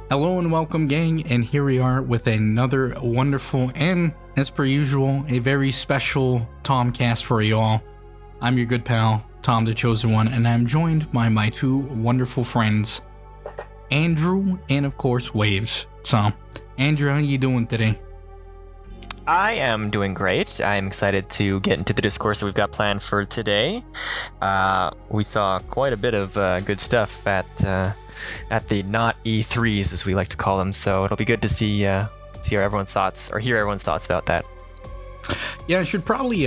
Hello and welcome, gang, and here we are with another wonderful and, as per usual, a very special TomCast for you all. I'm your good pal, Tom the Chosen One, and I'm joined by my two wonderful friends, Andrew and, of course, Waves. So, Andrew, how you doing today? I am doing great. I'm excited to get into the discourse that we've got planned for today. We saw quite a bit of good stuff at the Not-E3s, as we like to call them. So it'll be good to see everyone's thoughts, or hear everyone's thoughts about that. Yeah, I should probably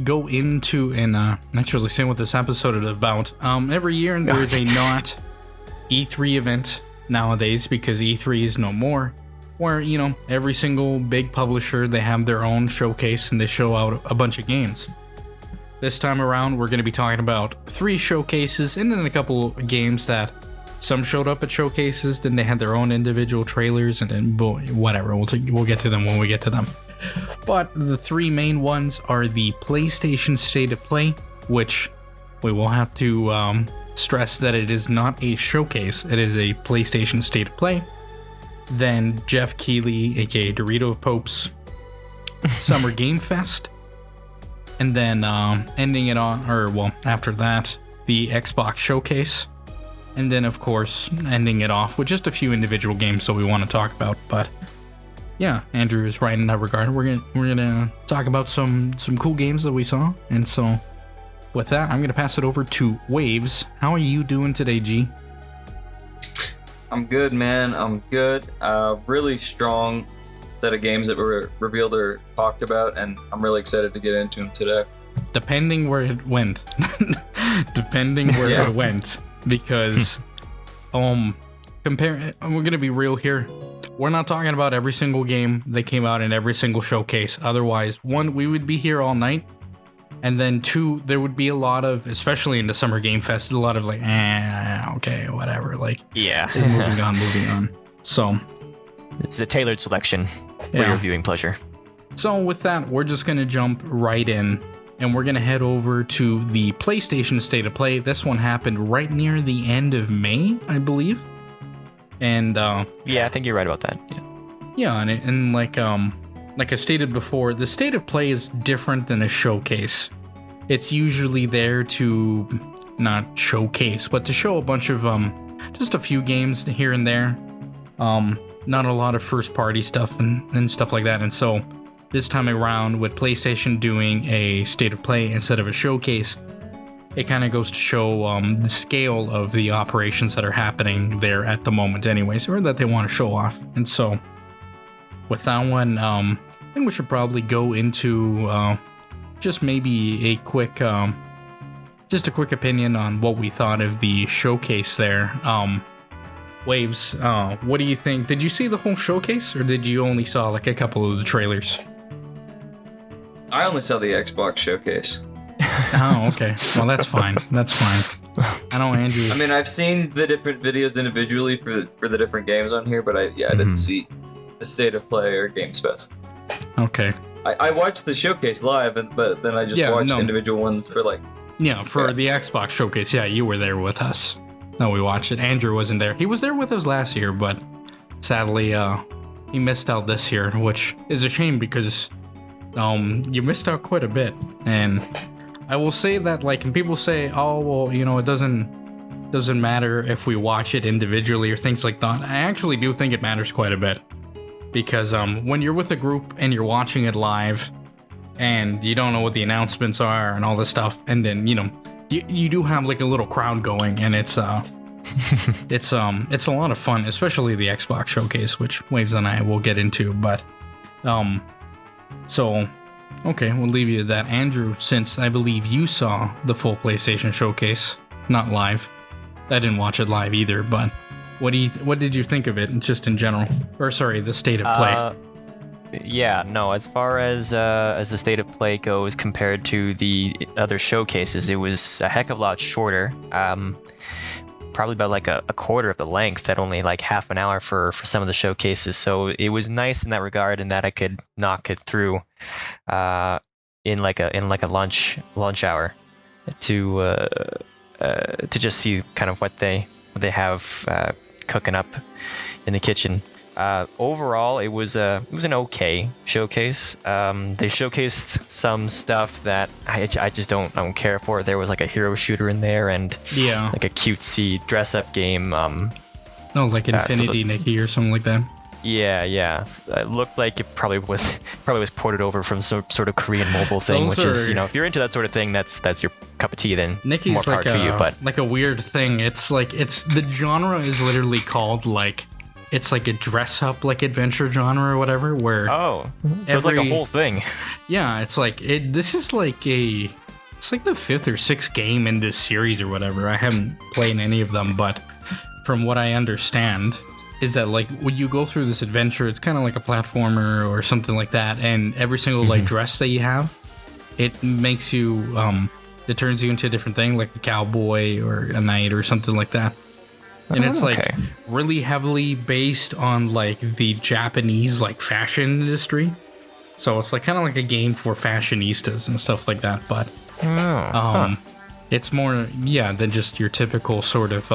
go into and actually say what this episode is about. Every year there's a Not-E3 event nowadays because E3 is no more. Where, you know, every single big publisher, they have their own showcase and they show out a bunch of games. This time around, we're going to be talking about 3 showcases and then a couple of games that some showed up at showcases, then they had their own individual trailers, and then whatever, we'll get to them when we get to them. But the 3 main ones are the PlayStation State of Play, which we will have to stress that it is not a showcase, it is a PlayStation State of Play. Then Geoff Keighley, aka Dorito of Popes, Summer Game Fest, and then ending it on, after that, the Xbox Showcase, and then of course ending it off with just a few individual games that we want to talk about. But yeah, Andrew is right in that regard. We're gonna talk about some cool games that we saw, and so with that, I'm gonna pass it over to Waves. How are you doing today, G? I'm good, man. I'm good. Really strong set of games that were revealed or talked about, and I'm really excited to get into them today. Depending where it went. It went. Because, we're gonna be real here. We're not talking about every single game that came out in every single showcase. Otherwise, 1, we would be here all night. And then 2, there would be a lot of, especially in the Summer Game Fest, a lot of like, okay, whatever. Like, yeah, moving on. So, it's a tailored selection for your viewing pleasure. So with that, we're just gonna jump right in, and we're gonna head over to the PlayStation State of Play. This one happened right near the end of May, I believe. And yeah, I think you're right about that. Yeah, and like I stated before, the State of Play is different than a showcase. It's usually there to not showcase, but to show a bunch of just a few games here and there. Not a lot of first party stuff and stuff like that. And so this time around, with PlayStation doing a State of Play instead of a showcase, it kind of goes to show the scale of the operations that are happening there at the moment anyways, or that they want to show off. And so with that one, I think we should probably go into just maybe a quick opinion on what we thought of the showcase there. Waves, what do you think? Did you see the whole showcase, or did you only saw like a couple of the trailers? I only saw the Xbox Showcase. Oh, okay. Well, that's fine. I know Andrew. I mean, I've seen the different videos individually for the different games on here, but I didn't see the State of Play or Games Fest. Okay. I watched the showcase live, but then I just watched individual ones for like... Yeah, for the Xbox Showcase, yeah, you were there with us. No, we watched it. Andrew wasn't there. He was there with us last year, but sadly, he missed out this year, which is a shame because you missed out quite a bit. And I will say that, like, and people say, oh, well, you know, it doesn't matter if we watch it individually or things like that. I actually do think it matters quite a bit. Because when you're with a group and you're watching it live and you don't know what the announcements are and all this stuff, and then, you know, you do have like a little crowd going, and it's it's a lot of fun, especially the Xbox Showcase, which Waves and I will get into. But so okay, we'll leave you at that. Andrew, since I believe you saw the full PlayStation Showcase, not live. I didn't watch it live either, but what did you think of it, just in general? Or sorry, the State of Play. Yeah, no, as far as the State of Play goes compared to the other showcases, it was a heck of a lot shorter. Probably about like a quarter of the length, at only like half an hour for some of the showcases. So it was nice in that regard, in that I could knock it through in like a lunch hour to just see kind of what they have cooking up in the kitchen. Overall, it was an okay showcase. They showcased some stuff that I just don't care for. There was like a hero shooter in there and like a cutesy dress up game. Like Infinity Nikki or something like that. Yeah. It looked like it probably was ported over from some sort of Korean mobile thing, which is, if you're into that sort of thing, that's your cup of tea. Then Nikki's more power to you. But like a weird thing. It's like the genre is literally called like. It's like a dress-up, like adventure genre or whatever. Where so it's like a whole thing. Yeah, it's like this is like it's like the 5th or 6th game in this series or whatever. I haven't played any of them, but from what I understand, is that like when you go through this adventure, it's kind of like a platformer or something like that, and every single like dress that you have, it makes you it turns you into a different thing, like a cowboy or a knight or something like that. And it's like really heavily based on like the Japanese like fashion industry. So it's like kind of like a game for fashionistas and stuff like that. But it's more than just your typical sort of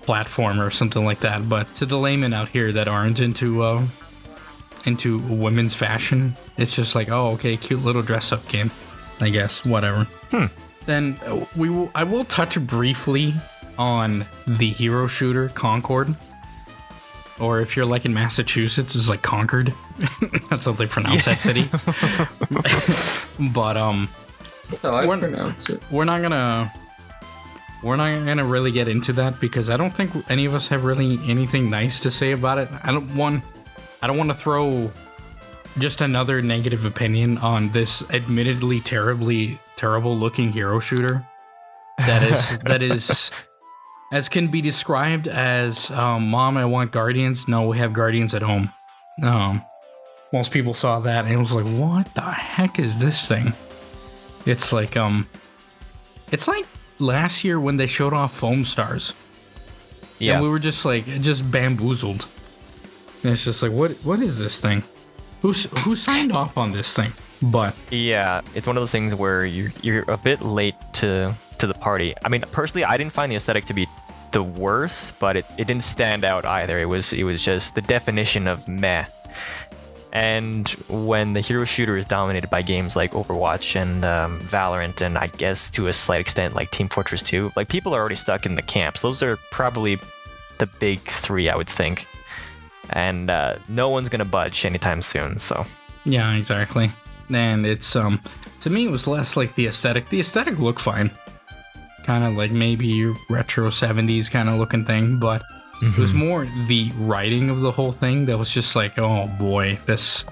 platformer or something like that. But to the laymen out here that aren't into women's fashion, it's just like, oh, okay, cute little dress up game, I guess, whatever. Then I will touch briefly on the hero shooter Concord, or if you're like in Massachusetts, it's like Concord. That's how they pronounce that city. But we're not gonna really get into that because I don't think any of us have really anything nice to say about it. I don't want to throw just another negative opinion on this admittedly terrible looking hero shooter that is as can be described as, Mom, I want Guardians. No, we have Guardians at home. Most people saw that and it was like, what the heck is this thing? It's like last year when they showed off Foam Stars. Yeah. And we were just bamboozled. And it's just like, what is this thing? Who signed off on this thing? But yeah, it's one of those things where you're a bit late to the party. I mean, personally, I didn't find the aesthetic to be the worst, but it didn't stand out either. It was just the definition of meh. And when the hero shooter is dominated by games like Overwatch and Valorant, and I guess to a slight extent like Team Fortress 2, like people are already stuck in the camps. Those are probably the big three, I would think. And no one's gonna budge anytime soon. So yeah, exactly. And it's to me it was less like the aesthetic. The aesthetic looked fine. Kind of like maybe your retro 70s kind of looking thing, but it was more the writing of the whole thing that was just like, oh boy, this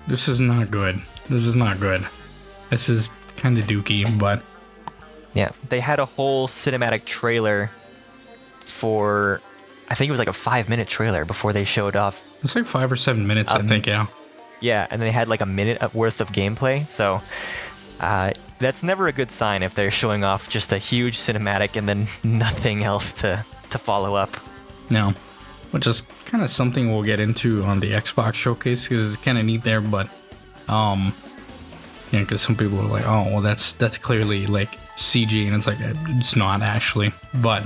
is not good. This is not good. This is kind of dookie, but yeah, they had a whole cinematic trailer for, I think it was like a 5-minute trailer before they showed off. It's like 5 or 7 minutes, I think, yeah. Yeah, and they had like a minute worth of gameplay, so that's never a good sign if they're showing off just a huge cinematic and then nothing else to follow up. No, which is kind of something we'll get into on the Xbox showcase because it's kind of neat there, but because some people are like, oh, well, that's clearly like CG, and it's like it's not actually, but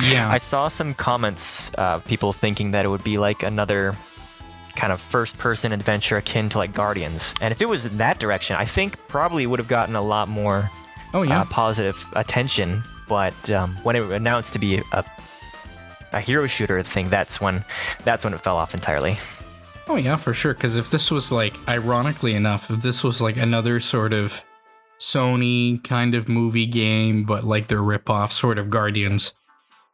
yeah. I saw some comments, people thinking that it would be like another kind of first-person adventure akin to like Guardians, and if it was in that direction, I think probably would have gotten a lot more positive attention. But when it announced to be a hero shooter thing, that's when it fell off entirely. Oh yeah, for sure. Because if this was like, ironically enough, if this was like another sort of Sony kind of movie game, but like their ripoff sort of Guardians,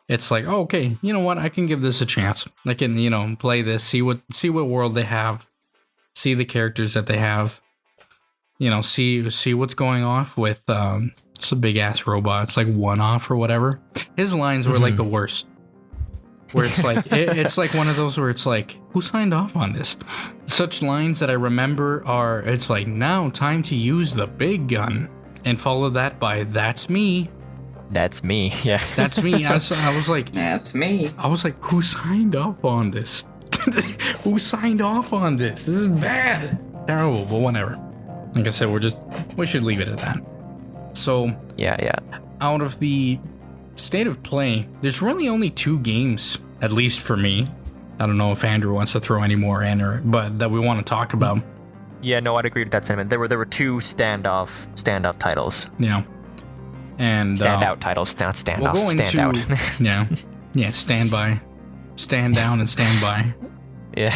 it's like, oh, okay, you know what? I can give this a chance. I can, play this, see what world they have, see the characters that they have, see what's going off with. It's a big ass robot. It's like One-Off or whatever. His lines were like the worst. Where it's like it's like one of those where it's like, who signed off on this? Such lines that I remember are, it's like, now time to use the big gun, and follow that by, that's me. That's me. Yeah. That's me. I was like, that's me. I was like, who signed off on this? Who signed off on this? This is bad. Terrible, but whatever. Like I said, we should leave it at that. So yeah. Out of the state of play, there's really only 2 games, at least for me. I don't know if Andrew wants to throw any more in, but that we want to talk about. Yeah, no, I'd agree with that sentiment. There were 2 standoff titles. Yeah. And standout titles, not standoff. We'll go into, standout. yeah, stand by, stand down, and stand by. Yeah.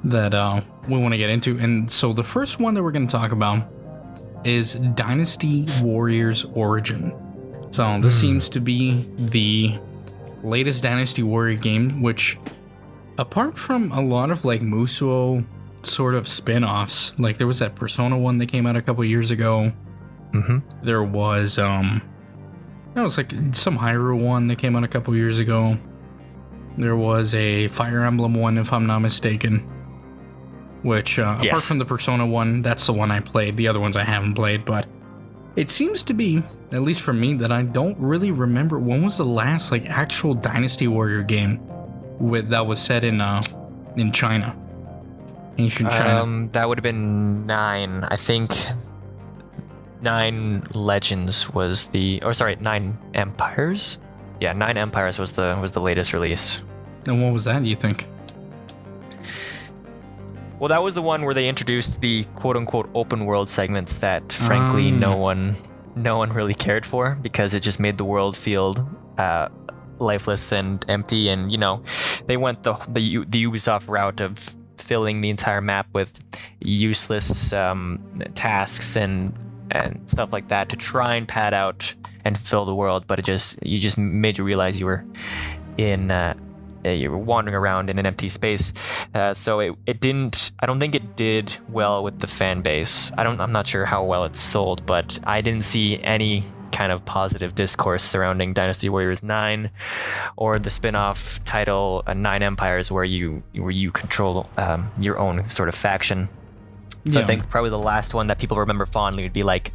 That we want to get into, and so the first one that we're going to talk about is Dynasty Warriors Origin. So this seems to be the latest Dynasty Warrior game, which, apart from a lot of like Muso sort of spin-offs, like there was that Persona one that came out a couple years ago. There was like some Hyrule one that came out a couple years ago. There was a Fire Emblem one, if I'm not mistaken. Which, apart from the Persona one, that's the one I played. The other ones I haven't played, but it seems to be, at least for me, that I don't really remember when was the last like actual Dynasty Warrior game that was set in China, ancient China. That would have been 9, I think. 9 Legends was 9 Empires. Yeah, 9 Empires was the latest release. And what was that, you think? Well, that was the one where they introduced the quote-unquote open world segments that, frankly, no one really cared for, because it just made the world feel lifeless and empty. And they went the Ubisoft route of filling the entire map with useless tasks and stuff like that to try and pad out and fill the world. But you just made you realize you were you were wandering around in an empty space, so it didn't. I don't think it did well with the fan base. I'm not sure how well it sold, but I didn't see any kind of positive discourse surrounding Dynasty Warriors 9, or the spin-off title 9 Empires, where you control your own sort of faction. So I think probably the last one that people remember fondly would be like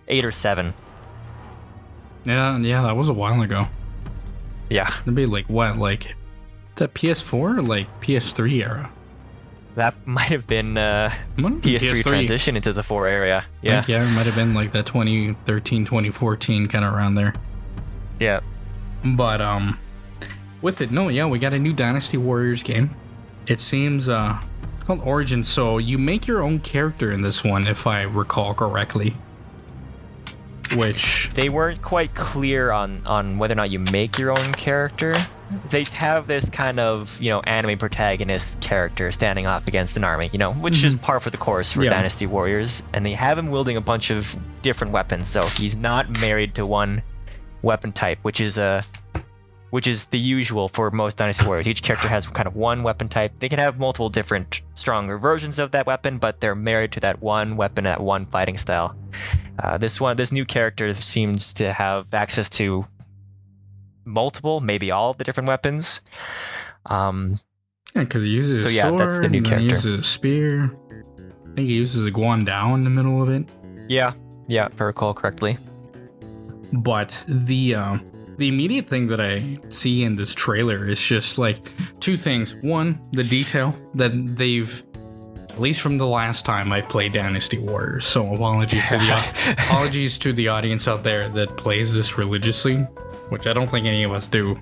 8 or 7. Yeah, that was a while ago. Yeah. It'd be like what, like the PS4 or like PS3 era? That might have been PS3 transition into the 4 area. Yeah. Yeah, it might have been like that 2013, 2014 kind of around there. Yeah. But with it, we got a new Dynasty Warriors game. It seems it's called Origin, so you make your own character in this one, if I recall correctly. Which they weren't quite clear on whether or not you make your own character. They have this kind of anime protagonist character standing off against an army, which is par for the course for Dynasty Warriors, and they have him wielding a bunch of different weapons. So he's not married to one weapon type, which is the usual for most Dynasty Warriors. Each character has kind of one weapon type. They can have multiple different stronger versions of that weapon, but they're married to that one weapon, that one fighting style. This new character seems to have access to multiple, maybe all of the different weapons. Because he uses a sword, that's the new character. He uses a spear. I think he uses a guandao in the middle of it. Yeah, if I recall correctly. But the immediate thing that I see in this trailer is just like 2 things. One, the detail that they've, at least from the last time I played Dynasty Warriors. So apologies to the audience out there that plays this religiously, which I don't think any of us do.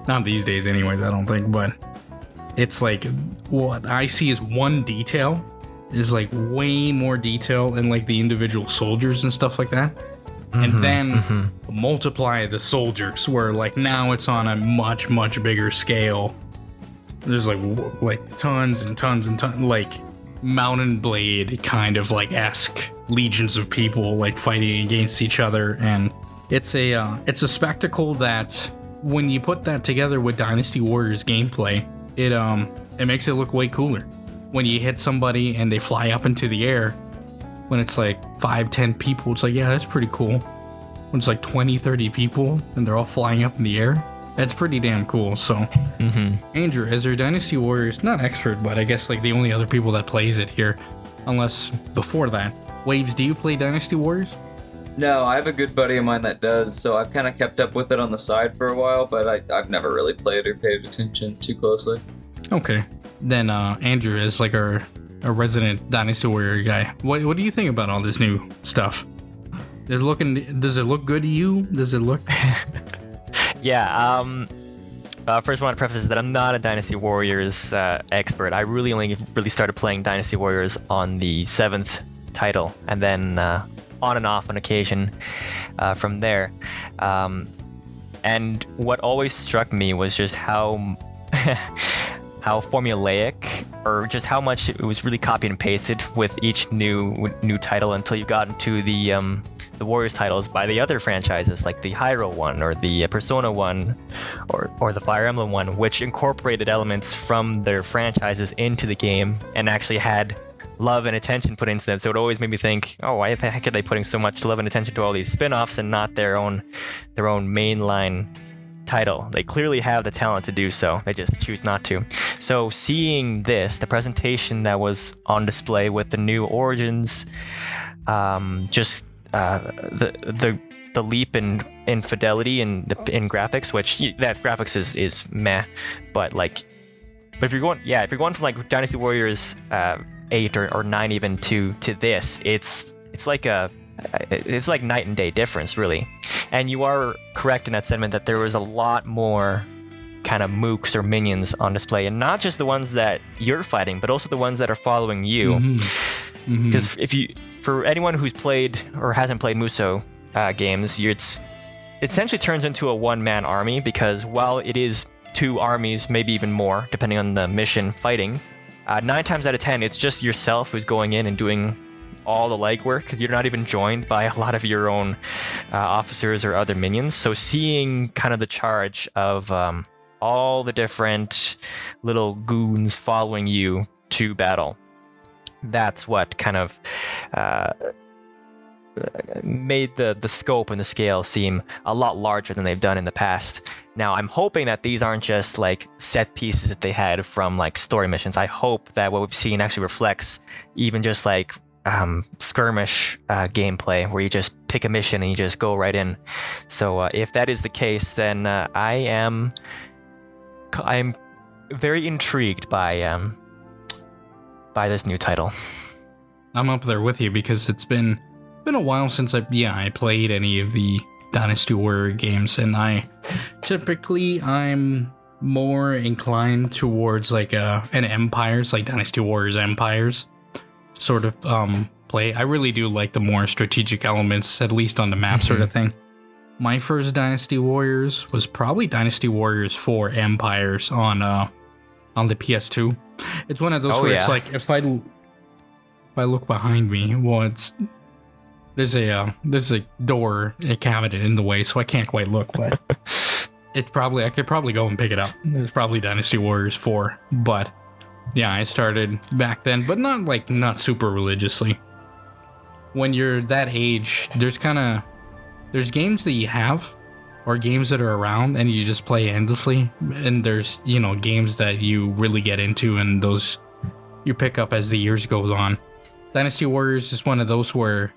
Not these days anyways, I don't think, but it's like what I see is one detail is like way more detail in like the individual soldiers and stuff like that. And then multiply the soldiers, where like now it's on a much, much bigger scale. There's like tons and tons and tons, like Mountain Blade kind of like esque legions of people like fighting against each other, and it's a spectacle that when you put that together with Dynasty Warriors gameplay, it makes it look way cooler. When you hit somebody and they fly up into the air, when it's like 5-10 people, it's like, yeah, that's pretty cool. When it's like 20-30 people and they're all flying up in the air, that's pretty damn cool. So Andrew, as your Dynasty Warriors, not expert, but I guess like the only other people that plays it here, unless before that, Waves, do you play Dynasty Warriors? No, I have a good buddy of mine that does, so I've kind of kept up with it on the side for a while, but I've never really played or paid attention too closely. Okay, then Andrew is like our resident Dynasty Warrior guy. What do you think about all this new stuff? Does it look good to you? Does it look? Yeah. First, I want to preface that I'm not a Dynasty Warriors expert. I only started playing Dynasty Warriors on the 7th title, and then on and off on occasion from there. And what always struck me was just how how formulaic, or just how much it was really copied and pasted with each new title until you got into the Warriors titles by the other franchises, like the Hyrule one, or the Persona one, or the Fire Emblem one, which incorporated elements from their franchises into the game and actually had love and attention put into them. So it always made me think, oh, why the heck are they putting so much love and attention to all these spin-offs and not their own mainline title? They clearly have the talent to do so. They just choose not to. So seeing this, the presentation that was on display with the new Origins, the leap in fidelity and in graphics, which that graphics is meh, but if you're going from like Dynasty Warriors 8 or 9 even to this, it's like night and day difference, really. And you are correct in that sentiment that there was a lot more kind of mooks or minions on display, and not just the ones that you're fighting, but also the ones that are following you. Because for anyone who's played or hasn't played Musou games, it essentially turns into a one-man army, because while it is 2 armies, maybe even more, depending on the mission fighting, 9 times out of 10, it's just yourself who's going in and doing all the legwork. You're not even joined by a lot of your own officers or other minions. So seeing kind of the charge of all the different little goons following you to battle, that's what kind of made the scope and the scale seem a lot larger than they've done in the past. Now, I'm hoping that these aren't just like set pieces that they had from like story missions. I hope that what we've seen actually reflects even just like skirmish gameplay, where you just pick a mission and you just go right in. So if that is the case, then I'm very intrigued by this new title. I'm up there with you, because it's been a while since I played any of the Dynasty Warrior games, and I'm more inclined towards like an Empires, like Dynasty Warriors Empires sort of play. I really do like the more strategic elements, at least on the map sort of thing. My first Dynasty Warriors was probably Dynasty Warriors 4 Empires on the PS2. It's one of those it's like if I look behind me, well, there's a door, a cabinet in the way, so I can't quite look, but I could probably go and pick it up. It's probably Dynasty Warriors 4, but yeah, I started back then, but not super religiously. When you're that age, there's games that you have, or games that are around, and you just play endlessly, and there's games that you really get into, and those you pick up as the years goes on. Dynasty Warriors is one of those where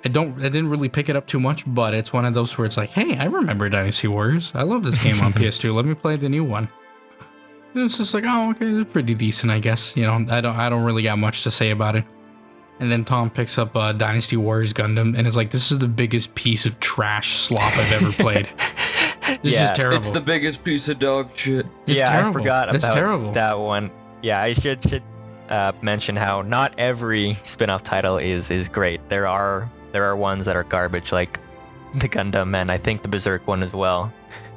I didn't really pick it up too much, but it's one of those where it's like, hey, I remember Dynasty Warriors. I love this game on PS2. Let me play the new one. And it's just like, oh, okay, it's pretty decent, I guess. I don't really got much to say about it. And then Tom picks up Dynasty Warriors Gundam, and it's like, this is the biggest piece of trash slop I've ever played. This is terrible. It's the biggest piece of dog shit. It's terrible. I forgot it's about terrible. that one. Yeah, I should mention how not every spin-off title is great. There are ones that are garbage, like the Gundam, and I think the Berserk one as well.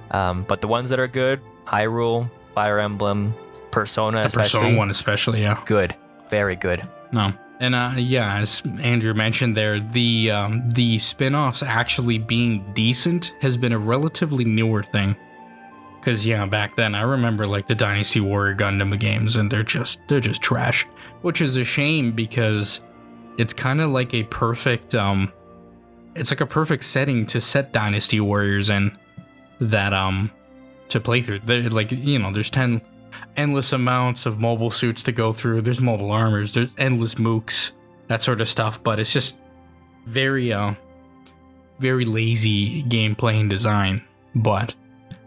But the ones that are good, Hyrule, Fire Emblem, Persona, especially. Persona one especially, yeah. Good. Very good. No. And as Andrew mentioned there, the spin-offs actually being decent has been a relatively newer thing. Because back then I remember like the Dynasty Warrior Gundam games, and they're just trash, which is a shame, because it's kind of like a perfect it's like a perfect setting to set Dynasty Warriors in, that to play through. There's 10 endless amounts of mobile suits to go through. There's mobile armors, there's endless mooks, that sort of stuff, but it's just very very lazy gameplay and design. But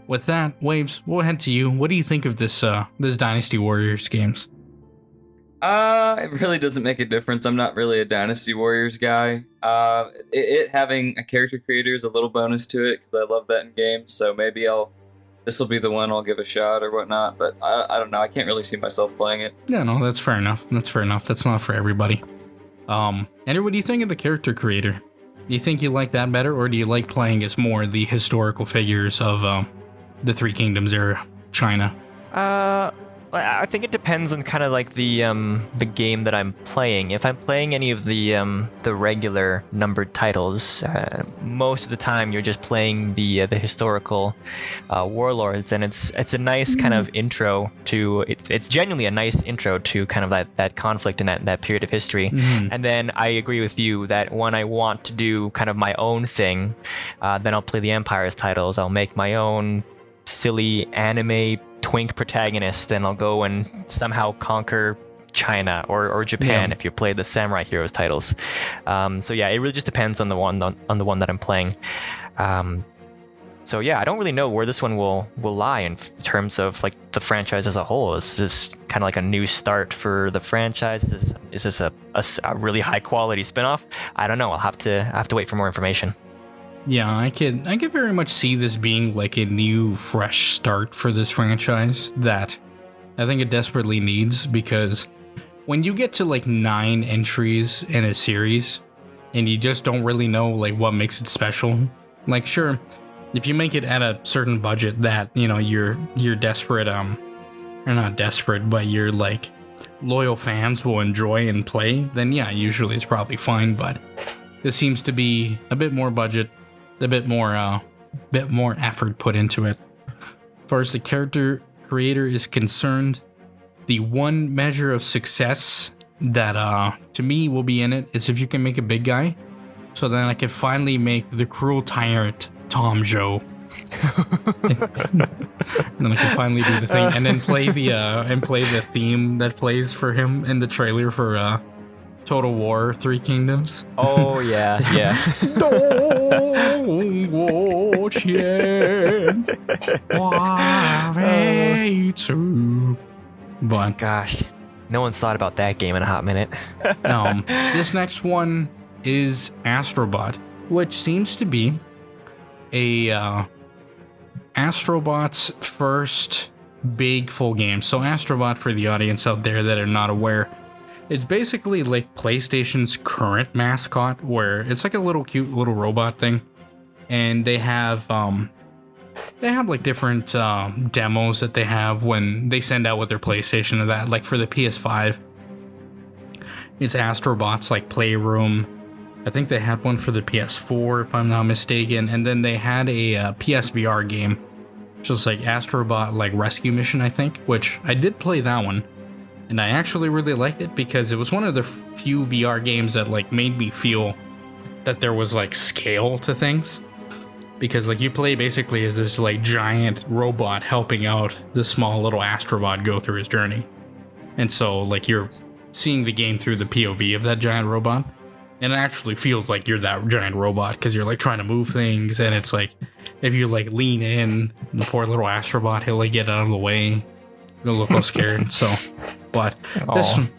with that, Waves, we'll head to you. What do you think of this Dynasty Warriors games? It really doesn't make a difference. I'm not really a Dynasty Warriors guy. It having a character creator is a little bonus to it because I love that in games. So maybe this will be the one I'll give a shot or whatnot. But I don't know. I can't really see myself playing it. Yeah, no, that's fair enough. That's not for everybody. Andrew, what do you think of the character creator? Do you think you like that better, or do you like playing as more the historical figures of the Three Kingdoms era, China? I think it depends on kind of like the game that I'm playing. If I'm playing any of the regular numbered titles, most of the time you're just playing the historical warlords, and it's a nice kind of intro to it's genuinely a nice intro to kind of that conflict and that period of history. Mm-hmm. And then I agree with you that when I want to do kind of my own thing, then I'll play the Empire's titles. I'll make my own silly anime twink protagonist, and I'll go and somehow conquer China or Japan if you play the Samurai Heroes titles. So yeah, it really just depends on the one that I'm playing. So yeah, I don't really know where this one will lie in terms of like the franchise as a whole. Is this kind of like a new start for the franchise? Is this a really high quality spinoff? I don't know. I'll have to wait for more information. Yeah, I could very much see this being like a new, fresh start for this franchise that I think it desperately needs, because when you get to like 9 entries in a series and you just don't really know like what makes it special, like sure, if you make it at a certain budget that, you know, you're desperate, or not desperate, but you're like loyal fans will enjoy and play, then yeah, usually it's probably fine. But this seems to be a bit more budget, a bit more effort put into it. As far as the character creator is concerned, the one measure of success that to me will be in it is if you can make a big guy, so then I can finally make the cruel tyrant Tom Joe. And then I can finally do the thing and then play the theme that plays for him in the trailer for Total War 3 Kingdoms. Oh yeah. But gosh, no one's thought about that game in a hot minute. This next one is Astro Bot, which seems to be a Astro Bot's first big full game. So Astro Bot, for the audience out there that are not aware, it's basically like PlayStation's current mascot, where it's like a little cute little robot thing, and they have like different demos that they have when they send out with their PlayStation of that. Like for the PS5, it's Astro Bot's like Playroom. I think they had one for the PS4 if I'm not mistaken, and then they had a PSVR game, which was like Astro Bot like Rescue Mission, I think, which I did play that one. And I actually really liked it because it was one of the few VR games that like made me feel that there was like scale to things. Because like you play basically as this like giant robot helping out the small little Astrobot go through his journey. And so like you're seeing the game through the POV of that giant robot. And it actually feels like you're that giant robot because you're like trying to move things. And it's like if you like lean in, the poor little Astrobot, he'll like get out of the way. You'll look all scared. So, but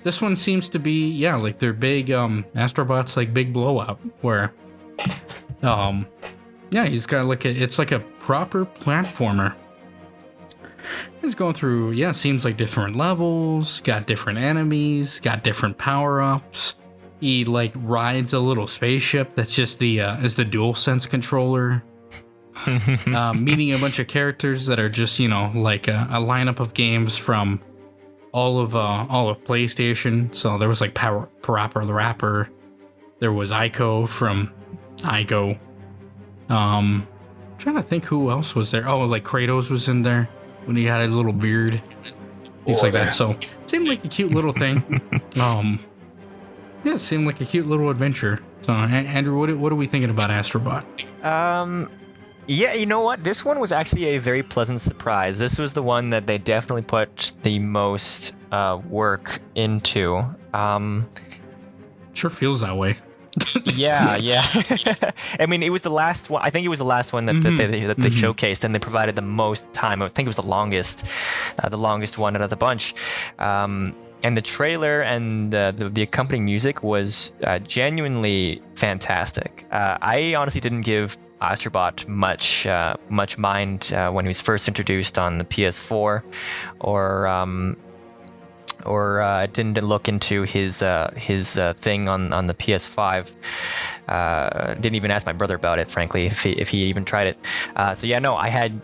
this one seems to be like their big Astrobot's like big blowout where he's got like it's like a proper platformer. He's going through seems like different levels, got different enemies, got different power-ups. He like rides a little spaceship that's just the DualSense controller. Meeting a bunch of characters that are just like a lineup of games from all of PlayStation. So there was like Parappa the Rapper, there was Ico from Ico. Trying to think who else was there. Oh, like Kratos was in there when he had his little beard, things like that. So seemed like a cute little thing. It seemed like a cute little adventure. So Andrew, what are we thinking about Astro Bot? Yeah, you know what? This one was actually a very pleasant surprise. This was the one that they definitely put the most work into. Sure feels that way. Yeah. I mean, it was the last one. I think it was the last one that they showcased, and they provided the most time. I think it was the longest one out of the bunch. And the trailer and the accompanying music was genuinely fantastic. I honestly didn't give Astro Bot much mind when he was first introduced on the PS4, or I didn't look into his thing on the PS5. Didn't even ask my brother about it, frankly, if he even tried it. So yeah, no, I had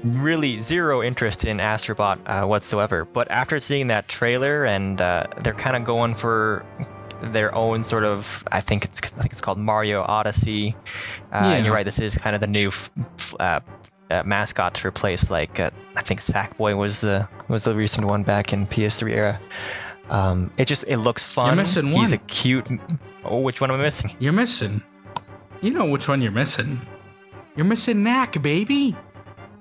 really zero interest in Astro Bot whatsoever. But after seeing that trailer, and they're kind of going for their own sort of, I think it's called Mario Odyssey. And you're right, this is kind of the new mascot to replace, like I think Sackboy was the recent one back in PS3 era. It looks fun. You're missing one. He's a cute. Oh, which one am I missing? You're missing. You know which one you're missing. You're missing Knack, baby.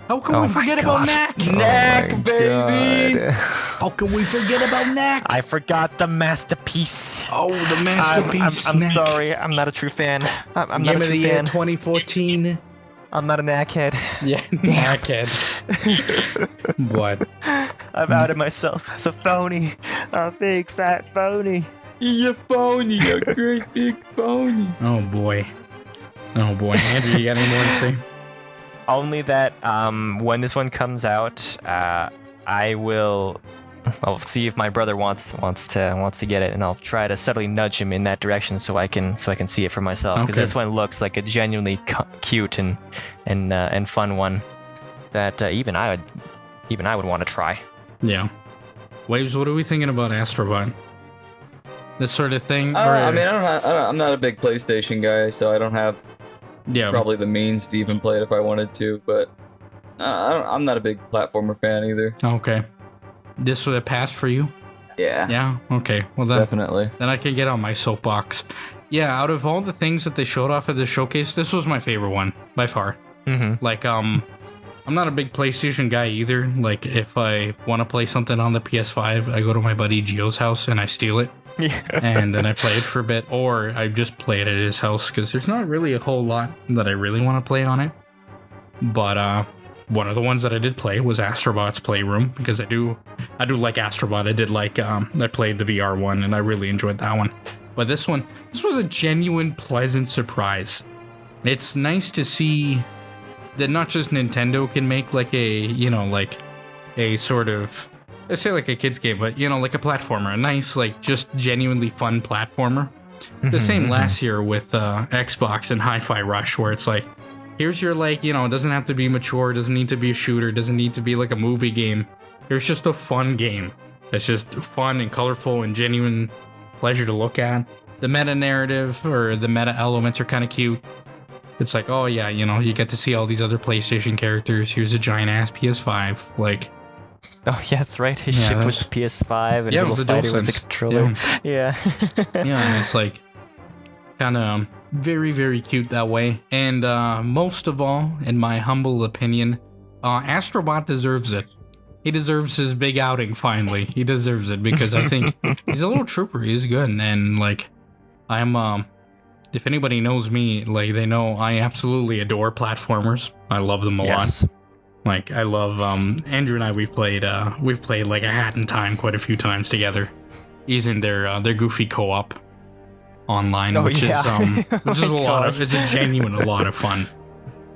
How can we forget about Knack? Knack, baby. God. How can we forget about Knack? I forgot the masterpiece. Oh, the masterpiece. I'm Knack. sorry. I'm not a true fan. I'm not Give a me true the year fan. 2014. I'm not a knackhead. Yeah, Knackhead. What? I've outed myself as a phony. A big fat phony. You're phony, a great big phony. Oh boy. Andrew, you got any more to say? Only that when this one comes out, I'll see if my brother wants to get it, and I'll try to subtly nudge him in that direction so I can see it for myself, because this one looks like a genuinely cute and fun one that even I would want to try. Yeah. Waves, what are we thinking about Astro Bot? This sort of thing? I'm not a big PlayStation guy, so I don't have Yeah. probably the means to even play it if I wanted to, but I'm not a big platformer fan either. Okay. This would have passed for you? Yeah. Yeah? Okay. Well, then Definitely. I can get on my soapbox. Yeah, out of all the things that they showed off at the showcase, this was my favorite one, by far. Mm-hmm. Like, I'm not a big PlayStation guy either. Like, if I want to play something on the PS5, I go to my buddy Geo's house and I steal it. Yeah. And then I play it for a bit, or I just play it at his house, because there's not really a whole lot that I really want to play on it. But one of the ones that I did play was Astro Bot's Playroom, because I do like Astro Bot. I did like I played the VR one, and I really enjoyed that one. But this was a genuine pleasant surprise. It's nice to see that not just Nintendo can make like a sort of, let's say like a kid's game, but like a platformer, a nice, like, just genuinely fun platformer. The same last year with Xbox and Hi-Fi Rush, where it's like, here's your, like, it doesn't have to be mature, it doesn't need to be a shooter, it doesn't need to be like a movie game. Here's just a fun game that's just fun and colorful and genuine pleasure to look at. The meta narrative or the meta elements are kind of cute. It's like, oh yeah, you get to see all these other PlayStation characters. Here's a giant ass PS5, like. Oh yeah, that's right. His ship was the PS5, and his little fighter was the controller. Yeah. Yeah, and it's like kind of very, very cute that way. And most of all, in my humble opinion, Astro Bot deserves it. He deserves his big outing finally. He deserves it, because I think he's a little trooper. He's good, and like I'm if anybody knows me, like, they know I absolutely adore platformers. I love them a lot. Like, I love Andrew and I. We've played like a Hat in Time quite a few times together, using their Goofy co-op online, which is a lot of, it's a genuine a lot of fun.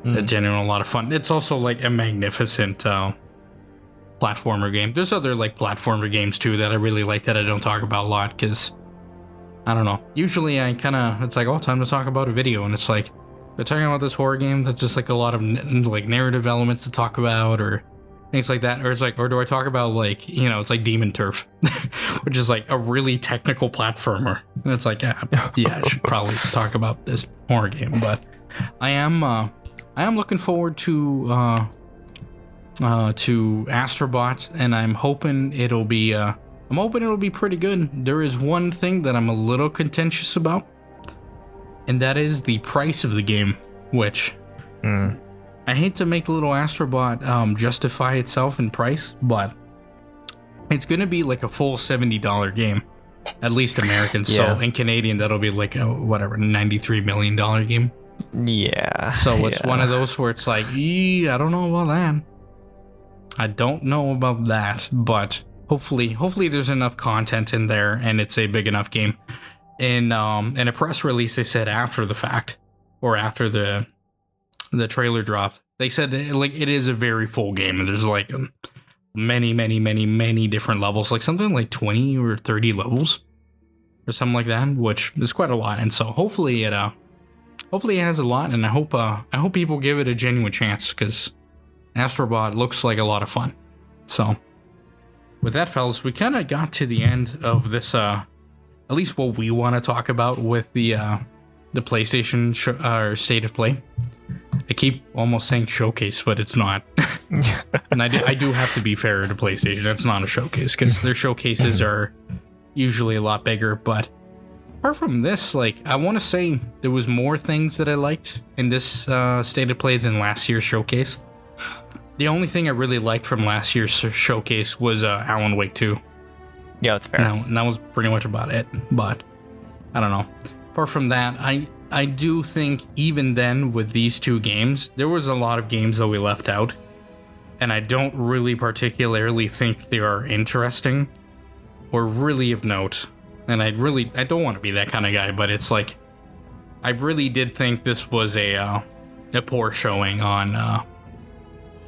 A genuine a lot of fun. It's also like a magnificent platformer game. There's other like platformer games too that I really like that I don't talk about a lot, because I don't know. Usually it's like, oh, time to talk about a video, and it's like, they're talking about this horror game that's just like a lot of like narrative elements to talk about, or things like that. Or it's like, or do I talk about like, it's like Demon Turf, which is like a really technical platformer. And it's like, yeah, I should probably talk about this horror game. But I am looking forward to Astro Bot, and I'm hoping it'll be pretty good. There is one thing that I'm a little contentious about, and that is the price of the game, which I hate to make little Astro Bot justify itself in price, but it's going to be like a full $70 game, at least American. Yeah. So in Canadian, that'll be like a $93 million game. Yeah. So it's one of those where it's like, I don't know about that. I don't know about that, but hopefully there's enough content in there and it's a big enough game. In a press release, they said after the fact, or after the trailer dropped, they said that, like, it is a very full game and there's like many different levels, like something like 20 or 30 levels or something like that, which is quite a lot. And so hopefully it has a lot, and I hope people give it a genuine chance, because Astro Bot looks like a lot of fun. So with that, fellas, we kind of got to the end of this, at least what we want to talk about with the PlayStation State of Play. I keep almost saying showcase, but it's not. And I do have to be fair to PlayStation. It's not a showcase, because their showcases are usually a lot bigger. But apart from this, like, I want to say there was more things that I liked in this State of Play than last year's showcase. The only thing I really liked from last year's showcase was Alan Wake 2. Yeah, that's fair. And that was pretty much about it. But I don't know. Apart from that, I do think even then with these two games, there was a lot of games that we left out. And I don't really particularly think they are interesting or really of note. And I don't want to be that kind of guy, but it's like, I really did think this was a poor showing on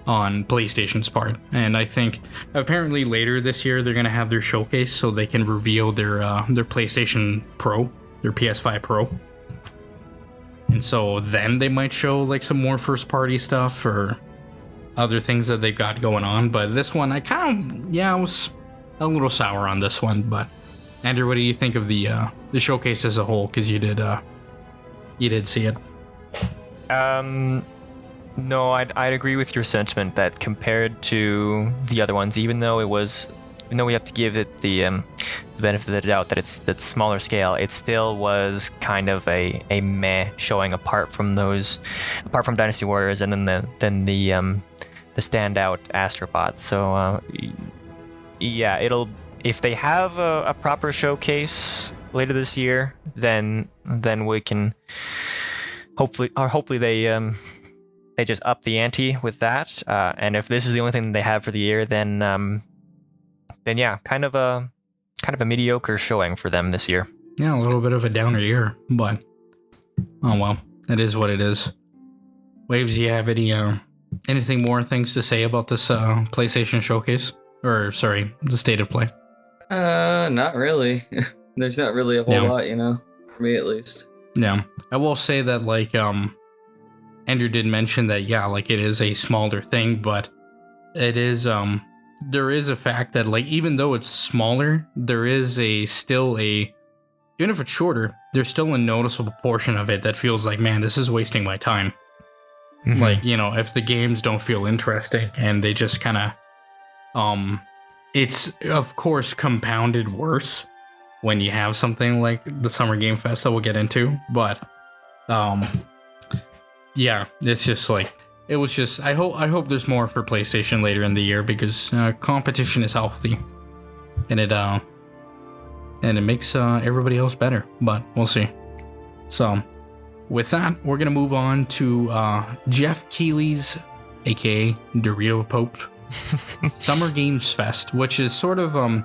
PlayStation's part. And I think apparently later this year they're gonna have their showcase so they can reveal their PlayStation Pro, their PS5 Pro. And so then they might show like some more first party stuff or other things that they've got going on. But this one, I was a little sour on this one. But Andrew, what do you think of the showcase as a whole? Because you did see it. No, I'd agree with your sentiment that compared to the other ones, even though we have to give it the benefit of the doubt that it's smaller scale, it still was kind of a meh showing apart from Dynasty Warriors and then the standout Astro Bot. So yeah, if they have a proper showcase later this year, then we can hopefully they just up the ante with that. And if this is the only thing they have for the year, then yeah, kind of a mediocre showing for them this year. Yeah, a little bit of a downer year, but oh well, it is what it is. Waves, do you have anything more things to say about this PlayStation showcase? Or sorry, the State of Play? Not really. There's not really a whole lot, for me at least. Yeah, I will say that, like, Andrew did mention that, yeah, like, it is a smaller thing, but it is, there is a fact that, like, even though it's smaller, there is even if it's shorter, there's still a noticeable portion of it that feels like, man, this is wasting my time. Mm-hmm. Like, if the games don't feel interesting and they just kind of, it's, of course, compounded worse when you have something like the Summer Game Fest that we'll get into, but, yeah, it's just like, it was just, I hope there's more for PlayStation later in the year, because competition is healthy, and it makes everybody else better, but we'll see. So with that, we're gonna move on to Geoff Keighley's, aka Dorito Pope, Summer Games Fest, which is sort of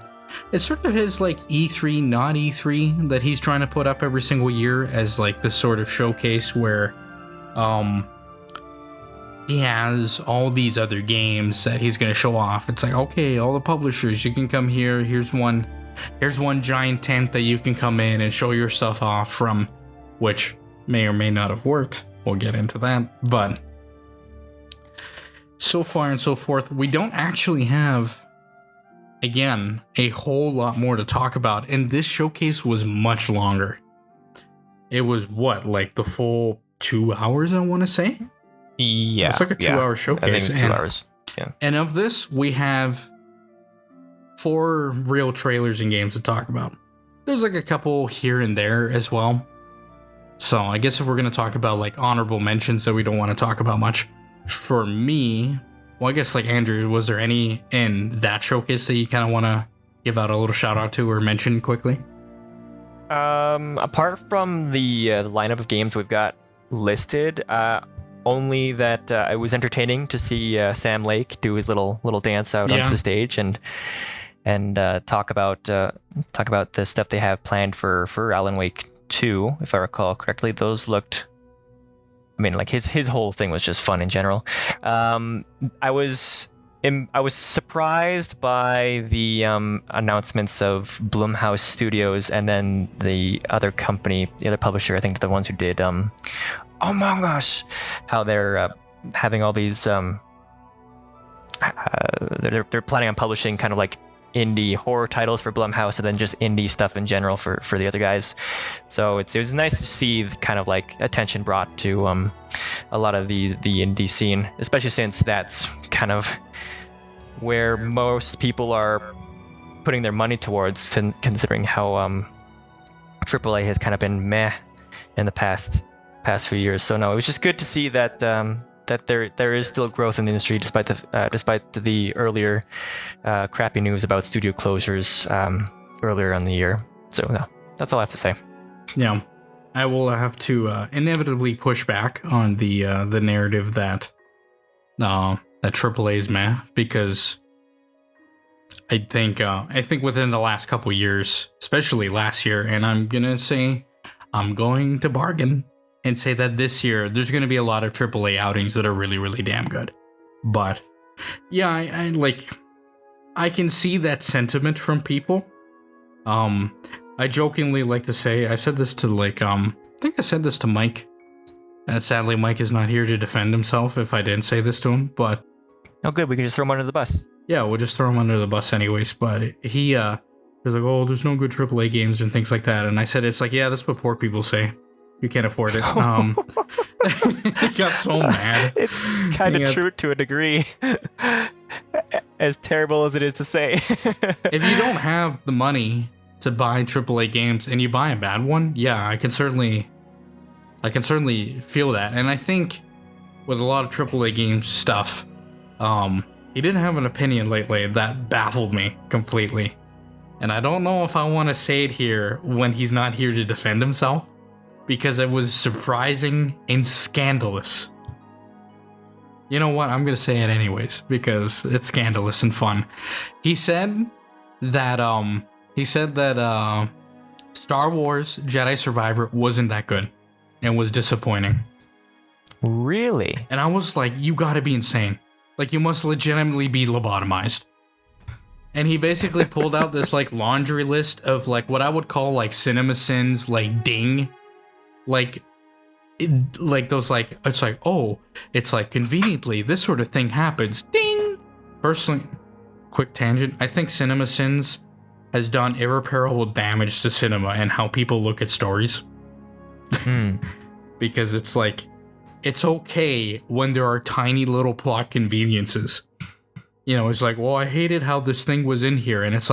it's sort of his like E3, Not-E3 that he's trying to put up every single year as like this sort of showcase where he has all these other games that he's going to show off. It's like, okay, all the publishers, you can come here. Here's one giant tent that you can come in and show your stuff off from, which may or may not have worked. We'll get into that. But so far and so forth, we don't actually have, again, a whole lot more to talk about. And this showcase was much longer. It was like the full 2 hours, I want to say? Yeah. It's like a 2-hour showcase. I think it's 2 hours. Yeah. And of this, we have 4 real trailers and games to talk about. There's like a couple here and there as well. So I guess if we're going to talk about like honorable mentions that we don't want to talk about much, for me, well, I guess like Andrew, was there any in that showcase that you kind of want to give out a little shout out to or mention quickly? Apart from the lineup of games we've got listed, only that it was entertaining to see Sam Lake do his little dance out onto the stage, and and talk about the stuff they have planned for Alan Wake 2, if I recall correctly. Those looked, I mean, like his whole thing was just fun in general. I was surprised by the announcements of Blumhouse Studios and then the other company, the other publisher, I think the ones who did oh my gosh, how they're having all these they're planning on publishing kind of like indie horror titles for Blumhouse and then just indie stuff in general for the other guys. So it was nice to see kind of like attention brought to a lot of the indie scene, especially since that's kind of where most people are putting their money towards, considering how AAA has kind of been meh in the past few years. So no, it was just good to see that that there is still growth in the industry despite the earlier crappy news about studio closures earlier in the year. So no, that's all I have to say. Yeah, I will have to inevitably push back on the narrative that AAA is meh, because I think within the last couple years, especially last year, and I'm going to bargain and say that this year there's going to be a lot of AAA outings that are really, really damn good. But yeah, I can see that sentiment from people. I jokingly like to say, I said this to I think I said this to Mike. And sadly, Mike is not here to defend himself if I didn't say this to him, but... Oh, good, we can just throw him under the bus. Yeah, we'll just throw him under the bus anyways, but he was like, oh, there's no good AAA games and things like that, and I said, it's like, yeah, that's what poor people say. You can't afford it. He got so mad. It's kind of true to a degree. As terrible as it is to say. If you don't have the money to buy AAA games and you buy a bad one, yeah, I can certainly feel that. And I think with a lot of AAA games stuff, he didn't have an opinion lately that baffled me completely. And I don't know if I want to say it here when he's not here to defend himself, because it was surprising and scandalous. You know what? I'm going to say it anyways, because it's scandalous and fun. He said that Star Wars Jedi Survivor wasn't that good and was disappointing. Really? And I was like, you gotta be insane. Like, you must legitimately be lobotomized. And he basically pulled out this laundry list of what I would call cinema sins, ding. It's conveniently this sort of thing happens. Ding! Personally, quick tangent, I think Cinema Sins has done irreparable damage to cinema and how people look at stories. Because it's it's okay when there are tiny little plot conveniences. You know, it's well, I hated how this thing was in here. And it's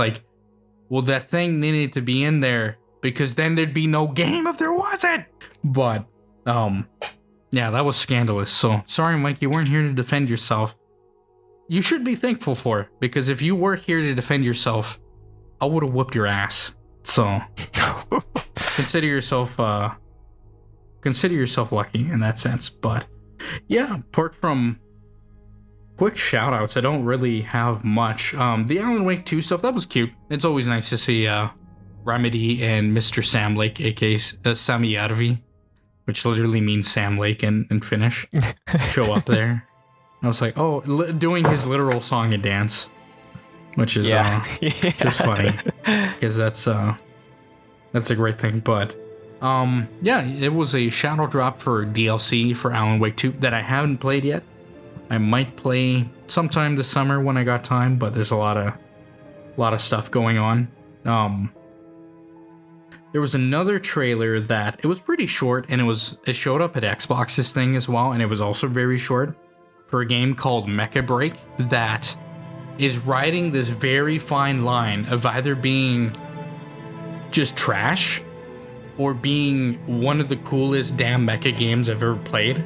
well, that thing needed to be in there because then there'd be no game if there wasn't. But, yeah, that was scandalous. So, sorry, Mike, you weren't here to defend yourself. You should be thankful for it, because if you were here to defend yourself, I would have whooped your ass. So, consider yourself lucky in that sense. But, yeah, apart from quick shout-outs, I don't really have much. The Alan Wake 2 stuff, that was cute. It's always nice to see, Remedy and Mr. Sam Lake, aka Sami Järvi, which literally means Sam Lake in Finnish, show up there. I was like, oh, doing his literal song and dance, which is just funny, because that's a great thing. But yeah, it was a shadow drop for DLC for Alan Wake 2 that I haven't played yet. I might play sometime this summer when I got time, but there's a lot of stuff going on. There was another trailer that it was pretty short, and it showed up at Xbox's thing as well, and it was also very short, for a game called Mecha Break that is riding this very fine line of either being just trash or being one of the coolest damn mecha games I've ever played.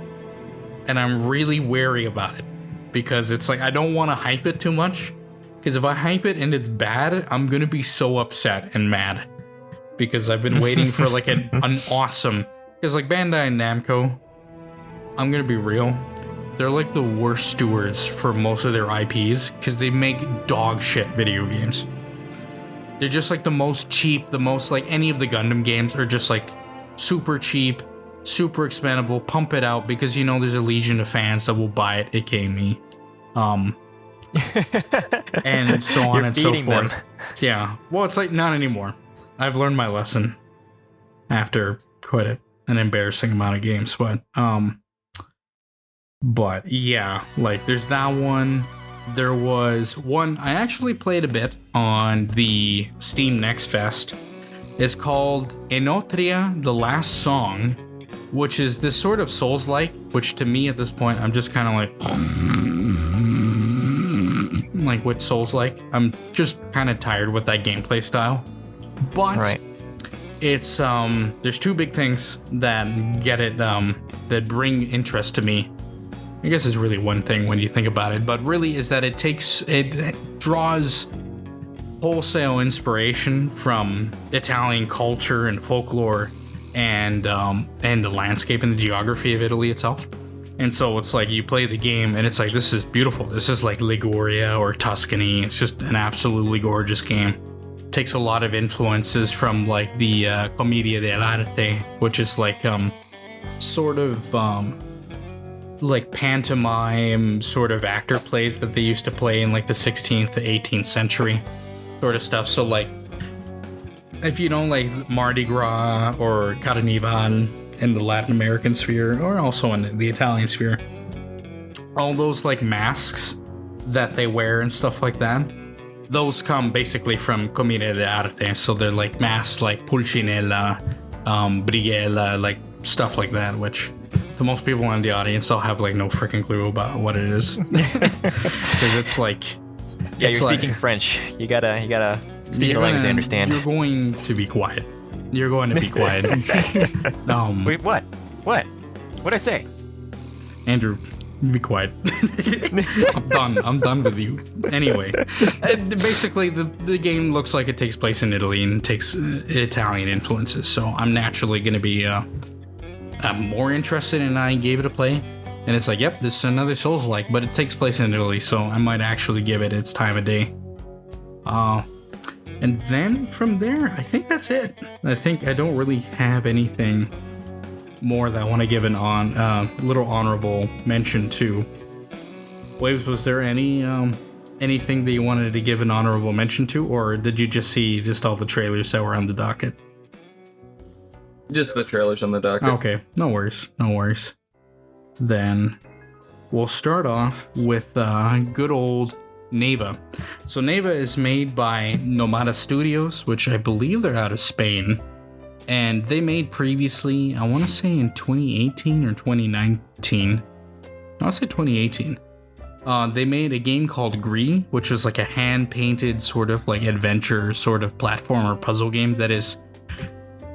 And I'm really wary about it, because it's I don't want to hype it too much, because if I hype it and it's bad, I'm gonna be so upset and mad, because I've been waiting for an awesome, because Bandai and Namco, I'm gonna be real, they're the worst stewards for most of their IPs, because they make dog shit video games. They're just like the most cheap, the most like any of the Gundam games are just like super cheap, super expendable. Pump it out because there's a legion of fans that will buy it, aka me. And so on and so forth. Them. Yeah. Well, it's like not anymore. I've learned my lesson after quite an embarrassing amount of games, but yeah, like there's that one. There was one I actually played a bit on the Steam Next Fest. It's called Not-E3, The Last Song, which is this sort of Souls-like, which to me at this point, I'm just kind of like what Souls-like. I'm just kind of tired with that gameplay style. But right. It's there's two big things that get it that bring interest to me. I guess it's really one thing when you think about it, but really is that it draws wholesale inspiration from Italian culture and folklore and the landscape and the geography of Italy itself. And so it's like you play the game and it's like, this is beautiful. This is like Liguria or Tuscany. It's just an absolutely gorgeous game. It takes a lot of influences from like the Commedia dell'arte, which is like sort of like pantomime sort of actor plays that they used to play in like the 16th to 18th century sort of stuff. So like if you know like Mardi Gras or Carnival in the Latin American sphere or also in the Italian sphere, all those like masks that they wear and stuff like that, those come basically from Commedia dell'arte. So they're like masks like Pulcinella, Brighella, like stuff like that, which to most people in the audience, they'll have like no freaking clue about what it is. Because it's like... Yeah, you're speaking French. You gotta speak in a language they understand. You're going to be quiet. You're going to be quiet. Wait, what? What'd I say? Andrew, be quiet. I'm done with you. Anyway, basically the game looks like it takes place in Italy and takes Italian influences. So I'm naturally going to be more interested and I gave it a play. And it's like, yep, this is another Souls-like, but it takes place in Italy, so I might actually give it its time of day. And then from there, I think that's it. I think I don't really have anything more that I want to give an little honorable mention to. Waves, was there anything that you wanted to give an honorable mention to, or did you just see just all the trailers that were on the docket? Just the trailers on the docket. Okay, no worries. Then we'll start off with good old Neva. So Neva is made by Nomada Studios, which I believe they're out of Spain. And they made previously, I want to say in 2018 or 2019. I'll say 2018. They made a game called Gree, which was like a hand-painted sort of like adventure sort of platformer puzzle game that is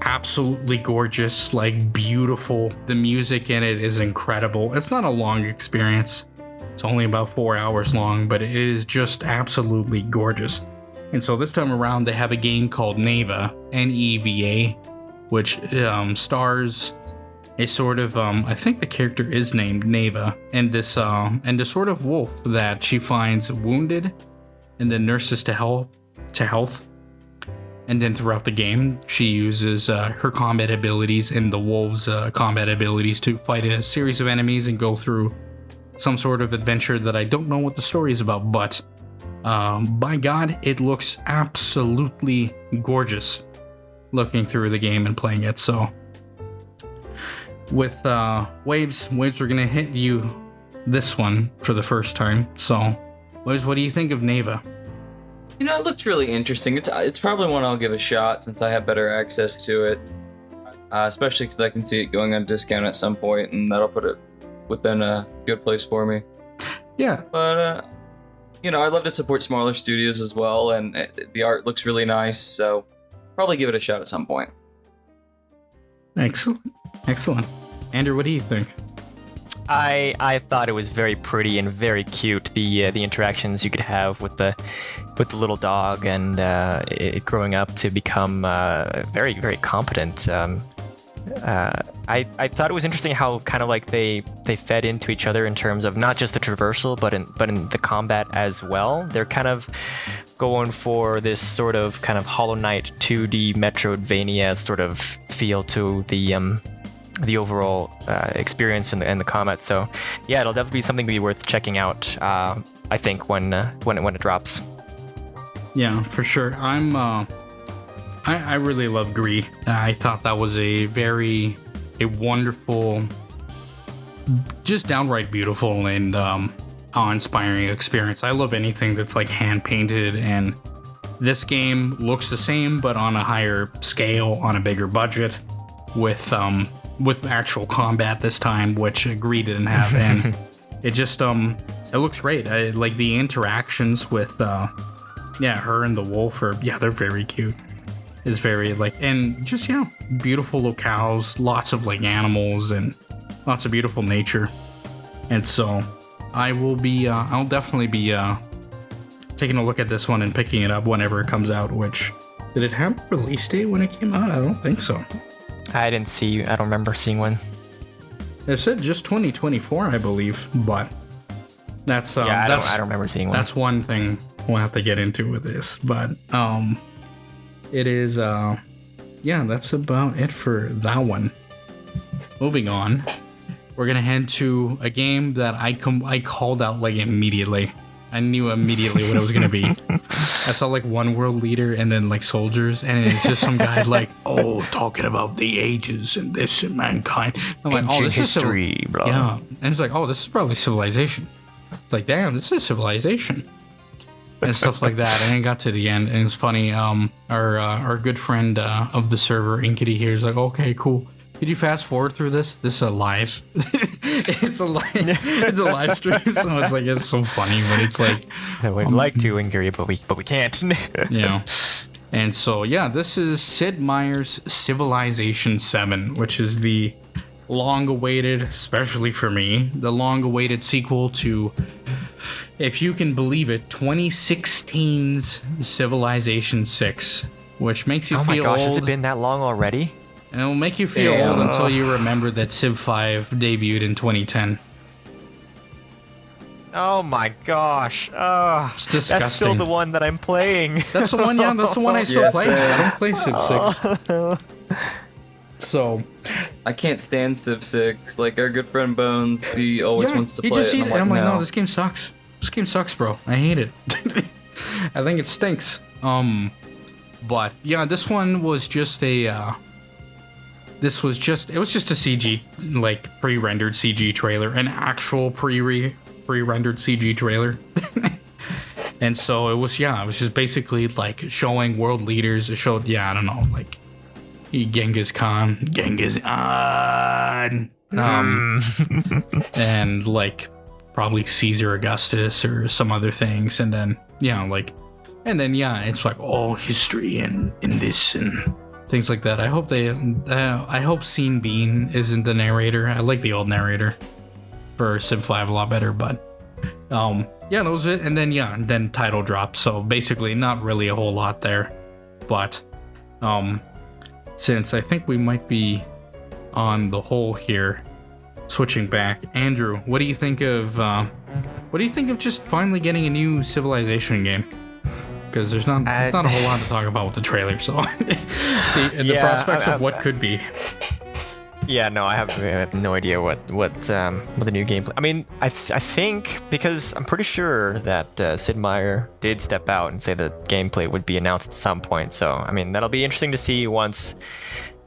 absolutely gorgeous, like beautiful. The music in it is incredible. It's not a long experience. It's only about 4 hours long, but it is just absolutely gorgeous. And so this time around, they have a game called Neva, Neva, which stars a sort of, I think the character is named Neva, and this sort of wolf that she finds wounded and then nurses to health. And then throughout the game, she uses her combat abilities and the wolf's combat abilities to fight a series of enemies and go through some sort of adventure that I don't know what the story is about, but by God, it looks absolutely gorgeous looking through the game and playing it. So with Waves, we're gonna hit you this one for the first time. So Waves, what do you think of Neva? You know, it looked really interesting. It's probably one I'll give a shot since I have better access to it, especially because I can see it going on discount at some point, and that'll put it within a good place for me. Yeah. But, I'd love to support smaller studios as well, and the art looks really nice, so probably give it a shot at some point. Excellent. Andrew, what do you think? I thought it was very pretty and very cute. The interactions you could have with the little dog and it growing up to become very, very competent I thought it was interesting how kind of like they fed into each other in terms of not just the traversal, but in the combat as well. They're kind of going for this sort of kind of Hollow Knight 2D Metroidvania sort of feel to the overall experience and the combat. So yeah, it'll definitely be something to be worth checking out. I think when it drops. Yeah, for sure. I really love Gree. I thought that was a wonderful, just downright beautiful and awe-inspiring experience. I love anything that's like hand painted, and this game looks the same but on a higher scale, on a bigger budget, with actual combat this time, which Gree didn't have, and it just it looks great. I like the interactions with her and the wolf they're very cute. It's very and just beautiful locales, lots of like animals and lots of beautiful nature. And so I'll definitely be taking a look at this one and picking it up whenever it comes out. Which, did it have a release date when it came out? I don't think so. I don't remember seeing one. It said just 2024, I believe, but that's I don't remember seeing one. That's one thing we'll have to get into with this, but it is that's about it for that one. Moving on, we're gonna head to a game that I called out like immediately. I knew immediately what it was gonna be. I saw like one world leader and then like soldiers, and it's just some guy like, talking about the ages and this and mankind. I'm like, ancient this history, is bro. Yeah, and it's like, this is probably Civilization. Like, damn, this is Civilization. And stuff like that. And it got to the end, and it's funny. Our good friend of the server, Inkity, here is like, okay, cool. Did you fast forward through this? This is a live. It's a live stream, so it's like it's so funny, but it's like we'd like to, Inkity, but we can't. And so this is Sid Meier's Civilization 7, which is the long-awaited, especially for me, the long-awaited sequel to, if you can believe it, 2016's Civilization 6, which makes you feel old. Oh my gosh, has it been that long already? And it'll make you feel old until you remember that Civ 5 debuted in 2010. Oh my gosh. It's disgusting. That's still the one that I'm playing. That's the one, that's the one I still play. I don't play Civ 6. So, I can't stand Civ 6. Like, our good friend Bones, he always wants to play just it. And I'm like, no, this game sucks. This game sucks, bro. I hate it. I think it stinks. But this one was just a it was just a CG, like pre-rendered CG trailer, an actual pre-rendered CG trailer. And so it was just basically like showing world leaders. It showed, I don't know, like Genghis Khan, and like probably Caesar Augustus or some other things, and then it's like all history and in this and things like that. I hope Sean Bean isn't the narrator. I like the old narrator for Civ 5 a lot better, but that was it. And then title drop. So basically not really a whole lot there, but since I think we might be on the whole here, switching back, Andrew, what do you think of just finally getting a new Civilization game? Because there's not a whole lot to talk about with the trailer, so the prospects of what could be. Yeah, no, I have no idea what the new gameplay. I mean, I think, because I'm pretty sure that Sid Meier did step out and say that gameplay would be announced at some point. So I mean, that'll be interesting to see once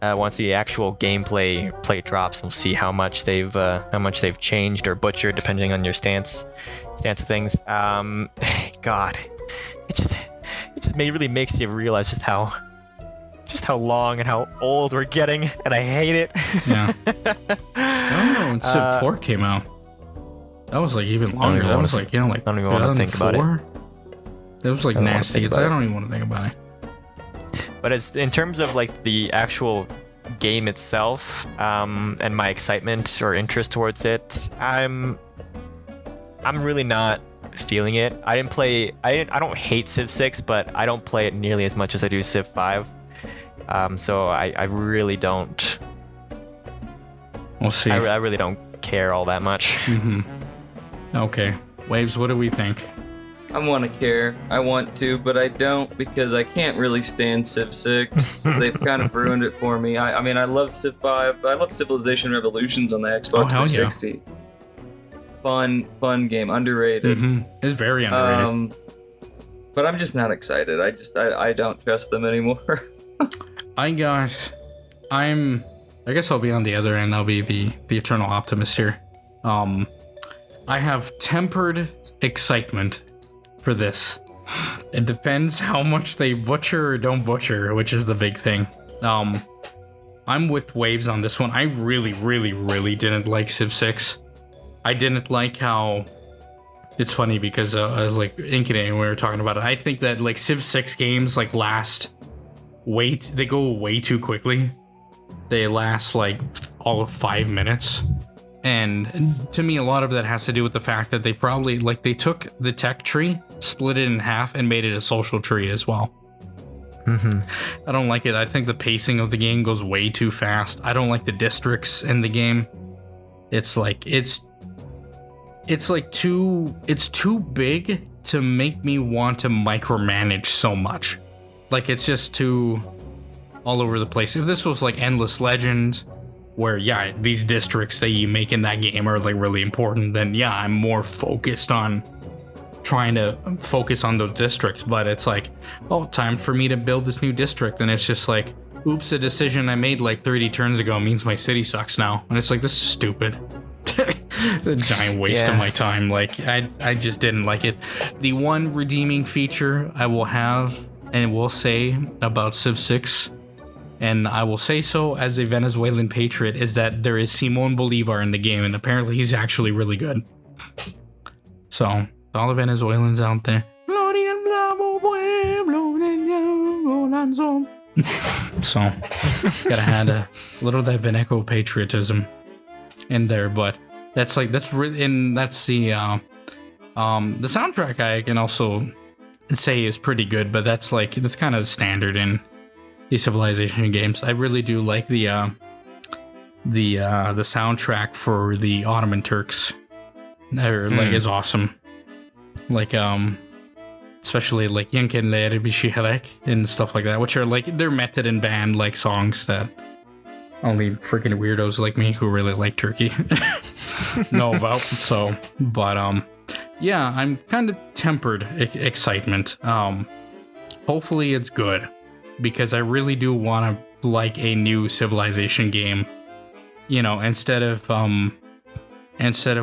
the actual gameplay drops. We'll see how much they've changed or butchered depending on your stance of things. God, it just really makes you realize just how long and how old we're getting, and I hate it. Yeah. I don't know when Civ 4 came out. That was like even longer. That was like, I don't even want to think about it. It was like nasty. I don't even want to think about it. But in terms of like the actual game itself, and my excitement or interest towards it, I'm really not feeling it. I don't hate Civ 6, but I don't play it nearly as much as I do Civ 5. So I really don't We'll see. I really don't care all that much. Okay. Waves, what do we think? I want to care. I want to, but I don't because I can't really stand Civ 6. They've kind of ruined it for me. I mean, I love Civ 5. I love Civilization Revolutions on the Xbox 360. Yeah. Fun game. Underrated. It's very underrated. But I'm just not excited. I don't trust them anymore. I guess I'll be on the other end. I'll be the eternal optimist here. I have tempered excitement for this. It depends how much they butcher or don't butcher, which is the big thing. I'm with Waves on this one. I really didn't like Civ 6. I didn't like how... It's funny because I was like inking when we were talking about it. I think that like Civ 6 games like they go way too quickly. They last like all of 5 minutes. And to me, a lot of that has to do with the fact that they probably, like, they took the tech tree, split it in half, and made it a social tree as well. I don't like it. I think the pacing of the game goes way too fast. I don't like the districts in the game. It's too big to make me want to micromanage so much. Like, it's just too all over the place. If this was like Endless Legend, where, yeah, these districts that you make in that game are like really important, then yeah, I'm more focused on trying to focus on those districts. But it's like, oh, time for me to build this new district, and it's just like, oops, a decision I made like 30 turns ago means my city sucks now. And it's like, this is stupid. The giant waste of my time. Like, I just didn't like it. The one redeeming feature I will have and will say about Civ 6, and I will say so as a Venezuelan patriot, is that there is Simon Bolivar in the game, and apparently he's actually really good. So, all the Venezuelans out there. So, gotta add a little of that Veneco patriotism in there, but the soundtrack I can also say is pretty good, but that's kind of standard in these Civilization games. I really do like the soundtrack for the Ottoman Turks. Is awesome. Especially like Yenkenler Bishihalek and stuff like that, which are like, they're method and band like songs that only freaking weirdos like me who really like Turkey know about. So, but yeah, I'm kind of tempered excitement. Hopefully it's good, because I really do want to like a new Civilization game. You know, instead of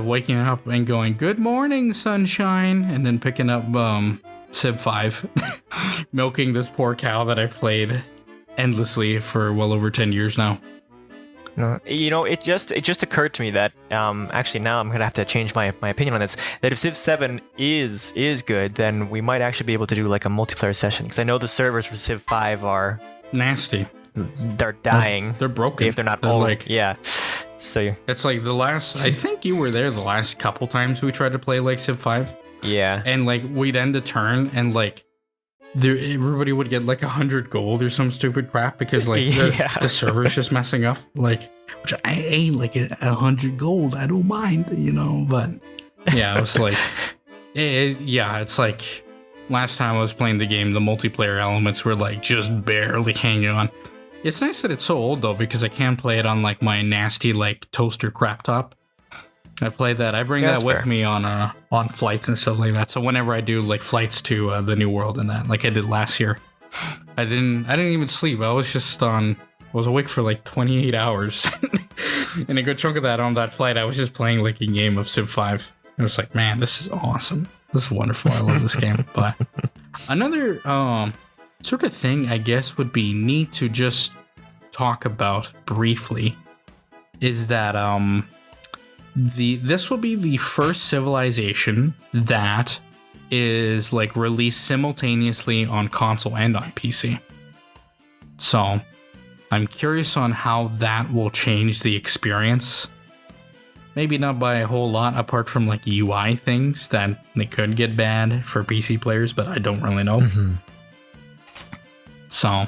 waking up and going, "Good morning, sunshine," and then picking up Civ 5, milking this poor cow that I've played endlessly for well over 10 years now. No, you know, it just occurred to me that actually now I'm gonna have to change my opinion on this. That if Civ 7 is good, then we might actually be able to do like a multiplayer session, because I know the servers for Civ 5 are nasty. They're dying. They're broken. If they're not all like, yeah. So it's like I think you were there the last couple times we tried to play like Civ 5. Yeah. And like we'd end a turn and like everybody would get like 100 gold or some stupid crap, because like the server's just messing up. Like, which I ain't like 100 gold. I don't mind, you know. But yeah, it was like, it's like last time I was playing the game, the multiplayer elements were like just barely hanging on. It's nice that it's so old though, because I can play it on like my nasty like toaster crap top. I play that. I bring that with me on flights and stuff like that. So whenever I do like flights to the New World and that, like I did last year, I didn't even sleep. I was awake for like 28 hours, and a good chunk of that on that flight, I was just playing like a game of Civ 5. I was like, man, this is awesome. This is wonderful. I love this game. But another sort of thing I guess would be neat to just talk about briefly is that this will be the first Civilization that is like released simultaneously on console and on PC. So I'm curious on how that will change the experience. Maybe not by a whole lot, apart from like UI things that they could get bad for PC players, but I don't really know. So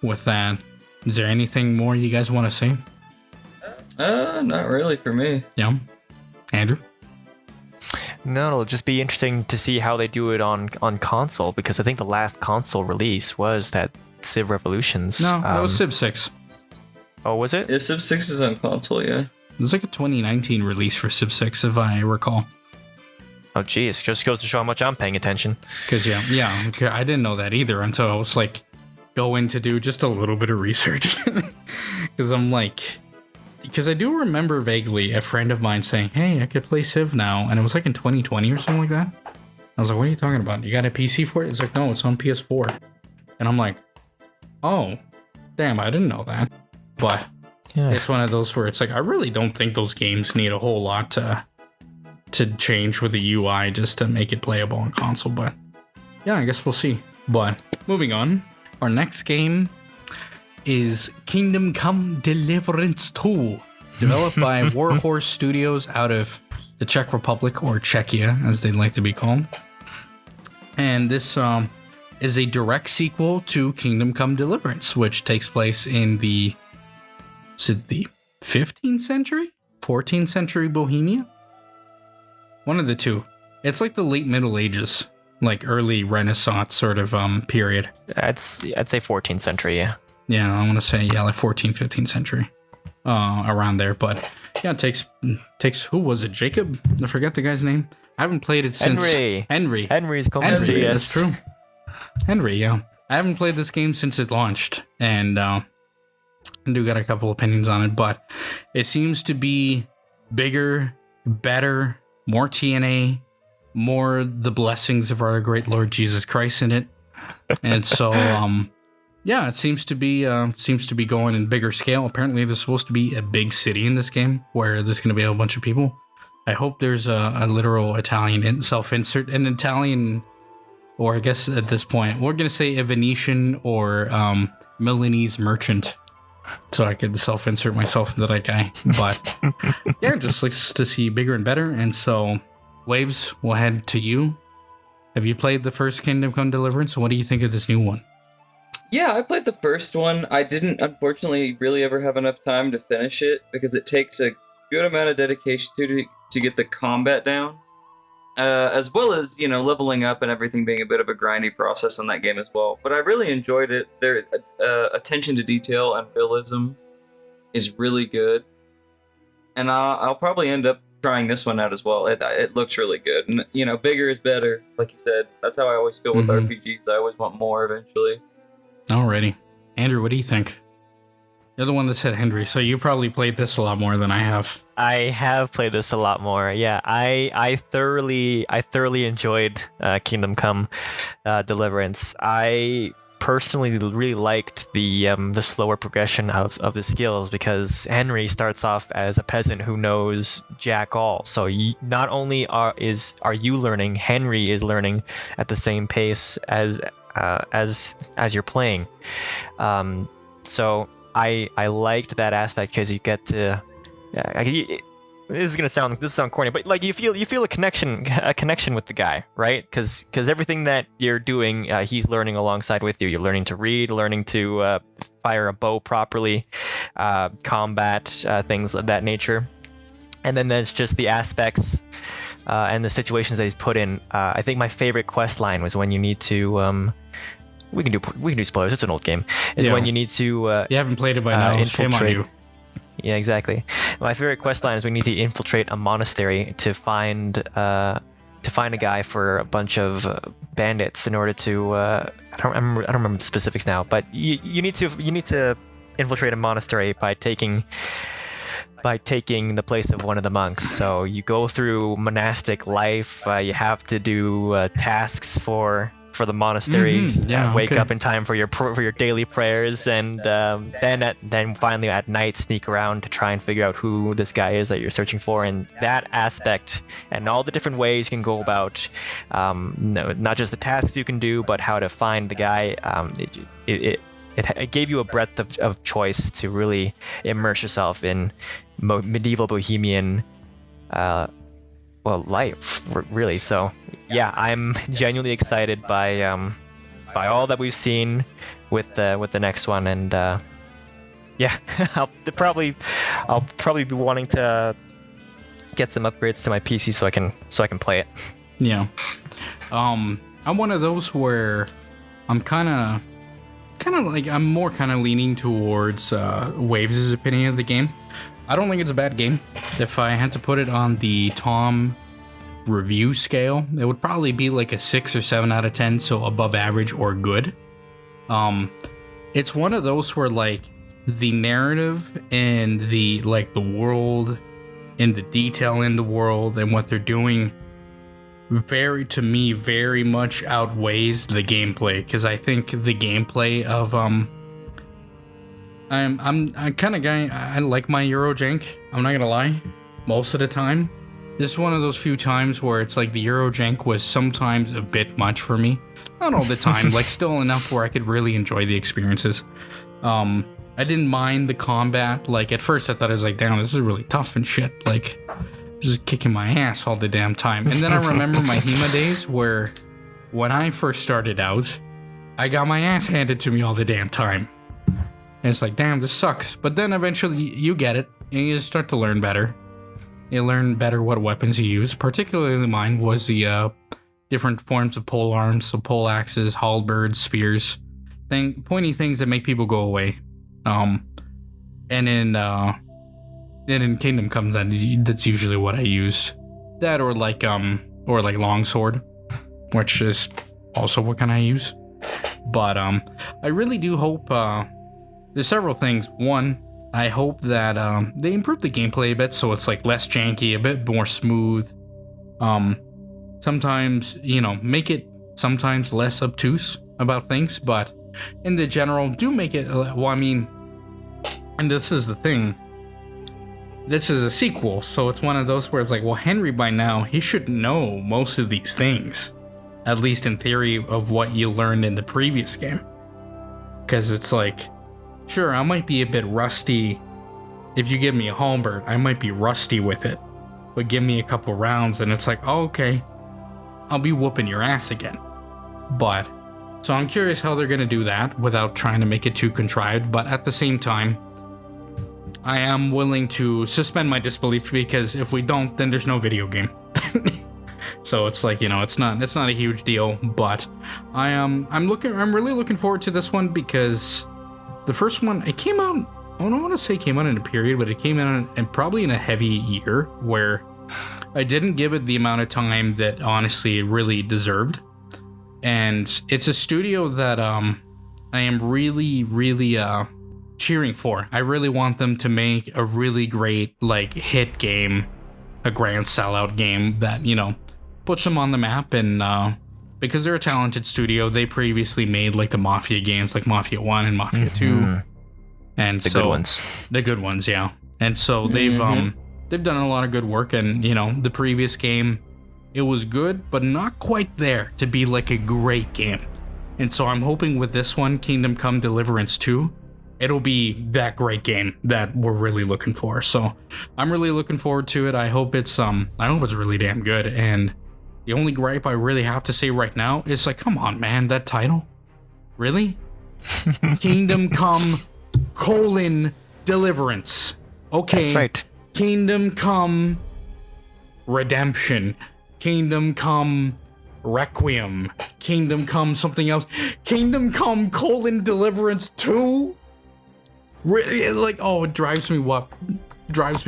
with that, is there anything more you guys want to say? Not really for me. Yeah. Andrew? No, it'll just be interesting to see how they do it on console, because I think the last console release was that Civ Revolutions. No, that was Civ 6. Oh, was it? Yeah, Civ 6 is on console, yeah. It was like a 2019 release for Civ 6, if I recall. Oh, geez. Just goes to show how much I'm paying attention. Because, yeah, I didn't know that either until I was, like, going to do just a little bit of research. Because I'm like... Because I do remember vaguely a friend of mine saying, hey, I could play Civ now. And it was like in 2020 or something like that. I was like, what are you talking about? You got a PC for it? It's like, no, it's on PS4. And I'm like, oh, damn, I didn't know that. But Yeah. it's one of those where it's like, I really don't think those games need a whole lot to change with the UI just to make it playable on console. But yeah, I guess we'll see. But moving on, our next game is Kingdom Come Deliverance 2, developed by Warhorse Studios out of the Czech Republic, or Czechia, as they'd like to be called. And this is a direct sequel to Kingdom Come Deliverance, which takes place in the 15th century? 14th century Bohemia? One of the two. It's like the late Middle Ages, like early Renaissance sort of period. I'd say 14th century, yeah. Yeah, I want to say, like 14th, 15th century. Around there. But yeah, it takes who was it? Jacob? I forget the guy's name. I haven't played it since... Henry. Henry's coming to see us. That's true. Henry, yeah. I haven't played this game since it launched. And I do got a couple opinions on it. But it seems to be bigger, better, more TNA, more the blessings of our great Lord Jesus Christ in it. And so... yeah, it seems to be going in bigger scale. Apparently, there's supposed to be a big city in this game where there's going to be a bunch of people. I hope there's a literal Italian self-insert, an Italian, or I guess at this point, we're going to say a Venetian or Milanese merchant, so I could self-insert myself into that guy. But yeah, just likes to see bigger and better. And so, Waves, we'll head to you. Have you played the first Kingdom Come Deliverance? What do you think of this new one? Yeah, I played the first one. I didn't, unfortunately, really ever have enough time to finish it because it takes a good amount of dedication to get the combat down, as well as, you know, leveling up and everything being a bit of a grindy process on that game as well. But I really enjoyed it. Their attention to detail and realism is really good, and I'll probably end up trying this one out as well. It looks really good, and you know, bigger is better, like you said. That's how I always feel with RPGs. I always want more eventually. Alrighty. Andrew, what do you think? You're the one that said Henry, so you probably played this a lot more than I have. I have played this a lot more. Yeah, I thoroughly enjoyed Kingdom Come Deliverance. I personally really liked the slower progression of the skills, because Henry starts off as a peasant who knows jack all. So not only are you learning, Henry is learning at the same pace as you're playing. So I liked that aspect, because you get to this is gonna sound corny, but like you feel a connection with the guy, right? Because everything that you're doing, he's learning alongside with you. You're learning to read, learning to fire a bow properly, combat, things of that nature. And then there's just the aspects and the situations that he's put in. I think my favorite quest line was when you need to we can do spoilers, it's an old game. When you need to you haven't played it by now, shame on you. Yeah, exactly. My favorite quest line is we need to infiltrate a monastery to find a guy for a bunch of bandits in order to I don't remember the specifics now, but you need to infiltrate a monastery by taking the place of one of the monks. So you go through monastic life. You have to do tasks for the monasteries. Wake up in time for your daily prayers, and then finally at night sneak around to try and figure out who this guy is that you're searching for. And that aspect and all the different ways you can go about, not just the tasks you can do, but how to find the guy. It gave you a breadth of choice to really immerse yourself in medieval Bohemian life, really. So yeah, I'm genuinely excited by all that we've seen with the next one, and Yeah, I'll probably be wanting to get some upgrades to my PC so I can play it. Yeah. I'm one of those where I'm kind of like, I'm more kind of leaning towards Waves' opinion of the game. I don't think it's a bad game. If I had to put it on the Tom review scale, it would probably be like a 6 or 7 out of 10, so above average or good. It's one of those where like the narrative and the world and the detail in the world and what they're doing very much outweighs the gameplay, because I think the gameplay of I'm kind of guy, I like my Eurojank, I'm not gonna lie, most of the time. This is one of those few times where it's like the Eurojank was sometimes a bit much for me. Not all the time, like still enough where I could really enjoy the experiences. I didn't mind the combat. Like at first I thought it was like, damn, this is really tough and shit. Like this is kicking my ass all the damn time. And then I remember my HEMA days where when I first started out, I got my ass handed to me all the damn time. And it's like, damn, this sucks. But then eventually you get it and you start to learn better. You learn better what weapons you use. Particularly mine was the different forms of pole arms, so pole axes, halberds, spears, pointy things that make people go away. And in Kingdom Come, that's usually what I used. That or like longsword, which is also what kind I use. But I really do hope there's several things. One, I hope that they improve the gameplay a bit so it's like less janky, a bit more smooth. Sometimes, make it sometimes less obtuse about things, but in the general, do make it, well, I mean, and this is the thing, this is a sequel, so it's one of those where it's like, well, Henry by now, he should know most of these things, at least in theory of what you learned in the previous game. Because it's like, sure, I might be a bit rusty. If you give me a halberd, I might be rusty with it, but give me a couple rounds and it's like, oh, okay, I'll be whooping your ass again. But, so I'm curious how they're gonna do that without trying to make it too contrived, but at the same time, I am willing to suspend my disbelief, because if we don't, then there's no video game. So it's like, it's not a huge deal, but I'm really looking forward to this one, because the first one, it came out, I don't want to say it came out in a period, but it came out and probably in a heavy year where I didn't give it the amount of time that honestly it really deserved. And it's a studio that I am really cheering for. I really want them to make a really great hit game, a grand sellout game that puts them on the map. And because they're a talented studio, they previously made the Mafia games, like Mafia 1 and Mafia 2, and the good ones, yeah. And so they've done a lot of good work. And the previous game, it was good, but not quite there to be a great game. And so I'm hoping with this one, Kingdom Come Deliverance 2, it'll be that great game that we're really looking for. So I'm really looking forward to it. I hope it's really damn good. And the only gripe I really have to say right now is come on, man, that title, really? Kingdom Come Deliverance. Okay. That's right. Kingdom Come Redemption. Kingdom Come Requiem. Kingdom Come something else. Kingdom Come Deliverance 2. Really, it drives me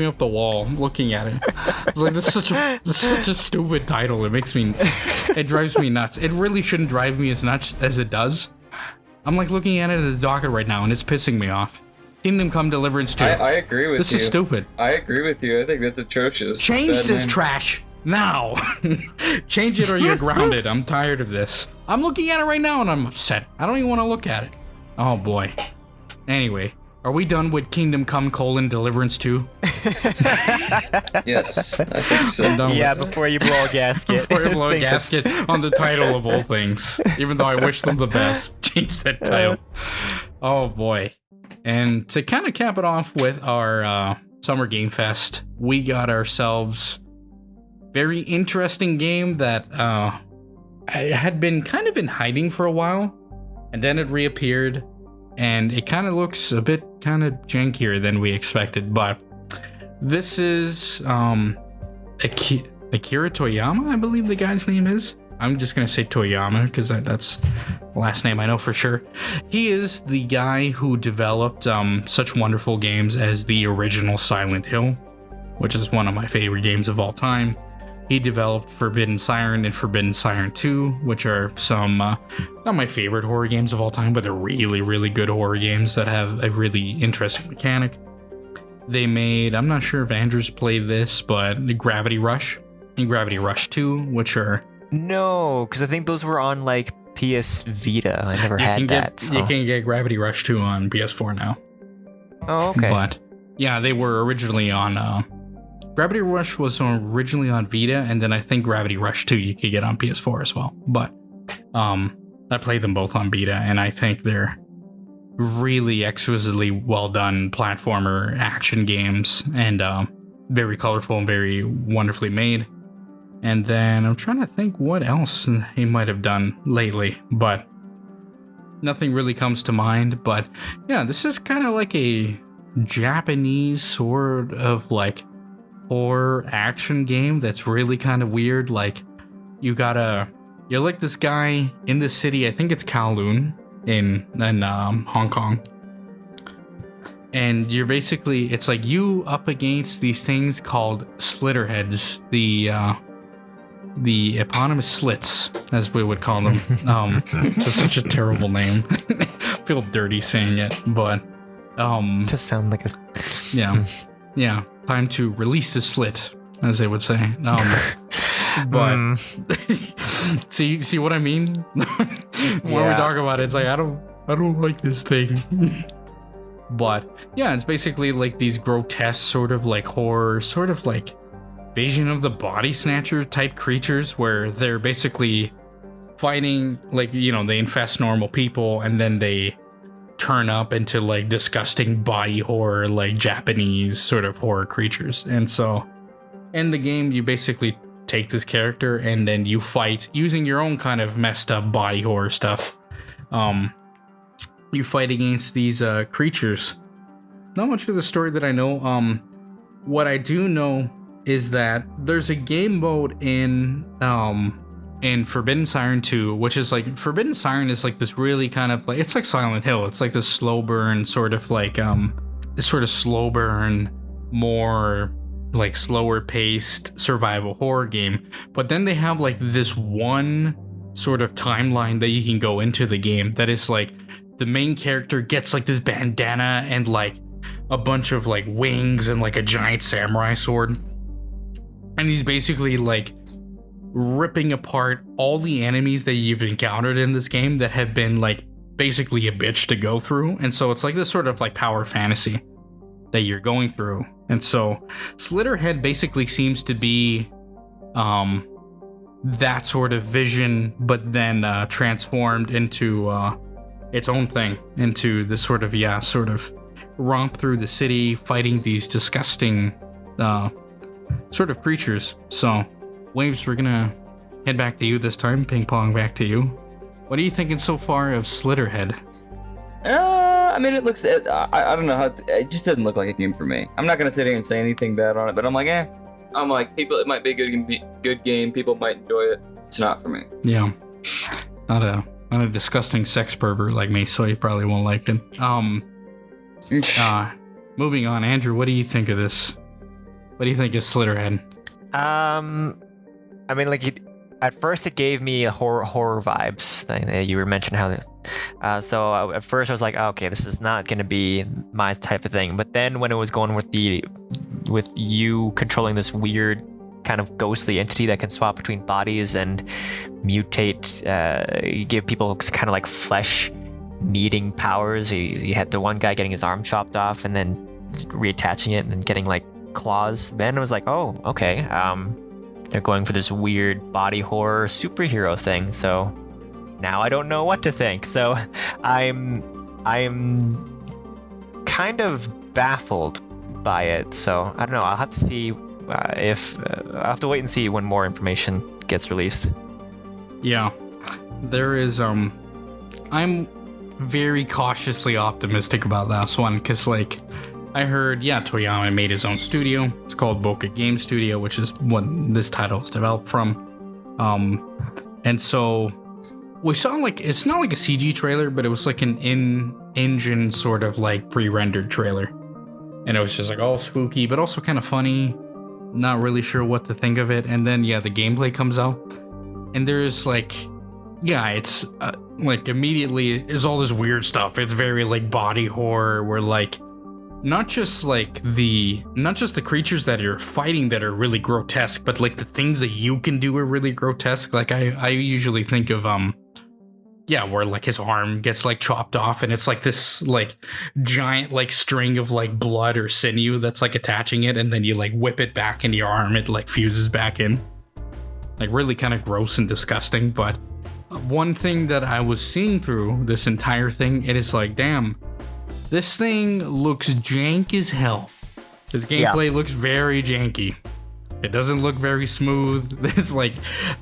up the wall looking at it. It's like, this is such a stupid title. It drives me nuts. It really shouldn't drive me as nuts as it does. I'm looking at it at the docket right now and it's pissing me off. Kingdom Come Deliverance 2. I agree with you. This is stupid. I agree with you. I think that's atrocious. Change this trash now. Change it or you're grounded. I'm tired of this. I'm looking at it right now and I'm upset. I don't even want to look at it. Oh boy. Anyway. Are we done with Kingdom Come Deliverance 2? Yes, I think so. Yeah, before you blow a gasket. Before you blow a gasket on the title of all things. Even though I wish them the best. Change that title. Oh boy. And to kind of cap it off with our Summer Game Fest, we got ourselves very interesting game that I had been kind of in hiding for a while. And then it reappeared. and it kind of looks a bit kind of jankier than we expected. But this is Akira Toyama, I believe the guy's name is. I'm just gonna say Toyama because that's the last name I know for sure. He is the guy who developed such wonderful games as the original Silent Hill, which is one of my favorite games of all time. He developed Forbidden Siren and Forbidden Siren 2, which are some, not my favorite horror games of all time, but they're really, really good horror games that have a really interesting mechanic. They made, I'm not sure if Andrew's played this, but Gravity Rush and Gravity Rush 2, which are... No, because I think those were on like PS Vita. I never had that. You can get Gravity Rush 2 on PS4 now. Oh, okay. But yeah, they were originally on... Gravity Rush was originally on Vita, and then I think Gravity Rush 2 you could get on PS4 as well. But I played them both on Vita, and I think they're really exquisitely well done platformer action games, and very colorful and very wonderfully made. And then I'm trying to think what else he might have done lately, but nothing really comes to mind. But yeah, this is kind of like a Japanese sort of like horror action game that's really kind of weird. Like you're like this guy in the city, I think it's Kowloon in Hong Kong. And you're basically, it's like you up against these things called Slitterheads, the eponymous slits, as we would call them. That's such a terrible name. I feel dirty saying it, but does sound like a yeah. Time to release the slit, as they would say. But see what I mean? When we talk about it, it's like I don't like this thing. But yeah, it's basically like these grotesque sort of like horror, sort of like Invasion of the Body Snatcher type creatures, where they're basically fighting, like, you know, they infest normal people and then they turn up into like disgusting body horror, like Japanese sort of horror creatures. And so in the game, you basically take this character and then you fight using your own kind of messed up body horror stuff. You fight against these creatures. Not much of the story that I know. What I do know is that there's a game mode in Forbidden Siren 2, which is like, Forbidden Siren is like this really kind of like, it's like Silent Hill. It's like this slow burn sort of like, this sort of slow burn, more like slower paced survival horror game. But then they have like this one sort of timeline that you can go into the game that is like, the main character gets like this bandana and like a bunch of like wings and like a giant samurai sword. And he's basically like ripping apart all the enemies that you've encountered in this game that have been like basically a bitch to go through. And so it's like this sort of like power fantasy that you're going through. And so Slitterhead basically seems to be that sort of vision, but then transformed into its own thing, into this sort of romp through the city, fighting these disgusting sort of creatures. So, Waves, we're gonna head back to you this time, ping pong back to you. What are you thinking so far of Slitterhead? I mean, it looks, I don't know how, it just doesn't look like a game for me. I'm not gonna sit here and say anything bad on it, but I'm like, people, it might be a good game, people might enjoy it. It's not for me. Yeah. Not a disgusting sex pervert like me, so you probably won't like it. Moving on, Andrew, what do you think of this? What do you think of Slitterhead? I mean, like, at first it gave me a horror vibes. You were mentioning how, so at first I was like, oh, okay, this is not gonna be my type of thing. But then when it was going with you controlling this weird kind of ghostly entity that can swap between bodies and mutate, give people kind of like flesh needing powers. You had the one guy getting his arm chopped off and then reattaching it and then getting like claws. Then it was like, oh, okay, they're going for this weird body horror superhero thing. So now I don't know what to think. So I'm kind of baffled by it. So I don't know. I'll have to see I'll have to wait and see when more information gets released. Yeah, there is. I'm very cautiously optimistic about this one because, like, I heard, Toyama made his own studio. It's called Bokeh Game Studio, which is what this title is developed from. And so we saw, like, it's not like a CG trailer, but it was like an in-engine sort of like pre-rendered trailer. And it was just like all spooky, but also kind of funny. Not really sure what to think of it. And then, the gameplay comes out. And there's like, it's like immediately is all this weird stuff. It's very like body horror where like, not just the creatures that you're fighting that are really grotesque, but like the things that you can do are really grotesque. Like I usually think of where like his arm gets like chopped off and it's like this like giant like string of like blood or sinew that's like attaching it, and then you like whip it back into your arm, it like fuses back in. Like really kind of gross and disgusting. But one thing that I was seeing through this entire thing, it is like, damn, this thing looks jank as hell. This gameplay looks very janky. It doesn't look very smooth. There's like,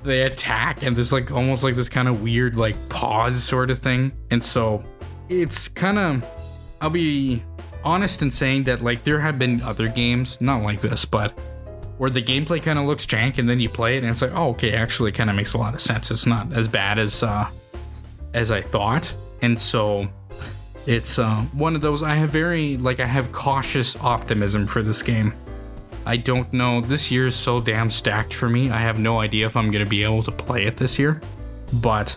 they attack and there's like almost like this kind of weird like pause sort of thing. And so it's kind of, I'll be honest in saying that like there have been other games, not like this, but where the gameplay kind of looks jank and then you play it and it's like, oh, okay, actually kind of makes a lot of sense. It's not as bad as I thought. And so it's one of those, I have cautious optimism for this game. I don't know, this year is so damn stacked for me. I have no idea if I'm going to be able to play it this year, but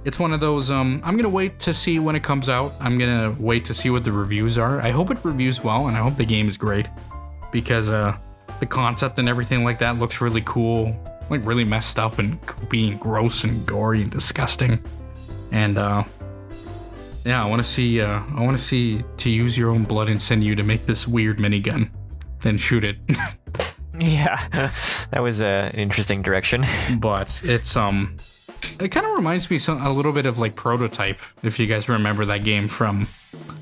it's one of those, I'm going to wait to see when it comes out. I'm going to wait to see what the reviews are. I hope it reviews well, and I hope the game is great, because the concept and everything like that looks really cool, like really messed up and being gross and gory and disgusting. And I want to see to use your own blood and sinew to make this weird minigun, then shoot it. Yeah, that was an interesting direction. But it's it kind of reminds me a little bit of like Prototype, if you guys remember that game from.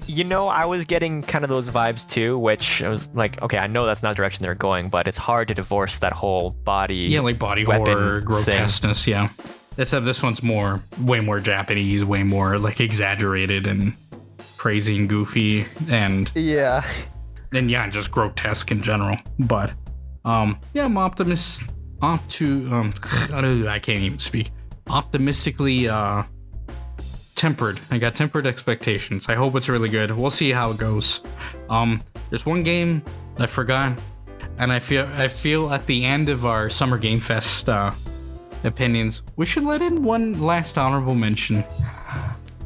I was getting kind of those vibes too, which I was like, okay, I know that's not the direction they're going, but it's hard to divorce that whole body. Like body horror, grotesqueness. Yeah, except this one's way more Japanese, way more like exaggerated and crazy and goofy, and just grotesque in general. But I'm optimistic. I can't even speak. Optimistically tempered. I got tempered expectations. I hope it's really good. We'll see how it goes. There's one game I forgot, and I feel at the end of our Summer Game Fest opinions, we should let in one last honorable mention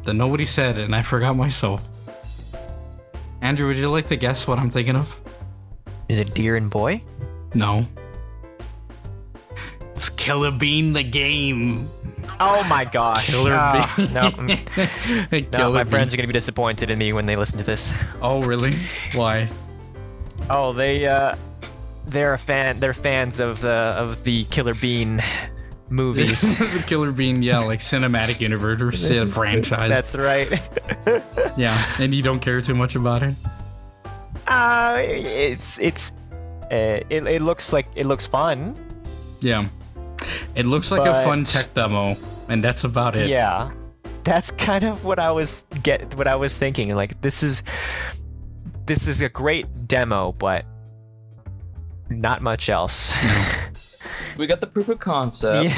that nobody said, and I forgot myself. Andrew, would you like to guess what I'm thinking of? Is it Deer and Boy? No. It's Killer Bean the game. Oh my gosh. Killer Bean. No, my Bean. friends are going to be disappointed in me when they listen to this. Oh, really? Why? Oh, they're fans of the Killer Bean movies. The Killer Bean, like cinematic universe franchise. That's right. Yeah, and you don't care too much about it? It looks fun. Yeah. It looks like a fun tech demo, and that's about it. Yeah. That's kind of what I was thinking. Like, this is a great demo, but not much else. No. We got the proof of concept.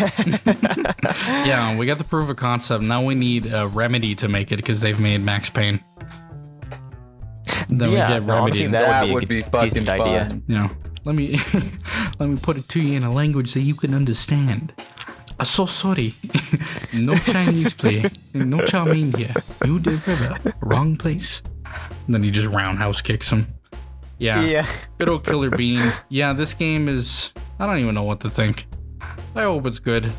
Yeah, we got the proof of concept. Now we need Remedy to make it, because they've made Max Payne. Then we get Remedy. Honestly, that would be a decent idea. Yeah. Let me put it to you in a language that you can understand. I'm so sorry. No Chinese play. No chow mein here. You did river. Wrong place. And then he just roundhouse kicks him. Yeah. Good old Killer Bean. Yeah, this game is, I don't even know what to think. I hope it's good.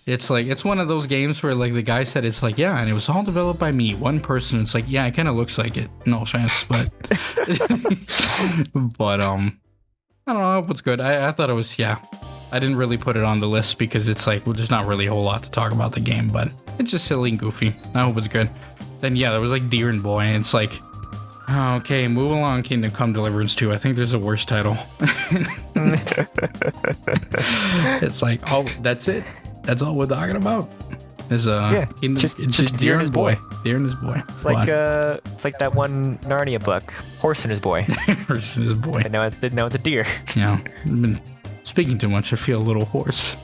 It's like, it's one of those games where like the guy said it's like, yeah, and it was all developed by me, one person. It's like, yeah, it kind of looks like it. No offense, but but I don't know, I hope it's good. I thought it was, I didn't really put it on the list because it's like, well, there's not really a whole lot to talk about the game, but it's just silly and goofy. I hope it's good. Then there was like Deer and Boy, and it's like, oh, okay, move along, Kingdom Come Deliverance 2. I think there's a worse title. It's like, oh, that's it. That's all we're talking about. Is just Deer Deer and his boy. Deer and his boy. It's like that one Narnia book, Horse and His Boy. Horse and his boy. And now it's a deer. Yeah, I've been speaking too much. I feel a little hoarse.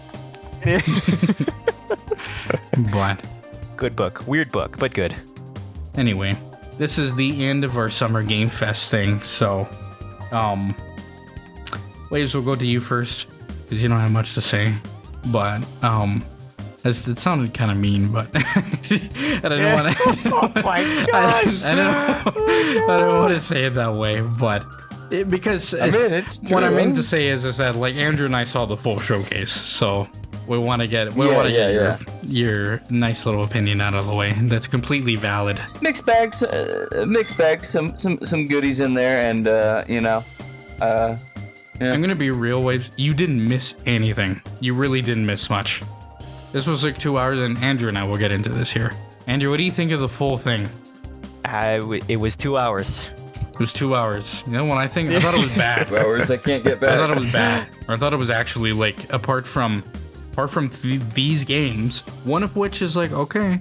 But good book, weird book, but good. Anyway, this is the end of our Summer Game Fest thing. So, Waves, we'll go to you first because you don't have much to say. But it sounded kind of mean, but I don't want to. Oh my gosh! I don't want to say it that way, but because it's true. What I meant to say is that like Andrew and I saw the full showcase, so we want to get your nice little opinion out of the way. That's completely valid. Mixed bags, some goodies in there, and Yeah. I'm gonna be real, Waves. You didn't miss anything. You really didn't miss much. This was like 2 hours, and Andrew and I will get into this here. Andrew, what do you think of the full thing? It was 2 hours. It was 2 hours. You know what I think? I thought it was bad. 2 hours I can't get back. I thought it was bad. Or I thought it was actually like apart from these games, one of which is like okay.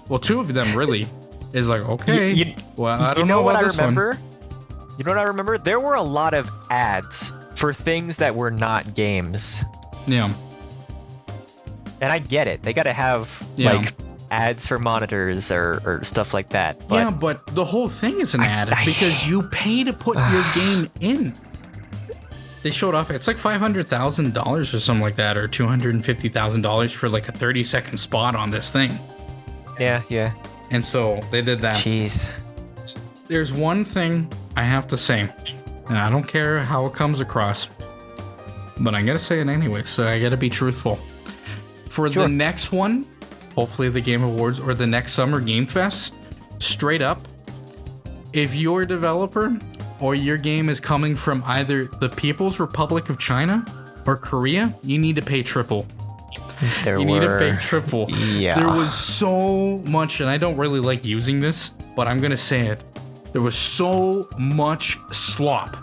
Well, two of them really is like okay. Well, I don't know about this one. You know what I remember? There were a lot of ads for things that were not games. Yeah. And I get it. They got to have like ads for monitors or stuff like that. But yeah, but the whole thing is an ad because you pay to put your game in. They showed off. It's like $500,000 or something like that, or $250,000 for like a 30-second spot on this thing. Yeah. And so they did that. Jeez. There's one thing I have to say, and I don't care how it comes across, but I'm gonna say it anyway. So I gotta be truthful. For the next one, hopefully the Game Awards or the next Summer Game Fest, straight up, if you're a developer or your game is coming from either the People's Republic of China or Korea, you need to pay triple. Need to pay triple. Yeah. There was so much, and I don't really like using this, but I'm gonna say it. There was so much slop,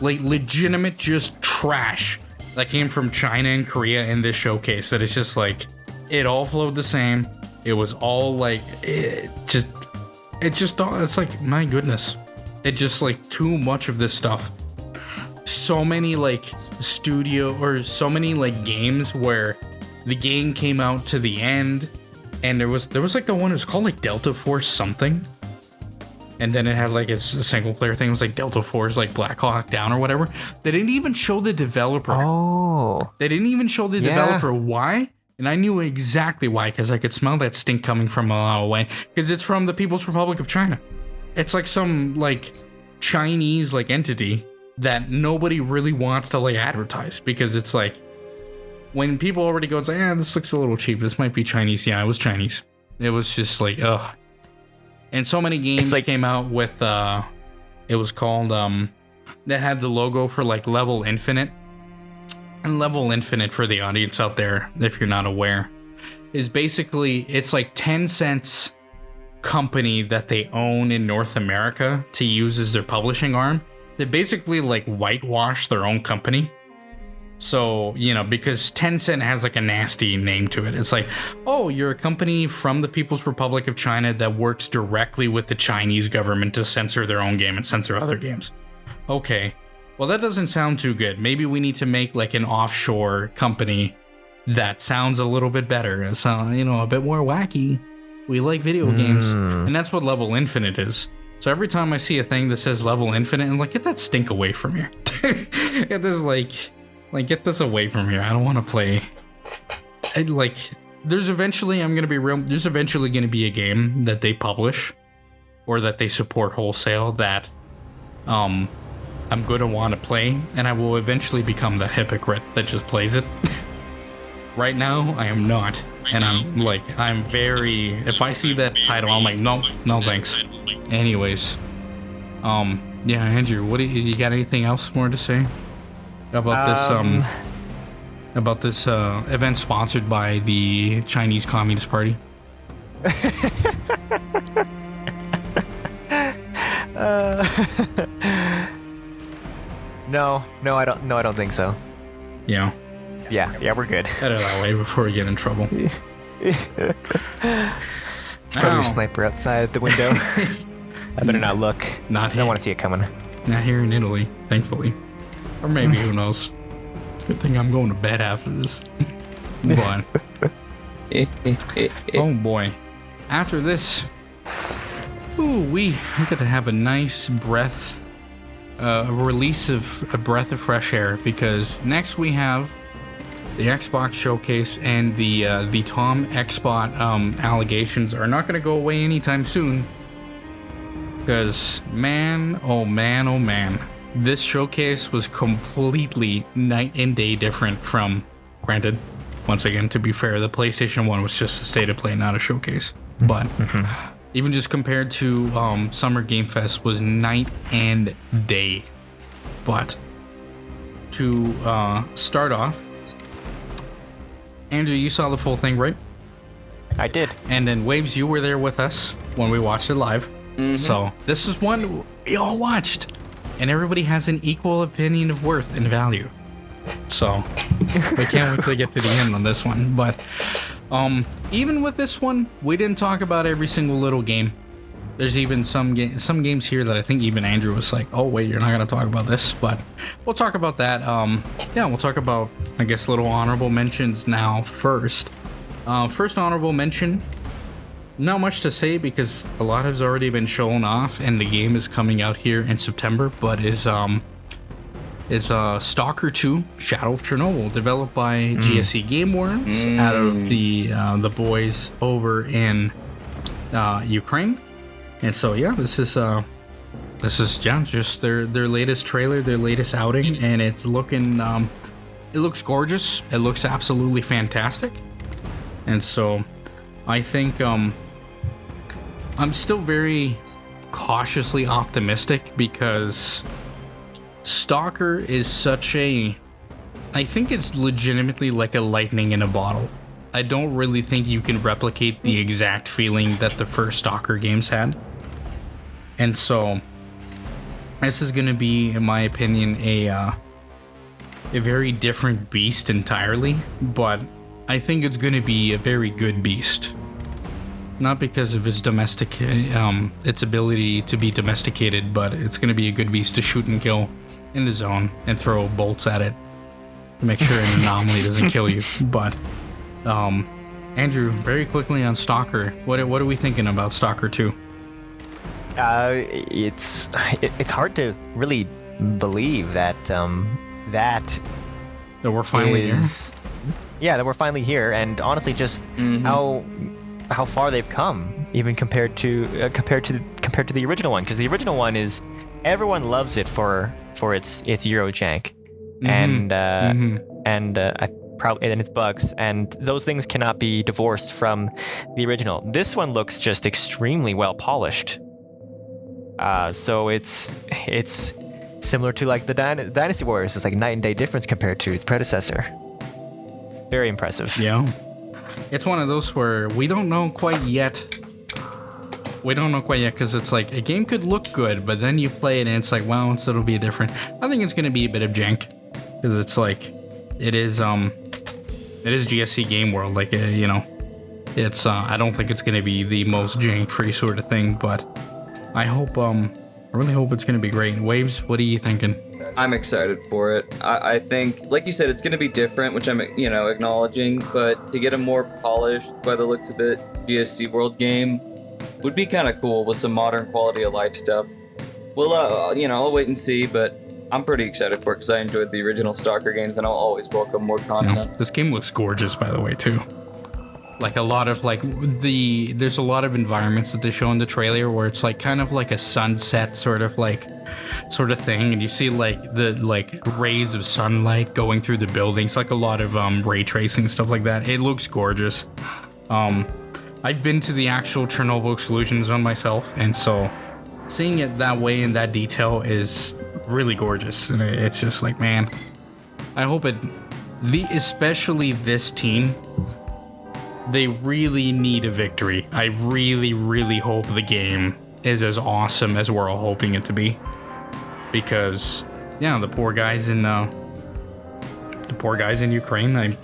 like legitimate just trash that came from China and Korea in this showcase that it's just like, it all flowed the same. It was all like, it's like, my goodness. It just like too much of this stuff. So many like studio or so many like games where the game came out to the end and there was like the one, it was called like Delta Force something. And then it had like a single player thing. It was like Delta Force, like Black Hawk Down or whatever. They didn't even show the developer. Oh. They didn't even show the developer. Why? And I knew exactly why, because I could smell that stink coming from a mile away. Because it's from the People's Republic of China. It's like some like Chinese like entity that nobody really wants to like advertise, because it's like when people already go, it's like, this looks a little cheap. This might be Chinese. Yeah, it was Chinese. It was just like, ugh. And so many games came out with, it was called, that had the logo for like Level Infinite. And Level Infinite, for the audience out there, if you're not aware, is basically, it's like Tencent's company that they own in North America to use as their publishing arm. They basically like whitewash their own company. So, because Tencent has like a nasty name to it. It's like, oh, you're a company from the People's Republic of China that works directly with the Chinese government to censor their own game and censor other games. Okay, well, that doesn't sound too good. Maybe we need to make like an offshore company that sounds a little bit better. It sounds, a bit more wacky. We like video games. And that's what Level Infinite is. So every time I see a thing that says Level Infinite, I'm like, get that stink away from here. Get this get this away from here. I don't want to play. There's eventually going to be a game that they publish or that they support wholesale that I'm going to want to play, and I will eventually become that hypocrite that just plays it. Right now, I am not. And I'm very, if I see that title, I'm like, no thanks. Anyways, yeah, Andrew, what you got anything else more to say about this event sponsored by the Chinese Communist Party? No, I don't think so. Yeah. Yeah, we're good. Get it that way before we get in trouble. There's probably a sniper outside the window. I better not look. I don't want to see it coming. Not here in Italy, thankfully. Or maybe, who knows. Good thing I'm going to bed after this. But, oh boy. After this, we get to have a nice release of a breath of fresh air, because next we have the Xbox showcase, and the Tom Xbot allegations are not going to go away anytime soon. Because man, oh man, this showcase was completely night and day different from, granted, once again, to be fair, the PlayStation 1 was just a state of play, not a showcase. But even just compared to Summer Game Fest was night and day. But to start off, Andrew, you saw the full thing, right? I did. And then Waves, you were there with us when we watched it live. Mm-hmm. So this is one we all watched, and everybody has an equal opinion of worth and value. So we can't wait to get to the end on this one. But even with this one, we didn't talk about every single little game. There's even some games here that I think even Andrew was like, oh wait, you're not gonna talk about this, but we'll talk about that. We'll talk about, I guess, little honorable mentions now first. First honorable mention, not much to say because a lot has already been shown off and the game is coming out here in September, but is Stalker 2 Shadow of Chernobyl, developed by GSC Gameworks out of the boys over in Ukraine. And so yeah, this is just their latest trailer, their latest outing, and it's looking it looks gorgeous. It looks absolutely fantastic. And so I think I'm still very cautiously optimistic because Stalker is such a, I think it's legitimately like a lightning in a bottle. I don't really think you can replicate the exact feeling that the first Stalker games had. And so this is going to be, in my opinion, a very different beast entirely, but I think it's going to be a very good beast. Not because of its its ability to be domesticated, but it's going to be a good beast to shoot and kill in the zone and throw bolts at it to make sure an anomaly doesn't kill you. But Andrew, very quickly on Stalker, what are we thinking about Stalker 2? It's hard to really believe that that we're finally here. Yeah, that we're finally here, and honestly, just how far they've come, even compared to the original one, because the original one is, everyone loves it for its Eurojank, and its bugs, and those things cannot be divorced from the original. This one looks just extremely well polished. So it's similar to like the Dynasty Warriors. It's like night and day difference compared to its predecessor. Very impressive. Yeah. It's one of those where we don't know quite yet. Because it's like a game could look good, but then you play it and it's like, wow, it'll be different. I think it's going to be a bit of jank, because it's like, it is GSC Game World. Like, it's, I don't think it's going to be the most jank-free sort of thing, but I really hope it's going to be great. Waves, what are you thinking? I'm excited for it. I think, like you said, it's going to be different, which I'm, acknowledging, but to get a more polished, by the looks of it, GSC World game would be kind of cool with some modern quality of life stuff. Well, I'll wait and see, but I'm pretty excited for it because I enjoyed the original Stalker games, and I'll always welcome more content. This game looks gorgeous, by the way, too. Like a lot of there's a lot of environments that they show in the trailer where it's like kind of like a sunset sort of thing, and you see like the rays of sunlight going through the buildings, like a lot of ray tracing, stuff like that. It looks gorgeous. I've been to the actual Chernobyl exclusion zone myself, and so seeing it that way in that detail is really gorgeous. And it's just like, man, I hope especially this team, they really need a victory. I really, really hope the game is as awesome as we're all hoping it to be. Because, yeah, the poor guys in Ukraine,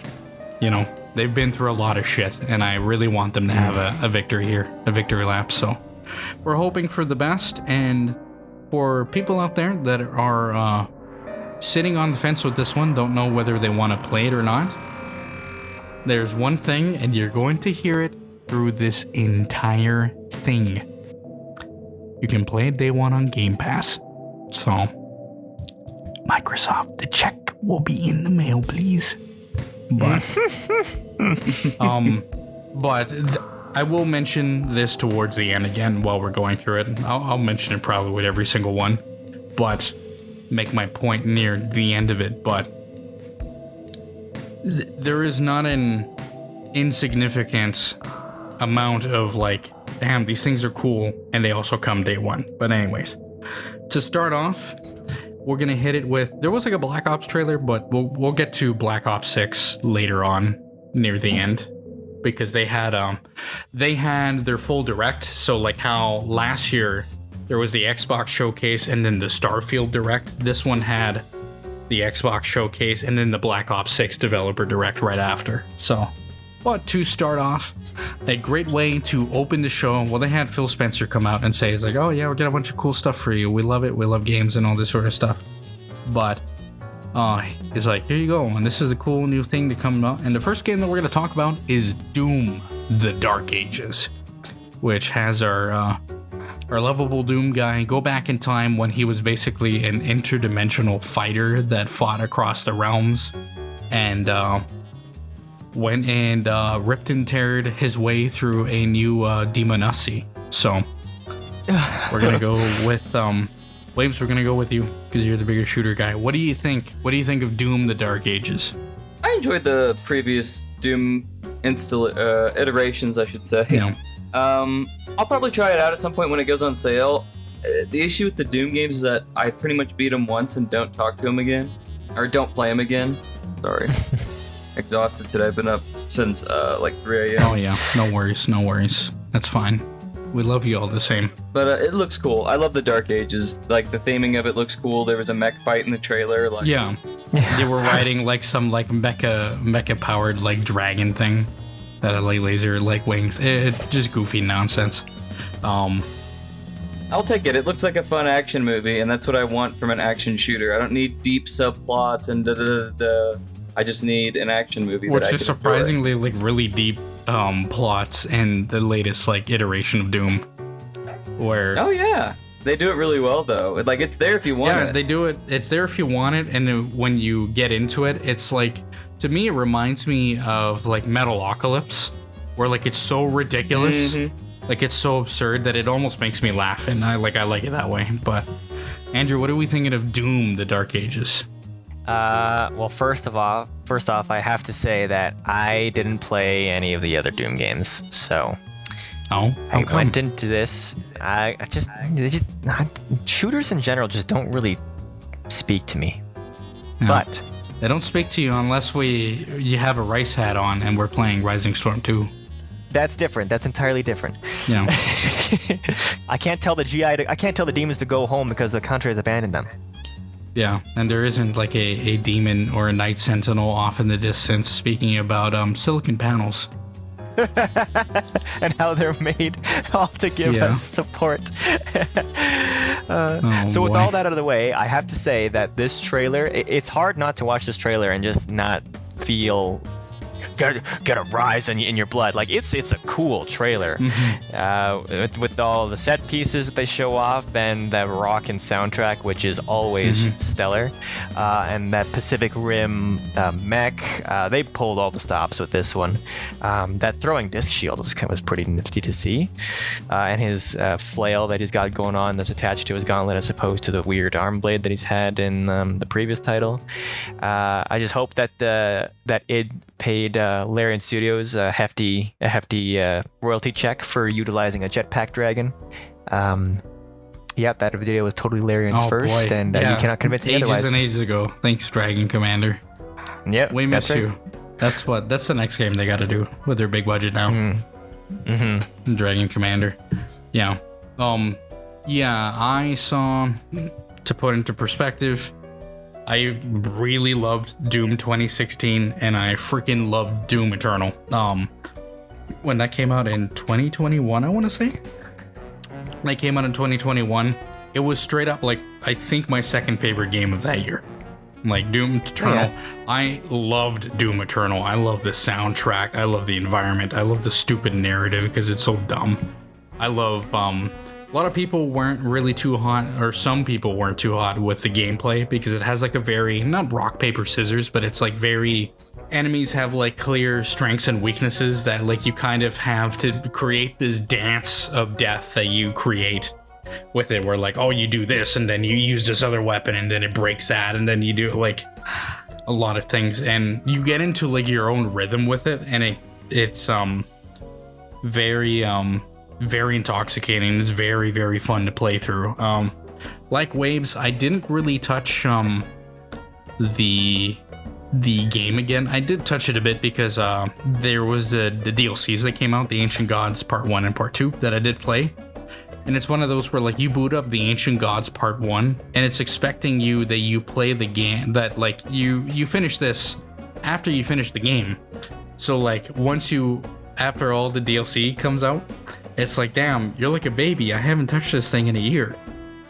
They've been through a lot of shit, and I really want them to have a victory here, a victory lap. So we're hoping for the best. And for people out there that are sitting on the fence with this one, don't know whether they want to play it or not, there's one thing, and you're going to hear it through this entire thing. You can play it day one on Game Pass. So, Microsoft, the check will be in the mail, please. But, I will mention this towards the end again while we're going through it. I'll mention it probably with every single one, but make my point near the end of it. But there is not an insignificant amount of like, damn, these things are cool, and they also come day one. But anyways, to start off, we're gonna hit it with, there was like a Black Ops trailer, but we'll get to Black Ops 6 later on near the end, because they had their full direct. So like how last year there was the Xbox showcase and then the Starfield direct, this one had the Xbox showcase and then the Black Ops 6 developer direct right after. So, but to start off, a great way to open the show, well, they had Phil Spencer come out and say, it's like, oh yeah, we'll get a bunch of cool stuff for you. We love it. We love games and all this sort of stuff. But he's like, here you go. And this is a cool new thing to come out. And the first game that we're going to talk about is Doom, The Dark Ages, which has our lovable Doom guy go back in time when he was basically an interdimensional fighter that fought across the realms and went and ripped and teared his way through a new Demonassi. So we're gonna go with Waves. We're gonna go with you because you're the bigger shooter guy. What do you think? What do you think of Doom: The Dark Ages? I enjoyed the previous Doom iterations, I should say. Yeah. I'll probably try it out at some point when it goes on sale. The issue with the Doom games is that I pretty much beat them once and don't talk to them again, or don't play them again. Sorry. Exhausted today. I've been up since like 3 a.m. Oh yeah, no worries. That's fine. We love you all the same. But it looks cool. I love the Dark Ages. Like the theming of it looks cool. There was a mech fight in the trailer. Like, yeah, they were riding like some like mecha powered like dragon thing that had like laser like wings. It's just goofy nonsense. I'll take it. It looks like a fun action movie, and that's what I want from an action shooter. I don't need deep subplots and da-da-da-da. I just need an action movie. Which is surprisingly like really deep plots in the latest like iteration of Doom. Where oh yeah, they do it really well though. Like it's there if you want it. Yeah, they do it. It's there if you want it, and then when you get into it, it's like, to me, it reminds me of like Metalocalypse, where like it's so ridiculous, like it's so absurd that it almost makes me laugh, and I like it that way. But Andrew, what are we thinking of Doom: The Dark Ages? Well, first off, I have to say that I didn't play any of the other Doom games, so I went into this. Shooters in general just don't really speak to me. No. But they don't speak to you unless you have a rice hat on and we're playing Rising Storm 2. That's different. That's entirely different. Yeah. I can't tell the demons to go home because the country has abandoned them. Yeah, and there isn't like a demon or a night sentinel off in the distance speaking about silicon panels. And how they're made all to give us support. So with all that out of the way, I have to say that this trailer, it's hard not to watch this trailer and just not feel get a rise in your blood. Like it's a cool trailer. With all the set pieces that they show off and that rockin' soundtrack, which is always stellar, and that Pacific Rim mech, they pulled all the stops with this one. That throwing disc shield was pretty nifty to see, and his flail that he's got going on that's attached to his gauntlet as opposed to the weird arm blade that he's had in the previous title. I just hope that it paid Larian Studios a hefty royalty check for utilizing a jetpack dragon. That video was totally Larian's first, and you cannot convince me otherwise. Ages and ages ago. Thanks, Dragon Commander. Yep, we miss you. That's the next game they got to do with their big budget now. Dragon Commander. Yeah. I saw, to put into perspective, I really loved Doom 2016, and I freaking loved Doom Eternal. When that came out in 2021, I want to say. When it came out in 2021, it was straight up like, I think, my second favorite game of that year. Like Doom Eternal. Yeah. I loved Doom Eternal. I love the soundtrack. I love the environment. I love the stupid narrative because it's so dumb. I love, a lot of people weren't really too hot, or some people weren't too hot with the gameplay because it has like a very, not rock, paper, scissors, but it's like very, enemies have like clear strengths and weaknesses that like you kind of have to create this dance of death that you create with it, where like, oh, you do this and then you use this other weapon and then it breaks that, and then you do like a lot of things, and you get into like your own rhythm with it, and it's very intoxicating. It's very, very fun to play through. Like Waves, I didn't really touch the game again. I did touch it a bit because there was the DLCs that came out, the Ancient Gods Part 1 and Part 2, that I did play. And it's one of those where like you boot up the Ancient Gods Part 1 and it's expecting you that you play the game, that like you finish this after you finish the game. So like after all the DLC comes out, it's like, damn, you're like a baby. I haven't touched this thing in a year.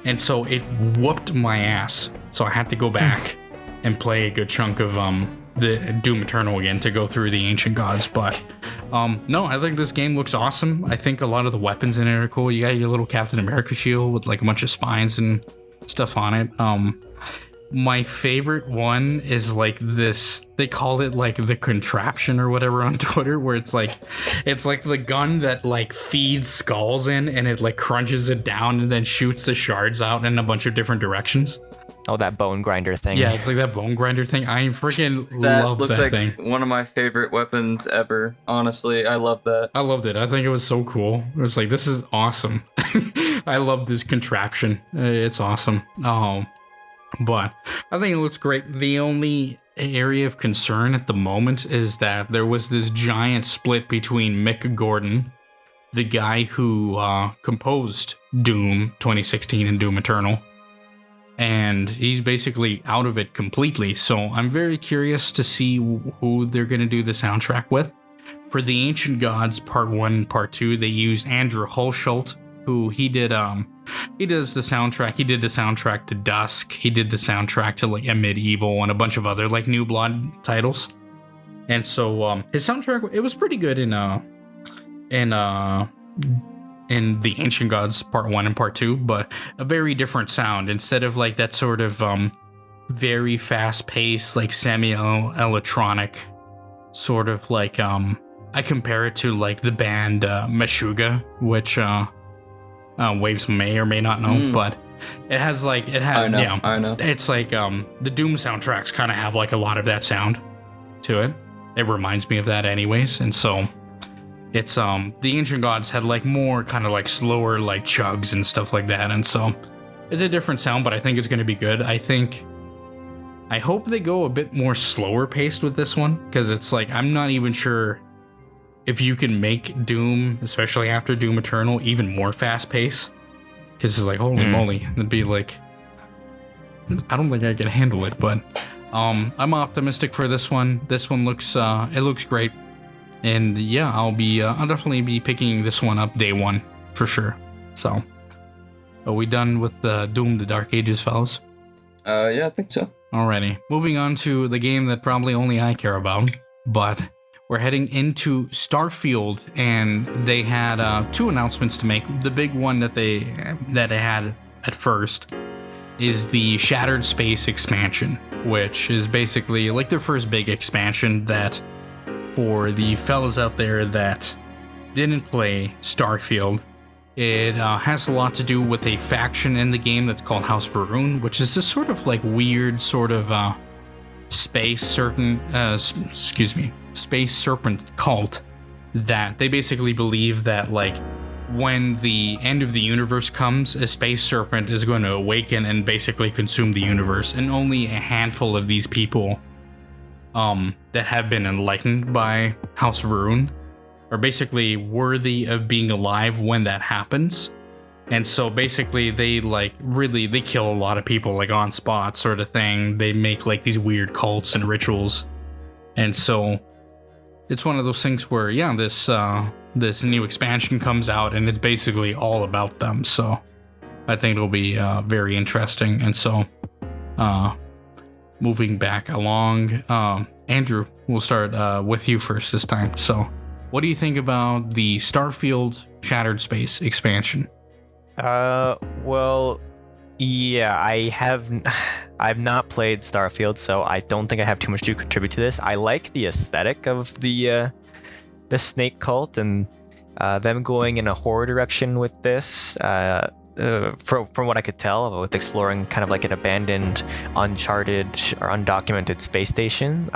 And so it whooped my ass. So I had to go back and play a good chunk of the Doom Eternal again to go through the Ancient Gods. But no, I think this game looks awesome. I think a lot of the weapons in it are cool. You got your little Captain America shield with like a bunch of spines and stuff on it. My favorite one is like this, they call it like the contraption or whatever on Twitter, where it's like the gun that like feeds skulls in, and it like crunches it down and then shoots the shards out in a bunch of different directions. Oh, that bone grinder thing. Yeah, it's like that bone grinder thing. I freaking love that like thing. One of my favorite weapons ever. Honestly, I love that. I loved it. I think it was so cool. It was like, this is awesome. I love this contraption. It's awesome. But I think it looks great. The only area of concern at the moment is that there was this giant split between Mick Gordon, the guy who composed Doom 2016 and Doom Eternal, and he's basically out of it completely. So I'm very curious to see who they're going to do the soundtrack with. For the Ancient Gods Part 1 and Part 2, they used Andrew Hulshult, who he does the soundtrack. He did the soundtrack to Dusk. He did the soundtrack to like a Medieval and a bunch of other like New Blood titles. And so his soundtrack, it was pretty good in the Ancient Gods Part 1 and Part 2, but a very different sound. Instead of like that sort of very fast-paced, like semi-electronic sort of like I compare it to like the band Meshuggah, which Waves may or may not know, but it has like I know. It's like the Doom soundtracks kind of have like a lot of that sound to it. It reminds me of that anyways, and so it's the Ancient Gods had like more kind of like slower like chugs and stuff like that, and so it's a different sound, but I think it's going to be good. I hope they go a bit more slower paced with this one, because it's like, I'm not even sure if you can make Doom, especially after Doom Eternal, even more fast paced. Because it's like, holy moly, it'd be like, I don't think I can handle it, but I'm optimistic for this one. This one looks, it looks great. And yeah, I'll definitely be picking this one up day one for sure. So, are we done with Doom: The Dark Ages, fellas? Yeah, I think so. Alrighty, moving on to the game that probably only I care about, but we're heading into Starfield, and they had two announcements to make. The big one that they had at first is the Shattered Space expansion, which is basically like their first big expansion that, for the fellas out there that didn't play Starfield, it has a lot to do with a faction in the game that's called House Va'ruun, which is this sort of like weird sort of space serpent cult that they basically believe that like when the end of the universe comes, a space serpent is going to awaken and basically consume the universe, and only a handful of these people that have been enlightened by House Va'ruun are basically worthy of being alive when that happens. And so basically they they kill a lot of people like on spot sort of thing. They make like these weird cults and rituals. And so it's one of those things where, yeah, this new expansion comes out and it's basically all about them. So I think it'll be very interesting. And so moving back along, Andrew, we'll start with you first this time. So what do you think about the Starfield Shattered Space expansion? Well, yeah, I've not played Starfield, so I don't think I have too much to contribute to this. I like the aesthetic of the snake cult and them going in a horror direction with this. From what I could tell, with exploring kind of like an abandoned, uncharted or undocumented space station.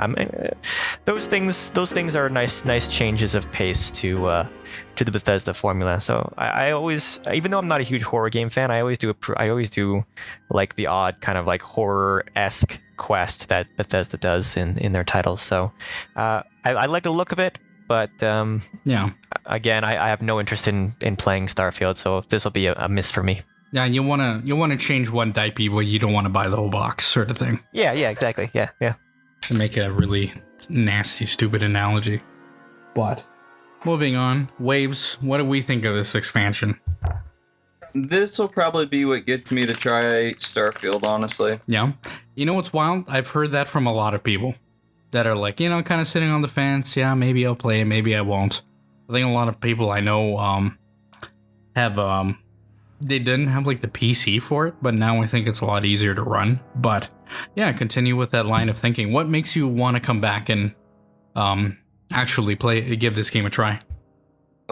Those things are nice changes of pace to the Bethesda formula. So I always, even though I'm not a huge horror game fan, I always do like the odd kind of like horror-esque quest that Bethesda does in their titles. So I like the look of it. But yeah, again, I have no interest in playing Starfield, so this will be a miss for me. Yeah, you wanna change one diaper, but you don't want to buy the whole box, sort of thing. Yeah, exactly. Yeah. To make a really nasty, stupid analogy. But moving on, Waves, what do we think of this expansion? This will probably be what gets me to try Starfield, honestly. Yeah, you know what's wild? I've heard that from a lot of people that are like, kind of sitting on the fence. Yeah, maybe I'll play it, maybe I won't. I think a lot of people I know have they didn't have like the PC for it, but now I think it's a lot easier to run. But yeah, continue with that line of thinking. What makes you want to come back and actually give this game a try?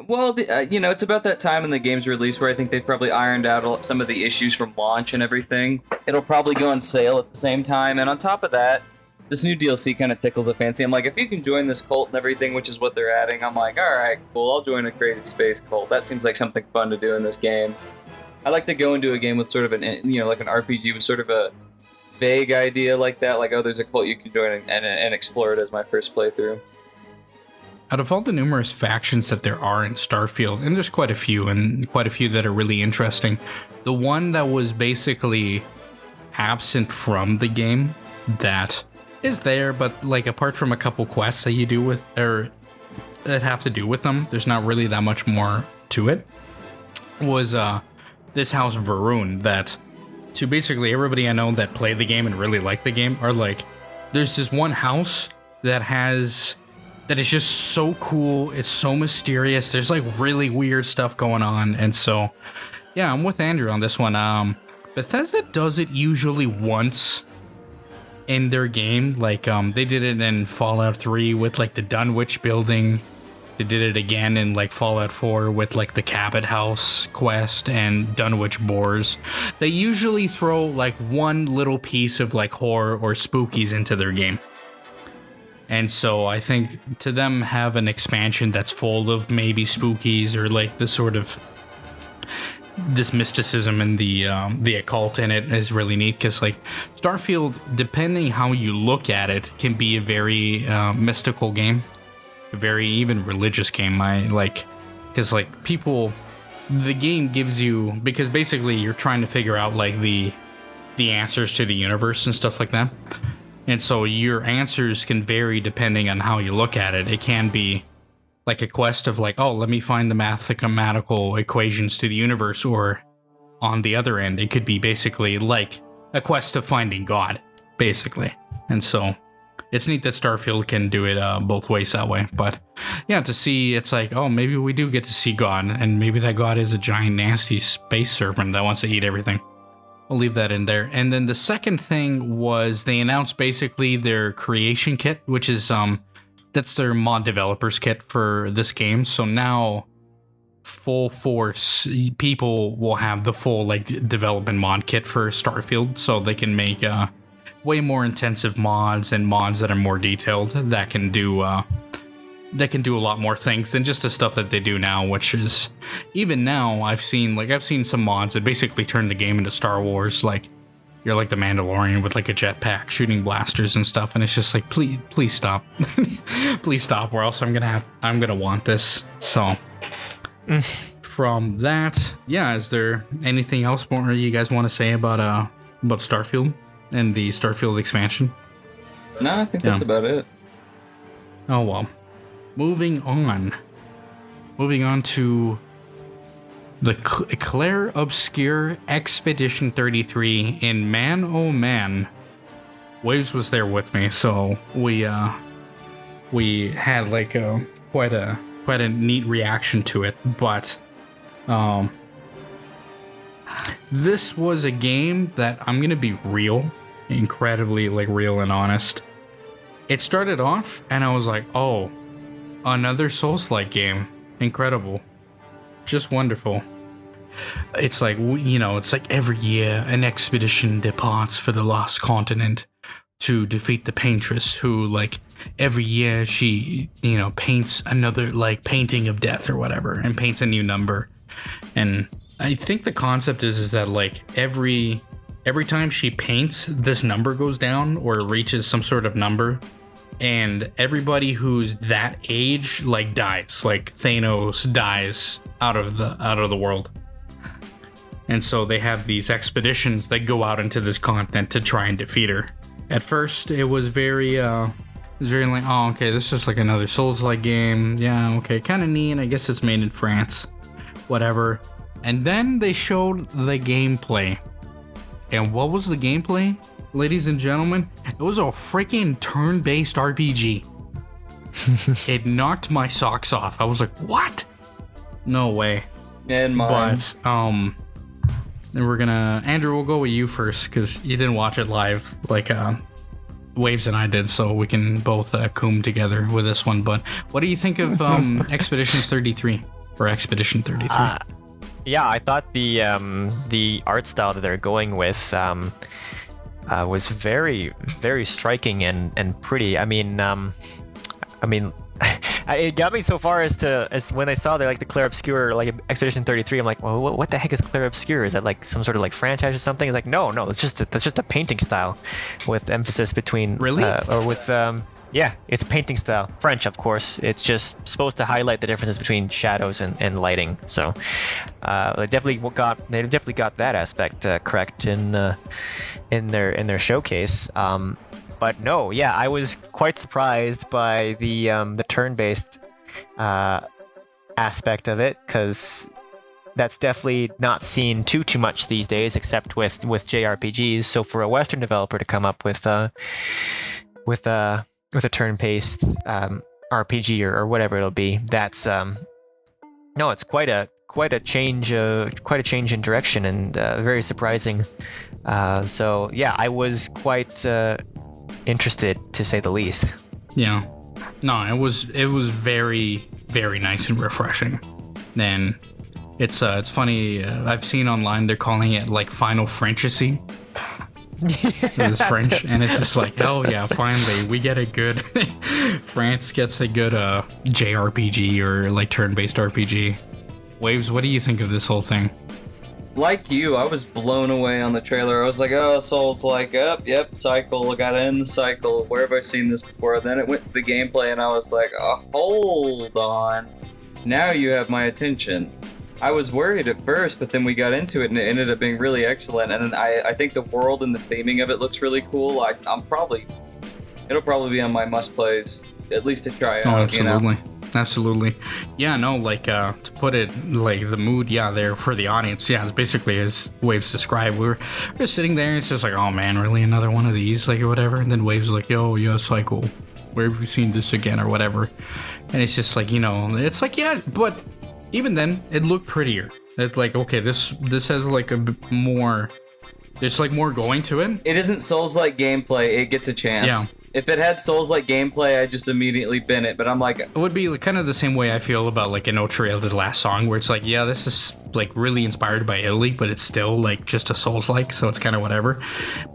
Well, it's about that time in the game's release where I think they've probably ironed out some of the issues from launch and everything. It'll probably go on sale at the same time, and on top of that, this new DLC kind of tickles a fancy. I'm like, if you can join this cult and everything, which is what they're adding, I'm like, all right, cool, I'll join a crazy space cult. That seems like something fun to do in this game. I like to go into a game with sort of like an RPG with sort of a vague idea like that, like, oh, there's a cult you can join and explore it as my first playthrough. Out of all the numerous factions that there are in Starfield, and there's quite a few that are really interesting, the one that was basically absent from the game that is there, but like apart from a couple quests that you do with or that have to do with them, there's not really that much more to it. Was this house Varun that to basically everybody I know that played the game and really liked the game are like, there's this one house that is just so cool. It's so mysterious. There's like really weird stuff going on, and so yeah, I'm with Andrew on this one. Bethesda does it usually once in their game, like they did it in Fallout 3 with like the Dunwich building. They did it again in like Fallout 4 with like the Cabot House quest and Dunwich Boars. They usually throw like one little piece of like horror or spookies into their game. And so I think to them have an expansion that's full of maybe spookies or like the sort of this mysticism and the occult in it is really neat, because like Starfield, depending how you look at it, can be a very mystical game, a very even religious game. Because like people, the game gives you, because basically you're trying to figure out like the answers to the universe and stuff like that, and so your answers can vary depending on how you look at it. It can be like a quest of like, oh, let me find the mathematical equations to the universe, or on the other end, it could be basically like a quest of finding God, basically. And so it's neat that Starfield can do it both ways that way. But yeah, to see, it's like, oh, maybe we do get to see God, and maybe that God is a giant nasty space serpent that wants to eat everything. I'll leave that in there. And then the second thing was they announced basically their creation kit, which is that's their mod developers kit for this game. So now full force people will have the full like development mod kit for Starfield, so they can make way more intensive mods and mods that are more detailed that can do a lot more things than just the stuff that they do now, which is, even now I've seen some mods that basically turn the game into Star Wars, like you're like the Mandalorian with like a jetpack shooting blasters and stuff, and it's just like, please stop. Please stop, or else I'm gonna want this. So from that, yeah, is there anything else more you guys want to say about Starfield and the Starfield expansion? No, I think that's about it. Oh well. Moving on to the Clair Obscure Expedition 33, and man, oh man, Waves was there with me, so we had like quite a neat reaction to it. But this was a game that, I'm gonna be incredibly like real and honest. It started off and I was like, oh, another Souls-like game, incredible, just wonderful. It's like, it's like every year an expedition departs for the lost continent to defeat the paintress, who like every year she, paints another like painting of death or whatever, and paints a new number. And I think the concept is that like every time she paints, this number goes down or reaches some sort of number, and everybody who's that age like dies, like Thanos dies out of the world. And so they have these expeditions that go out into this continent to try and defeat her. At first, it was very like, oh, okay, this is like another Souls-like game. Yeah, okay, kind of neat. I guess it's made in France. Whatever. And then they showed the gameplay. And what was the gameplay, ladies and gentlemen? It was a freaking turn-based RPG. It knocked my socks off. I was like, what? No way. And mine. But, then we're gonna, Andrew, we'll go with you first, because you didn't watch it live like Waves and I did, so we can both coom together with this one. But what do you think of Expedition 33? Or Expedition 33? Yeah, I thought the art style that they're going with was very, very striking and pretty. I mean, it got me so far as when I saw the Clair Obscure like Expedition 33. I'm like, well, what the heck is Clair Obscure? Is that like some sort of like franchise or something? It's like, no, that's just a painting style with emphasis between yeah, it's painting style. French, of course. It's just supposed to highlight the differences between shadows and lighting. So they definitely got that aspect correct in their showcase. But no, yeah, I was quite surprised by the turn-based aspect of it, because that's definitely not seen too much these days, except with JRPGs. So for a Western developer to come up with a turn-based RPG or whatever it'll be, that's no, it's quite a change in direction, and very surprising. So yeah, I was quite interested, to say the least. Yeah, no, it was very, very nice and refreshing. And it's funny, I've seen online they're calling it like Final Fantasy. This is French, and it's just like, oh yeah, finally we get a good France gets a good JRPG or like turn-based RPG. Waves, what do you think of this whole thing? Like you, I was blown away on the trailer. I was like, oh, Souls, like, yep, cycle, gotta end the cycle. Where have I seen this before? Then it went to the gameplay, and I was like, oh, hold on. Now you have my attention. I was worried at first, but then we got into it, and it ended up being really excellent. And I think the world and the theming of it looks really cool. It'll probably be on my must-plays, at least to try out, absolutely. Absolutely. Yeah, no, like, to put it, like, the mood, yeah, there for the audience, yeah, it's basically as Waves described. We're sitting there, and it's just like, oh, man, really another one of these, like, or whatever, and then Waves like, yo, yeah, cycle, where have you seen this again, or whatever, and it's just like, it's like, yeah, but even then, it looked prettier. It's like, okay, this has, like, a bit more, there's, like, more going to it. It isn't Souls-like gameplay, it gets a chance. Yeah. If it had Souls-like gameplay, I'd just immediately bin it, but I'm like... It would be kind of the same way I feel about, like, No Trail, the last song, where it's like, yeah, this is, like, really inspired by Italy, but it's still, like, just a Souls-like, so it's kind of whatever.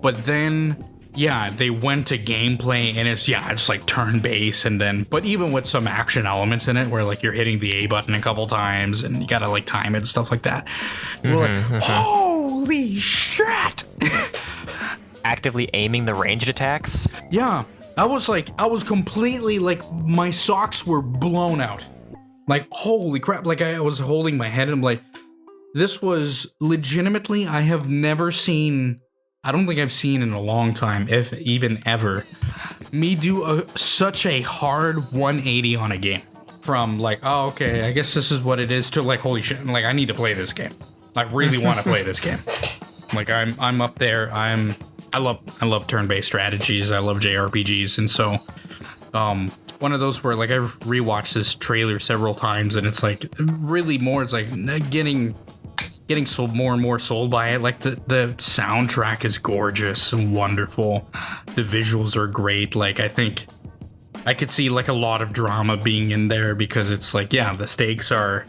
But then, yeah, they went to gameplay, and it's like, turn-based, and then... But even with some action elements in it, where, like, you're hitting the A button a couple times, and you gotta, like, time it and stuff like that. We're like, holy shit! Actively aiming the ranged attacks. Yeah, I was completely, like, my socks were blown out. Like, holy crap. Like, I was holding my head and I'm like, this was legitimately, I have never seen, I don't think I've seen in a long time, if even ever, me do such a hard 180 on a game. From like, oh, okay, I guess this is what it is, to like, holy shit, like, I need to play this game. I really want to play this game. Like, I'm up there. I love turn-based strategies. I love JRPGs, and so one of those where like I've rewatched this trailer several times, and it's like really more. It's like getting sold more and more sold by it. Like the soundtrack is gorgeous and wonderful. The visuals are great. Like I think I could see like a lot of drama being in there because it's like, yeah, the stakes are.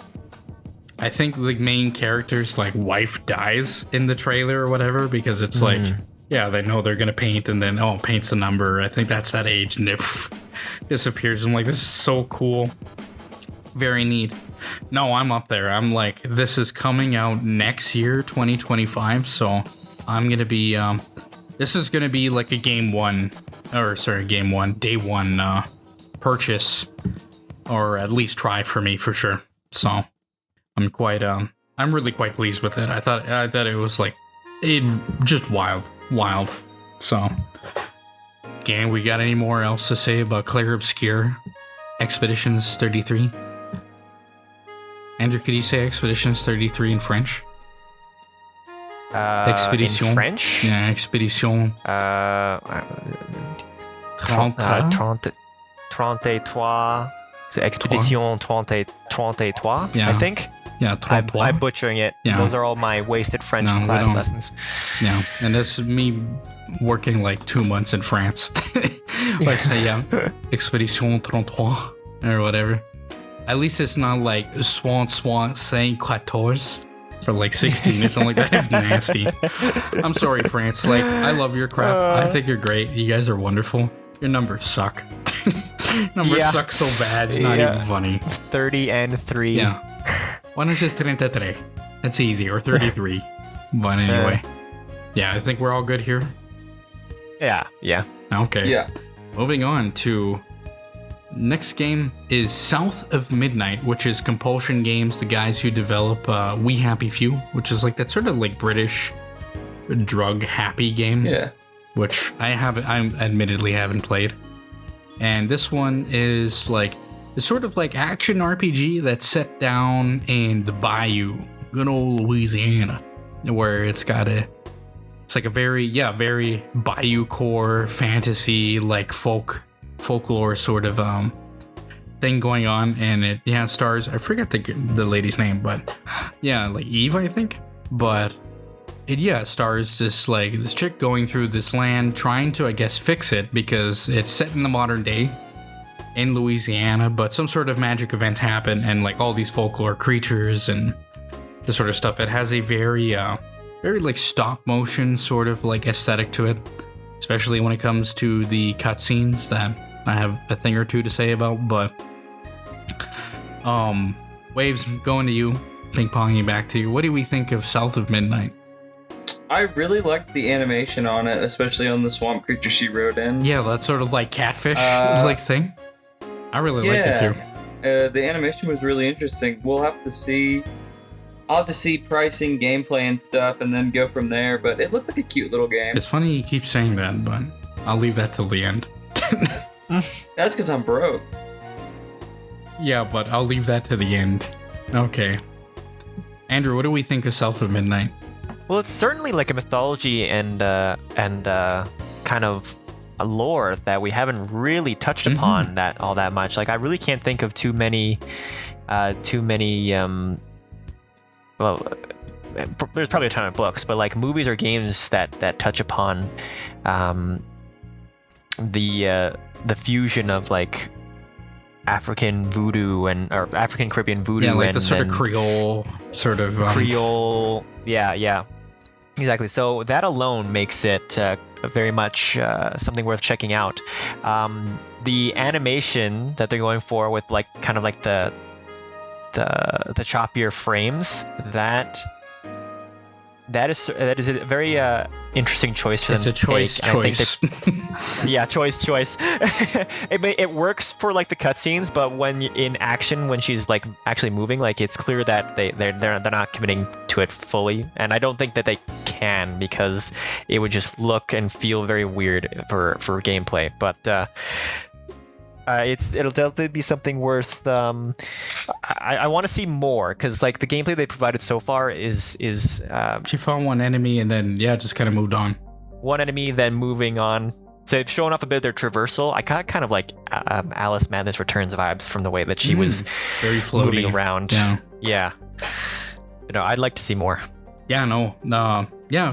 I think the main character's like wife dies in the trailer or whatever because it's like, yeah, they know they're gonna paint and then paint's a number. I think that's that age and it disappears. I'm like, this is so cool, very neat. No, I'm up there. I'm like, this is coming out next year, 2025. So I'm gonna be this is gonna be like a day one purchase, or at least try for me for sure. So I'm really quite pleased with it. I thought it was like just wild. So, gang, we got any more else to say about Clair Obscure Expeditions 33? Andrew, could you say Expeditions 33 in French? Expedition. In French? Yeah, Expedition. 33. So Expedition 33, Yeah. I think. Yeah, 33. I'm butchering it. Yeah. Those are all my wasted French class lessons. Yeah, and that's me working like 2 months in France. Like, say, yeah, Expedition 33 or whatever. At least it's not like Swan Saint 14 or like 16 or something like that. It's nasty. I'm sorry, France. Like, I love your crap. I think you're great. You guys are wonderful. Your numbers suck. Numbers suck so bad. It's not even funny. 30 and 3. Yeah. Why not just 33? That's easy. Or 33. But anyway. Yeah, I think we're all good here. Yeah. Okay. Yeah. Moving on to next game is South of Midnight, which is Compulsion Games, the guys who develop We Happy Few, which is like that sort of like British drug happy game. Yeah. Which I admittedly haven't played. And this one is like it's sort of like action RPG that's set down in the bayou, good old Louisiana, where it's like a very bayou core fantasy, like folklore sort of thing going on, and it stars, I forget the lady's name, but like Eve, I think, but it stars this chick going through this land trying to, I guess, fix it because it's set in the modern day in Louisiana, but some sort of magic event happened and like all these folklore creatures and this sort of stuff. It has a very like stop motion sort of like aesthetic to it, especially when it comes to the cutscenes that I have a thing or two to say about. But Waves, going to you, ping-ponging back to you. What do we think of South of Midnight? I really liked the animation on it, especially on the swamp creature she rode in. Yeah, that sort of like catfish like thing. I really liked it too. The animation was really interesting. I'll have to see pricing, gameplay, and stuff, and then go from there. But it looks like a cute little game. It's funny you keep saying that, but I'll leave that till the end. That's because I'm broke. Yeah, but I'll leave that to the end. Okay. Andrew, what do we think of South of Midnight? Well, it's certainly like a mythology and kind of a lore that we haven't really touched upon all that much. Like, I really can't think of too many well, there's probably a ton of books, but like movies or games that touch upon the fusion of like African voodoo or African Caribbean voodoo, like and the sort of Creole sort of Creole, exactly. So that alone makes it very much something worth checking out. The animation that they're going for with like kind of like the choppier frames, that That is a very interesting choice for them to take. It's a choice. Yeah, choice. It works for like the cutscenes, but when in action, when she's like actually moving, like it's clear that they're not committing to it fully, and I don't think that they can, because it would just look and feel very weird for gameplay. But it'll definitely be something worth. I want to see more, because like the gameplay they provided so far is She found one enemy and then just kind of moved on. One enemy, then moving on. So they've shown off a bit of their traversal. I got kind of like Alice Madness Returns vibes from the way that she was very floaty, moving around. Yeah. I'd like to see more. Yeah, no.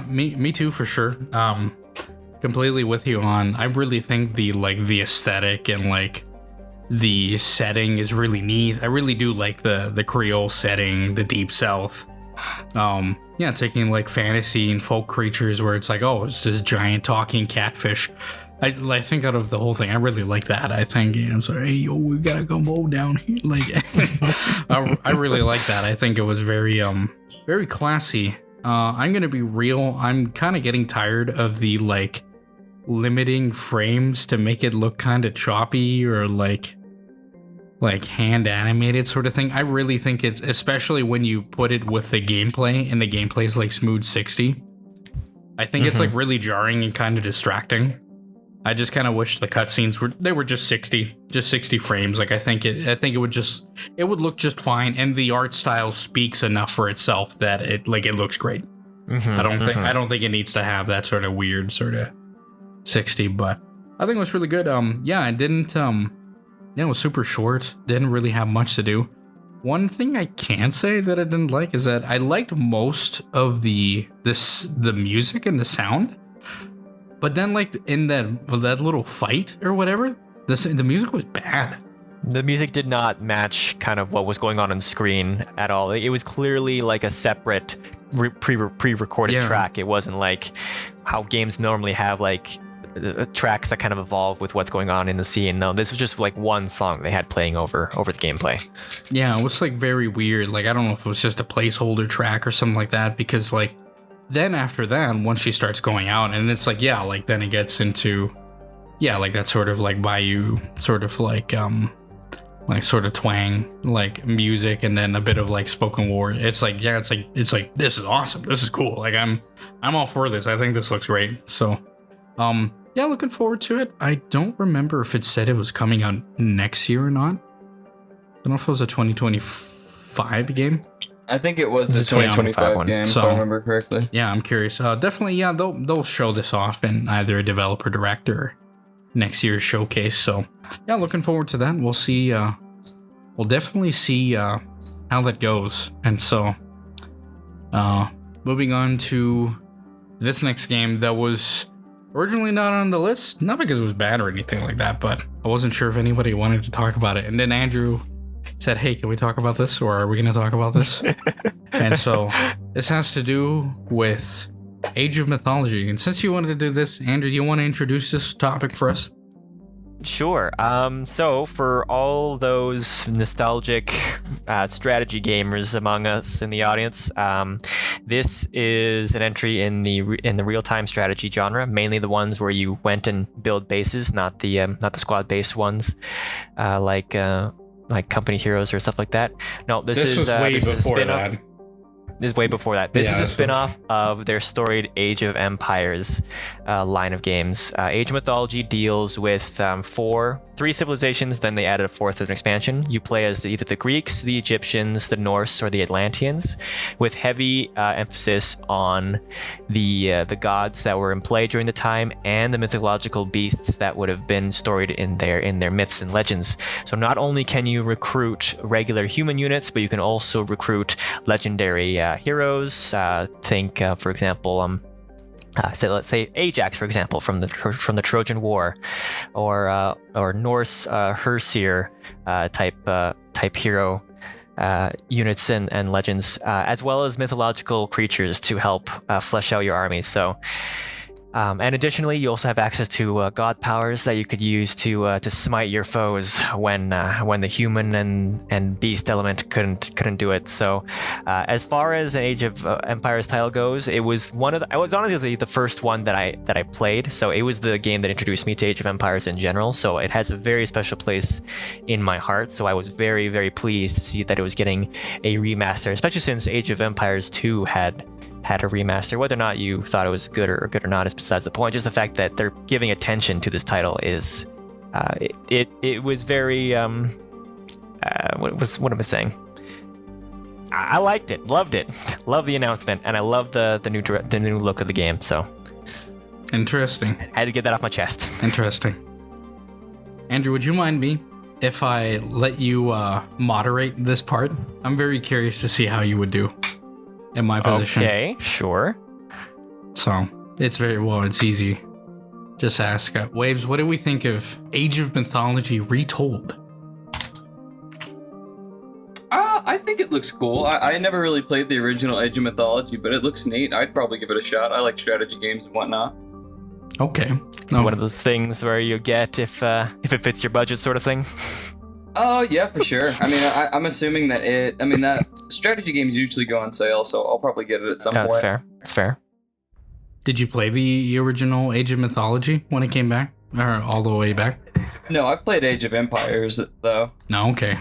Me too, for sure. Completely with you on. I really think the aesthetic and like the setting is really neat. I really do like the Creole setting, the Deep South. Taking like fantasy and folk creatures where it's like, oh, it's this giant talking catfish. I think out of the whole thing, I really like that. I think I'm sorry, hey yo, we got a gumbo down here. Like, I really like that. I think it was very classy. I'm gonna be real. I'm kind of getting tired of the like limiting frames to make it look kind of choppy or like hand animated sort of thing. I really think it's, especially when you put it with the gameplay and the gameplay is like smooth 60. I think it's like really jarring and kind of distracting. I just kind of wish the cutscenes were just 60 frames. Like I think it would look just fine, and the art style speaks enough for itself that it looks great. I don't think it needs to have that sort of weird sort of 60, but I think it was really good. It didn't it was super short. Didn't really have much to do. One thing I can say that I didn't like is that I liked most of the music and the sound, but then like in that little fight or whatever, the music was bad. The music did not match kind of what was going on screen at all. It was clearly like a separate pre-recorded track. It wasn't like how games normally have like tracks that kind of evolve with what's going on in the scene. No, this was just like one song they had playing over the gameplay. Yeah, it was like very weird. Like I don't know if it was just a placeholder track or something like that, because like then after that, once she starts going out, and it's like then it gets into like that sort of like Bayou sort of like sort of twang like music, and then a bit of like spoken word. It's like this is awesome. This is cool. Like I'm all for this. I think this looks great. So looking forward to it. I don't remember if it said it was coming out next year or not. I don't know if it was a 2025 game. I think it was the 2025 game, if I remember correctly. Yeah, I'm curious. Definitely, they'll show this off in either a developer direct or next year's showcase. So, looking forward to that. We'll see. We'll definitely see how that goes. And so, moving on to this next game that was originally not on the list, not because it was bad or anything like that, but I wasn't sure if anybody wanted to talk about it. And then Andrew said, hey, can we talk about this, or are we going to talk about this? And so this has to do with Age of Mythology. And since you wanted to do this, Andrew, do you want to introduce this topic for us? Sure. So for all those nostalgic strategy gamers among us in the audience, this is an entry in the real-time strategy genre, mainly the ones where you went and build bases, not the squad-based ones, like Company Heroes or stuff like that. No, this is way before that. This is way before that. This is a spin-off of their storied Age of Empires line of games. Age of Mythology deals with three civilizations, then they added a fourth as an expansion. You play as either the Greeks, the Egyptians, the Norse, or the Atlanteans, with heavy emphasis on the gods that were in play during the time and the mythological beasts that would have been storied in their myths and legends. So not only can you recruit regular human units, but you can also recruit legendary heroes. Think, for example, so let's say Ajax, for example, from the Trojan War, or Norse Herseer type hero units and legends, as well as mythological creatures to help flesh out your army. So And additionally, you also have access to god powers that you could use to smite your foes when the human and beast element couldn't do it. So, as far as an Age of Empires title goes, it was honestly the first one that I played. So it was the game that introduced me to Age of Empires in general. So it has a very special place in my heart. So I was very, very pleased to see that it was getting a remaster, especially since Age of Empires 2 had a remaster. Whether or not you thought it was good or not is besides the point. Just the fact that they're giving attention to this title is it was very what am I saying? I liked it, loved it, loved the announcement, and I loved the new look of the game. So interesting. I had to get that off my chest. Interesting. Andrew, would you mind me if I let you moderate this part? I'm very curious to see how you would do in my position. Okay, sure. So, it's easy. Just ask. Waves, what do we think of Age of Mythology Retold? I think it looks cool. I never really played the original Age of Mythology, but it looks neat. I'd probably give it a shot. I like strategy games and whatnot. Okay. One of those things where you get if it fits your budget sort of thing. Oh, yeah, for sure. I mean, I'm assuming that strategy games usually go on sale, so I'll probably get it at some point. That's fair. That's fair. Did you play the original Age of Mythology when it came back? Or all the way back? No, I've played Age of Empires, though. No, okay.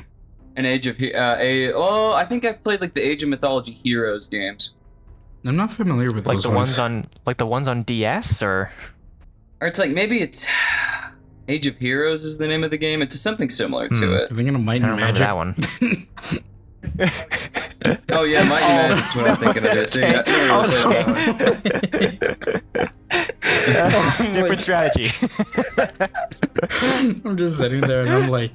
And I think I've played like the Age of Mythology Heroes games. I'm not familiar with those ones on DS or it's like maybe it's Age of Heroes is the name of the game. It's something similar to it. I'm thinking of Might and Magic. That one. Oh yeah, Might and Magic's what I'm thinking of. This. Okay. Different strategy. I'm just sitting there and I'm like,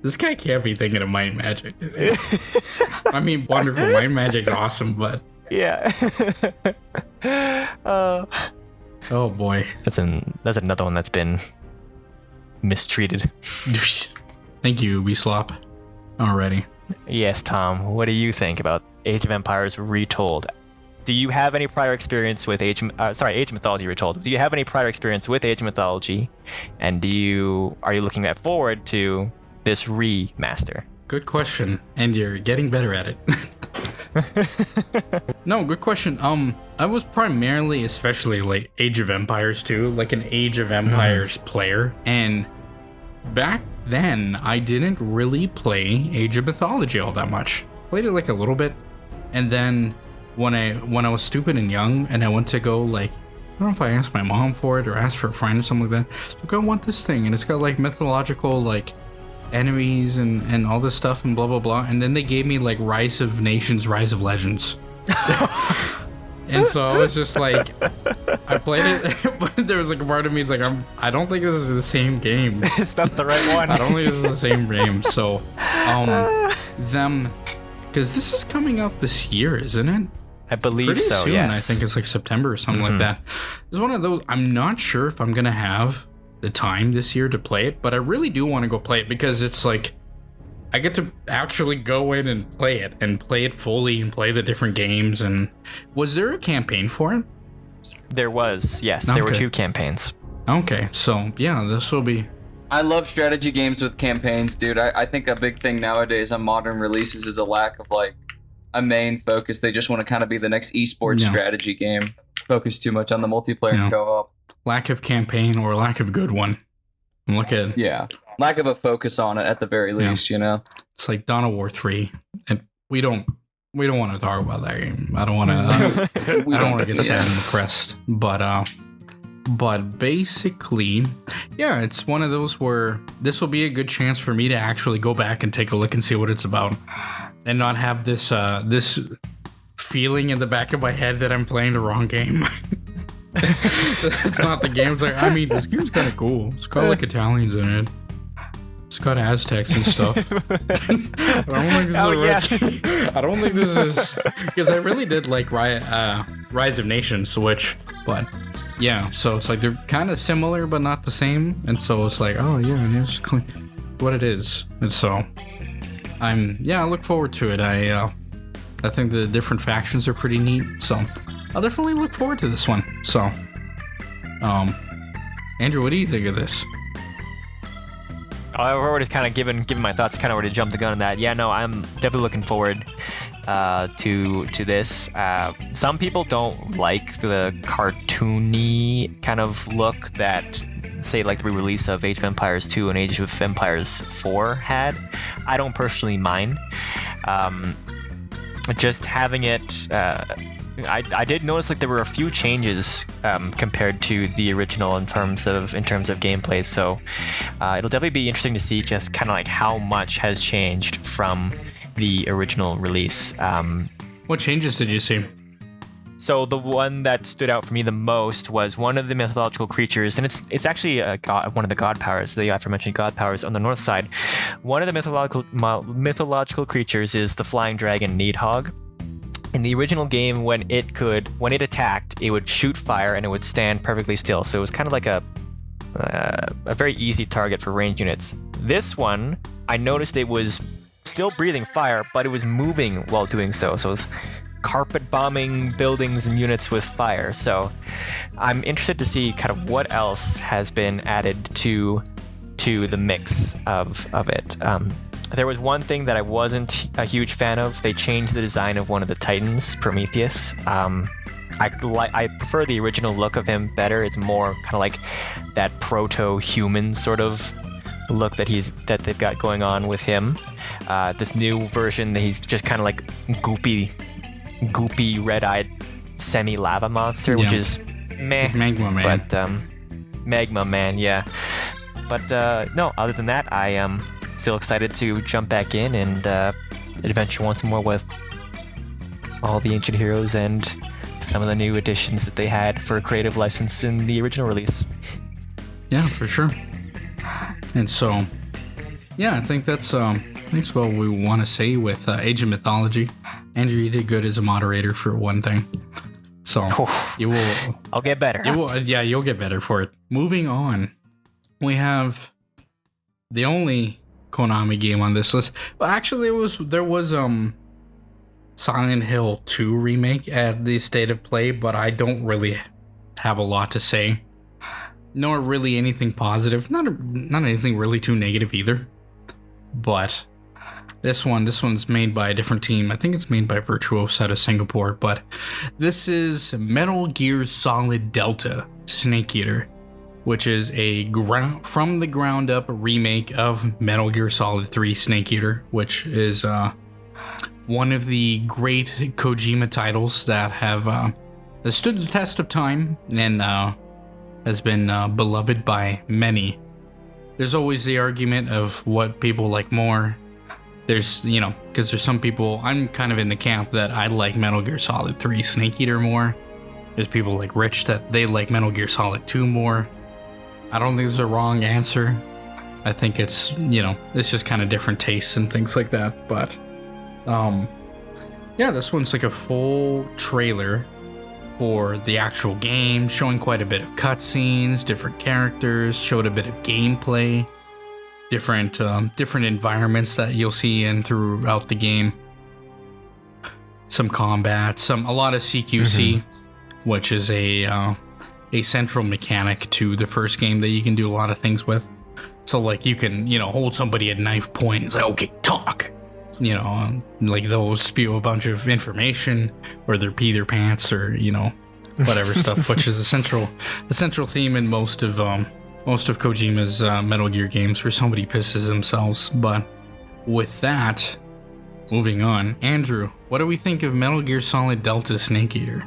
this guy can't be thinking of Might and Magic. I mean, wonderful. Might and Magic's awesome, but yeah. Oh boy, that's another one that's been mistreated. Thank you, Ubislop. Already. Yes, Tom. What do you think about Age of Empires Retold? Do you have any prior experience with Age of Mythology Retold? Do you have any prior experience with Age of Mythology? And are you looking forward to this remaster? Good question, and you're getting better at it. No, good question. I was primarily, especially like Age of Empires 2, like an Age of Empires player, and back then I didn't really play Age of Mythology all that much. Played it like a little bit, and then when I was stupid and young, and I went to go like, I don't know if I asked my mom for it or asked for a friend or something like that. Look, I want this thing, and it's got like mythological like enemies and all this stuff and blah blah blah, and then they gave me like Rise of Nations, Rise of Legends. And so I was just like, I played it, but there was like a part of me, it's like, I don't think this is the same game. It's not the right one. I don't think this is the same game. So, because this is coming out this year, isn't it? I believe pretty so, soon. yes. I think it's like September or something like that. It's one of those, I'm not sure if I'm going to have the time this year to play it, but I really do want to go play it because it's like, I get to actually go in and play it fully and play the different games. And was there a campaign for it? There was, yes. There were 2 campaigns. Okay, so yeah, this will be... I love strategy games with campaigns, dude. I think a big thing nowadays on modern releases is a lack of like a main focus. They just want to kind of be the next esports strategy game. Focus too much on the multiplayer co-op. Lack of campaign or lack of good one. Look at... Yeah. Lack of a focus on it at the very least, you know? It's like Dawn of War 3. And we don't want to talk about that game. I don't want to get sad and depressed. But basically, yeah, it's one of those where this will be a good chance for me to actually go back and take a look and see what it's about, and not have this this feeling in the back of my head that I'm playing the wrong game. It's not the game. It's like, I mean, this game's kind of cool. It's got like Italians in it. It's got Aztecs and stuff. I don't think this is because I really did like Rise of Nations, but yeah, so it's like they're kind of similar but not the same, and so it's like, oh yeah, here's what it is, and so I look forward to it. I think the different factions are pretty neat, so I'll definitely look forward to this one. So Andrew, what do you think of this? I've already kind of given my thoughts. Kind of already jumped the gun on that. Yeah, no, I'm definitely looking forward to this. Some people don't like the cartoony kind of look that, say, like the re-release of Age of Empires 2 and Age of Empires 4 had. I don't personally mind. Just having it. I did notice like there were a few changes compared to the original in terms of gameplay, so it'll definitely be interesting to see just kind of like how much has changed from the original release. What changes did you see? So the one that stood out for me the most was one of the mythological creatures, and it's actually one of the god powers, the aforementioned god powers on the north side. One of the mythological creatures is the flying dragon Needhog. In the original game, when it attacked, it would shoot fire and it would stand perfectly still. So it was kind of like a very easy target for ranged units. This one, I noticed it was still breathing fire, but it was moving while doing so. So it was carpet bombing buildings and units with fire. So I'm interested to see kind of what else has been added to the mix of it. There was one thing that I wasn't a huge fan of. They changed the design of one of the Titans, Prometheus. I prefer the original look of him better. It's more kind of like that proto-human sort of look that they've got going on with him. This new version, he's just kind of like goopy, red-eyed semi-lava monster, which is meh. Magma Man. But Magma Man, yeah. But no, other than that, I am still excited to jump back in and adventure once more with all the ancient heroes and some of the new additions that they had for creative license in the original release. Yeah, for sure. And so, yeah, I think that's what we want to say with Age of Mythology. Andrew, you did good as a moderator for one thing. So you will. I'll get better. You'll get better for it. Moving on, we have the only Konami game on this list. Well, actually, there was Silent Hill 2 remake at the State of Play, but I don't really have a lot to say. Nor really anything positive. Not anything really too negative either. But this one's made by a different team. I think it's made by Virtuoso out of Singapore. But this is Metal Gear Solid Delta Snake Eater, which is a from the ground up remake of Metal Gear Solid 3 Snake Eater, which is one of the great Kojima titles that have stood the test of time and has been beloved by many. There's always the argument of what people like more. There's, because there's some people, I'm kind of in the camp that I like Metal Gear Solid 3 Snake Eater more. There's people like Rich that they like Metal Gear Solid 2 more. I don't think there's a wrong answer. I think it's, it's just kind of different tastes and things like that. But, yeah, this one's like a full trailer for the actual game, showing quite a bit of cutscenes, different characters, showed a bit of gameplay, different environments that you'll see in throughout the game. Some combat, a lot of CQC, which is a central mechanic to the first game that you can do a lot of things with. So like you can, hold somebody at knife point and say, okay, talk. Like they'll spew a bunch of information, or they'll pee their pants, or whatever stuff, which is a central theme in most of Kojima's Metal Gear games, where somebody pisses themselves. But with that, moving on, Andrew, what do we think of Metal Gear Solid Delta Snake Eater?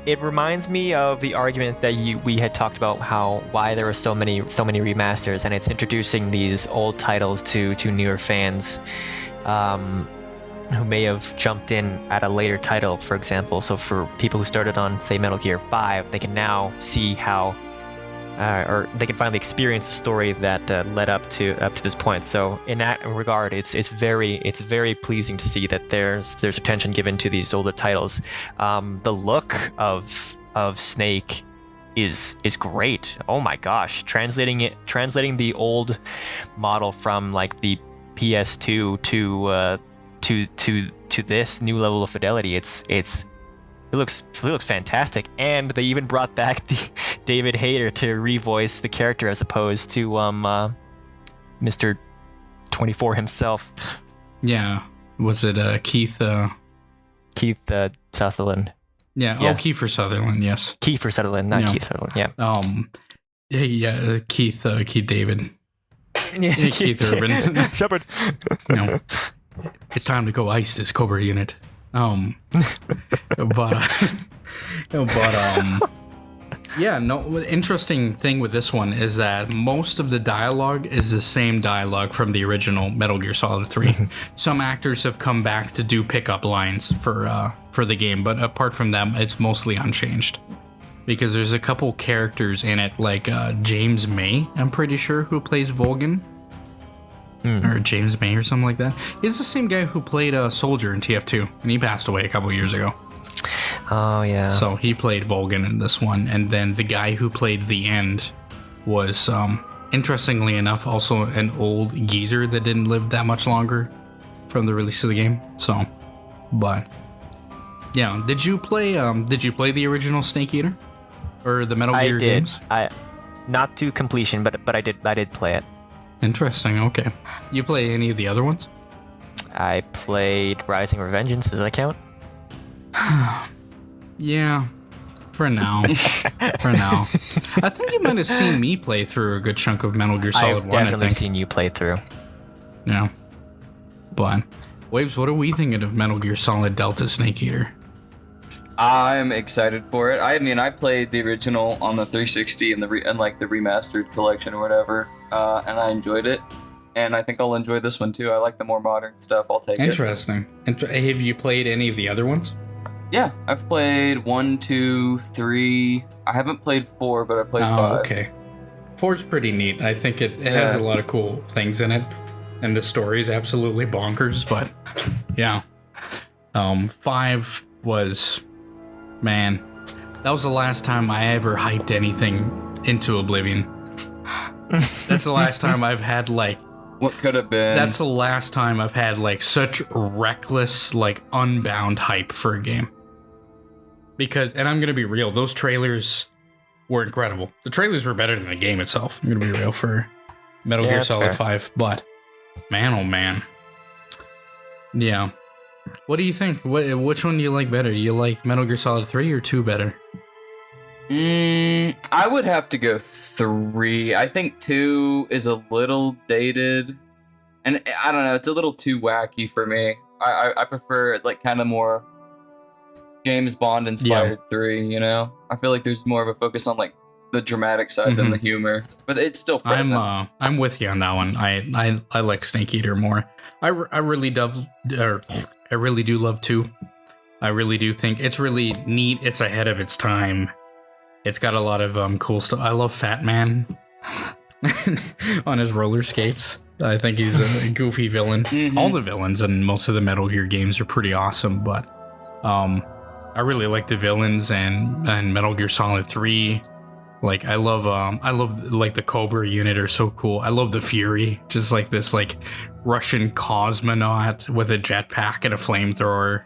It reminds me of the argument that we had talked about, why there were so many remasters, and it's introducing these old titles to newer fans who may have jumped in at a later title, for example. So for people who started on, say, Metal Gear 5, they can now see how, or they can finally experience the story that led up to this point. So in that regard, it's very pleasing to see that there's attention given to these older titles. The look of Snake is great. Oh my gosh, translating the old model from like the PS2 to this new level of fidelity, it's He looks fantastic, and they even brought back the David Hayter to revoice the character as opposed to Mr. 24 himself. Yeah, was it Keith? Keith Sutherland. Yeah. Oh, Kiefer Sutherland. Yes. Kiefer Sutherland, not Keith Sutherland. Yeah. Keith David. Yeah, Keith Urban. Shepard. It's time to go ice this Cobra unit. Interesting thing with this one is that most of the dialogue is the same dialogue from the original Metal Gear Solid 3. Some actors have come back to do pickup lines for the game, but apart from them, it's mostly unchanged. Because there's a couple characters in it, like James May, I'm pretty sure, who plays Volgan. Or James May or something like that. He's the same guy who played a soldier in TF2, and he passed away a couple years ago. Oh, yeah. So he played Volgan in this one, and then the guy who played the End was, interestingly enough, also an old geezer that didn't live that much longer from the release of the game. So, but yeah, did you play the original Snake Eater or the Metal Gear games? Not to completion, but I did play it. Interesting. Okay. You play any of the other ones? I played Rising Revengeance. Does that count? Yeah. For now. I think you might have seen me play through a good chunk of Metal Gear Solid 1. I've definitely seen you play through. Yeah. But, Waves, what are we thinking of Metal Gear Solid Delta Snake Eater? I'm excited for it. I mean, I played the original on the 360 and the remastered collection or whatever, and I enjoyed it. And I think I'll enjoy this one too. I like the more modern stuff. I'll take it. Interesting. Have you played any of the other ones? Yeah, I've played 1, 2, 3. I haven't played 4, but I played 5. Oh, okay. 4's pretty neat. I think it has a lot of cool things in it, and the story is absolutely bonkers. But yeah, 5 was. Man, that was the last time I ever hyped anything into oblivion. That's the last time I've had what could have been. That's the last time I've had such reckless, unbound hype for a game. Because, and I'm gonna be real, those trailers were incredible. The trailers were better than the game itself. I'm gonna be real for Metal Gear Solid 5, but man, oh man, yeah. What do you think? Which one do you like better? Do you like Metal Gear Solid 3 or 2 better? I would have to go 3. I think 2 is a little dated. And I don't know, it's a little too wacky for me. I prefer kind of more James Bond inspired 3, you know? I feel like there's more of a focus on the dramatic side than the humor. But it's still present. I'm with you on that one. I like Snake Eater more. I really do love 2. I really do think it's really neat. It's ahead of its time. It's got a lot of cool stuff. I love Fat Man on his roller skates. I think he's a goofy villain. All the villains in most of the Metal Gear games are pretty awesome, but I really like the villains and Metal Gear Solid 3. I love the Cobra unit are so cool. I love the Fury, just this Russian cosmonaut with a jetpack and a flamethrower.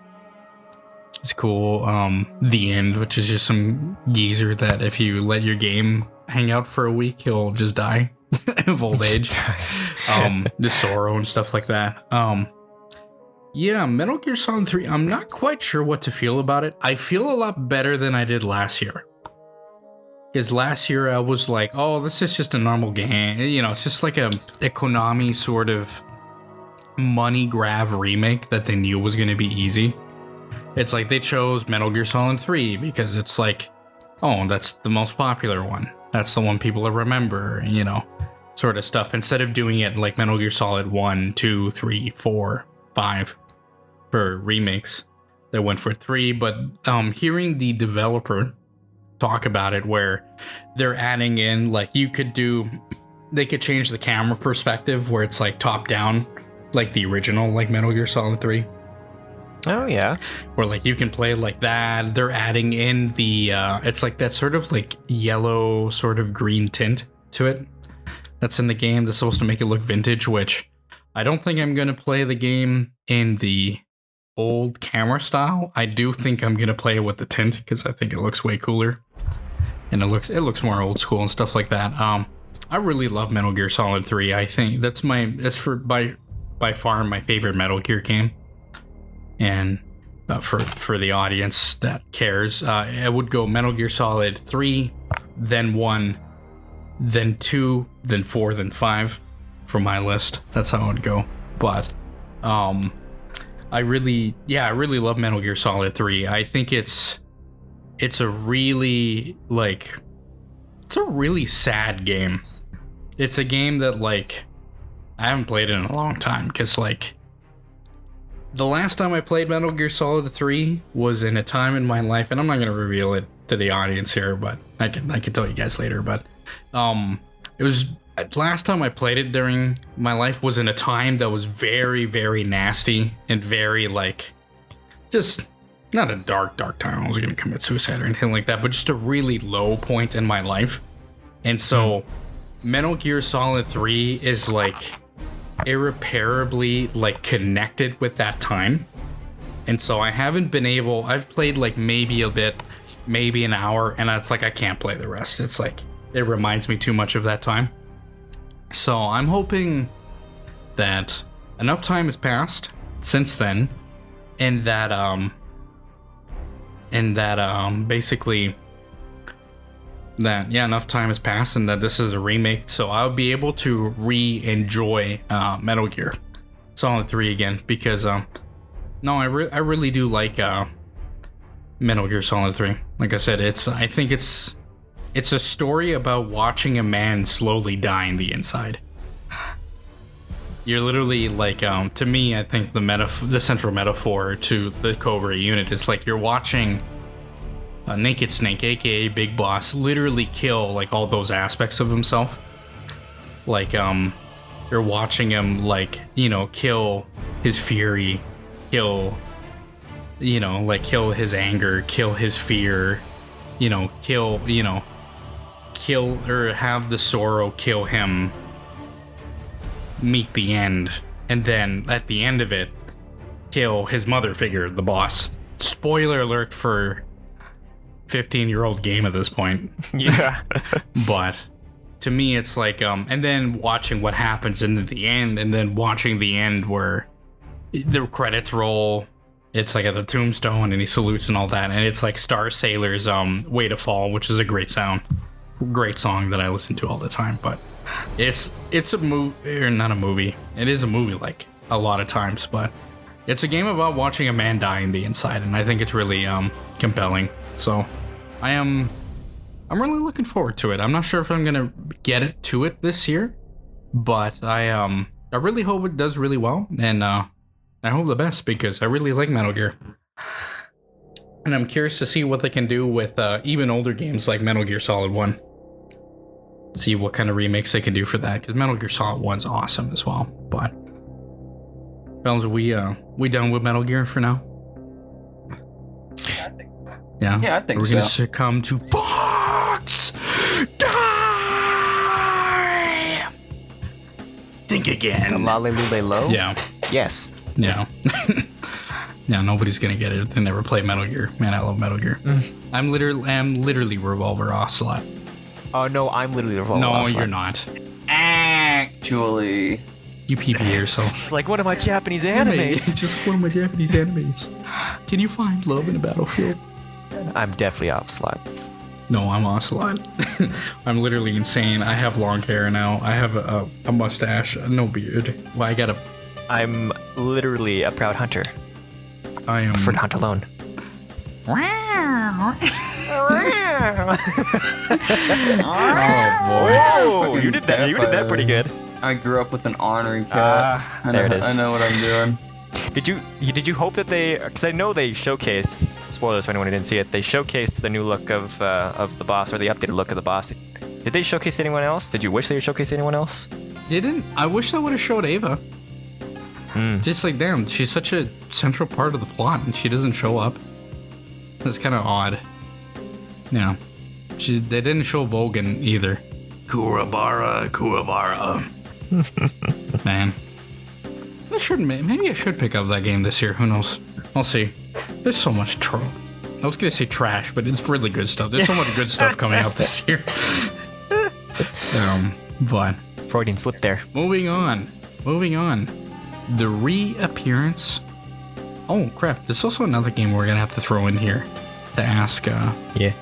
It's cool. The End, which is just some geezer that if you let your game hang out for a week, he'll just die of old age. The Sorrow and stuff like that. Yeah, Metal Gear Solid 3, I'm not quite sure what to feel about it. I feel a lot better than I did last year. Because last year I was like, oh, this is just a normal game. You know, it's just like a Konami sort of money grab remake that they knew was going to be easy. It's like they chose Metal Gear Solid 3 because it's oh, that's the most popular one. That's the one people remember, sort of stuff. Instead of doing it like Metal Gear Solid 1, 2, 3, 4, 5 for remakes, they went for 3. But hearing the developer talk about it, where they're adding in they could change the camera perspective where it's top down, like the original Metal Gear Solid 3. Oh yeah, where you can play like that. They're adding in the it's that sort of yellow sort of green tint to it that's in the game that's supposed to make it look vintage, which I don't think I'm gonna play the game in the old camera style, I do think I'm gonna play it with the tint because I think it looks way cooler, and it looks more old school and stuff like that. I really love Metal Gear Solid 3. I think that's by far my favorite Metal Gear game, and for the audience that cares, I would go Metal Gear Solid 3, then 1, then 2, then 4, then 5 for my list. That's how I would go. But I really love Metal Gear Solid 3. I think it's a really sad game. It's a game that I haven't played it in a long time because the last time I played Metal Gear Solid 3 was in a time in my life, and I'm not going to reveal it to the audience here, but I can tell you guys later. But it was last time I played it during my life was in a time that was very, very nasty and very just not a dark time. I was going to commit suicide or anything like that, but just a really low point in my life. And so Metal Gear Solid 3 is irreparably connected with that time. And so I haven't been able, I've played maybe a bit, maybe an hour, and it's I can't play the rest. It's it reminds me too much of that time. So I'm hoping that enough time has passed since then, and that basically that enough time has passed, and that this is a remake, so I'll be able to re-enjoy Metal Gear Solid 3 again, because I really do like Metal Gear Solid 3. Like I said, I think it's a story about watching a man slowly die in the inside. You're literally to me, I think the central metaphor to the Cobra unit is you're watching a Naked Snake, aka Big Boss, literally kill all those aspects of himself. You're watching him kill his fury, kill his anger, kill his fear, kill or have the sorrow kill him, meet the end, and then at the end of it kill his mother figure, the boss. Spoiler alert for 15-year-old game at this point. Yeah. But to me it's and then watching what happens in the end, and then watching the end where the credits roll, it's at the tombstone and he salutes and all that, and it's Star Sailor's Way to Fall, which is a great song that I listen to all the time. But it's a movie, or not a movie, it is a movie a lot of times, but it's a game about watching a man die in the inside, and I think it's really compelling. So I'm really looking forward to it. I'm not sure if I'm gonna get to it this year, but I really hope it does really well, and I hope the best, because I really like Metal Gear. And I'm curious to see what they can do with even older games like Metal Gear Solid 1. See what kind of remakes they can do for that, because Metal Gear Solid 1's awesome as well. But fellas, are we done with Metal Gear for now? Yeah, I think we're so. We're gonna succumb to Fox. Die. Think again. Lale low? Yeah. Yes. Yeah. Yeah, nobody's gonna get it if they never play Metal Gear. Man, I love Metal Gear. I'm literally Revolver Ocelot. Oh no, I'm literally Revolver No, Ocelot. you're not. Actually, You pee yourself. It's one of my Japanese animes. It's just one of my Japanese animes. Can you find love in a battlefield? I'm definitely Ocelot. No, I'm Ocelot. I'm literally insane. I have long hair now. I have a mustache, no beard. Well, I'm literally a proud hunter. I am. For to hunt alone. Oh Whoa, you did that. You did that pretty good. I grew up with an ornery cat. There it is. I know what I'm doing. Did you hope that they? Because I know they showcased. Spoilers for anyone who didn't see it. They showcased the new look of the boss, or the updated look of the boss. Did they showcase anyone else? Did you wish they would showcase anyone else? Didn't. I wish I would have showed Ava. Just damn, she's such a central part of the plot, and she doesn't show up. That's kind of odd. Yeah. They didn't show Vogan either. Kuwabara. Man. Maybe I should pick up that game this year. Who knows? I'll see. There's so much I was gonna say trash, but it's really good stuff. There's so much good stuff coming out this year. But Freudian slip there. moving on. The reappearance. Oh crap! There's also another game we're gonna have to throw in here to ask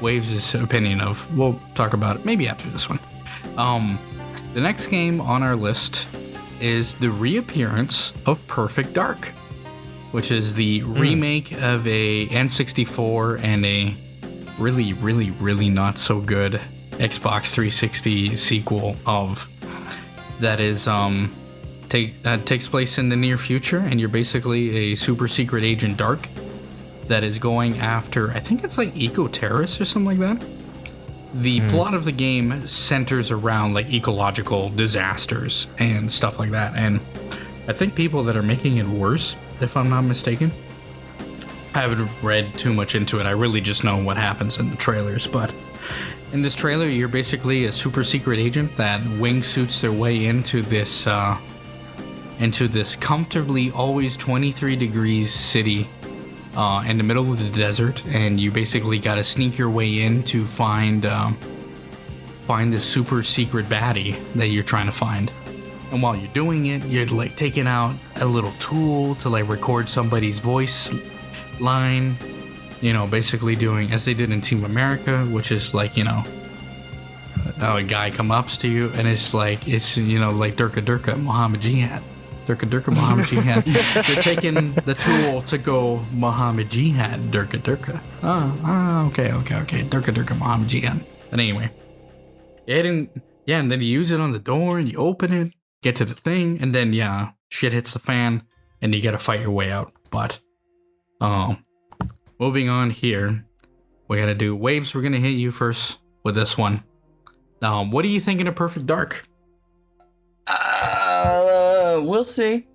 Waves' opinion of. We'll talk about it maybe after this one. The next game on our list is the reappearance of Perfect Dark, which is the remake of a N64 and a really, really, really not so good Xbox 360 sequel of that is takes place in the near future, and you're basically a super secret agent Dark that is going after, I think it's like eco-terrorists or something like that. The plot of the game centers around like ecological disasters and stuff like that, and I think people that are making it worse, if I'm not mistaken. I haven't read too much into it. I really just know what happens in the trailers, but in this trailer, you're basically a super secret agent that wingsuits their way into this comfortably always 23 degrees city in the middle of the desert, and you basically got to sneak your way in to find the super secret baddie that you're trying to find. And while you're doing it, you're like taking out a little tool to like record somebody's voice line, you know, basically doing as they did in Team America, which is like, you know, a guy come up to you and it's like Durka Durka Muhammad Jihad. Durka Durka Muhammad Jihad. You're taking the tool to go Muhammad Jihad, Durka Durka. Okay. Durka Durka Muhammad Jihad. But anyway. And then you use it on the door and you open it, get to the thing, and then shit hits the fan and you gotta fight your way out. But moving on here, we gotta do Waves. We're gonna hit you first with this one. What are you thinking of Perfect Dark? We'll see.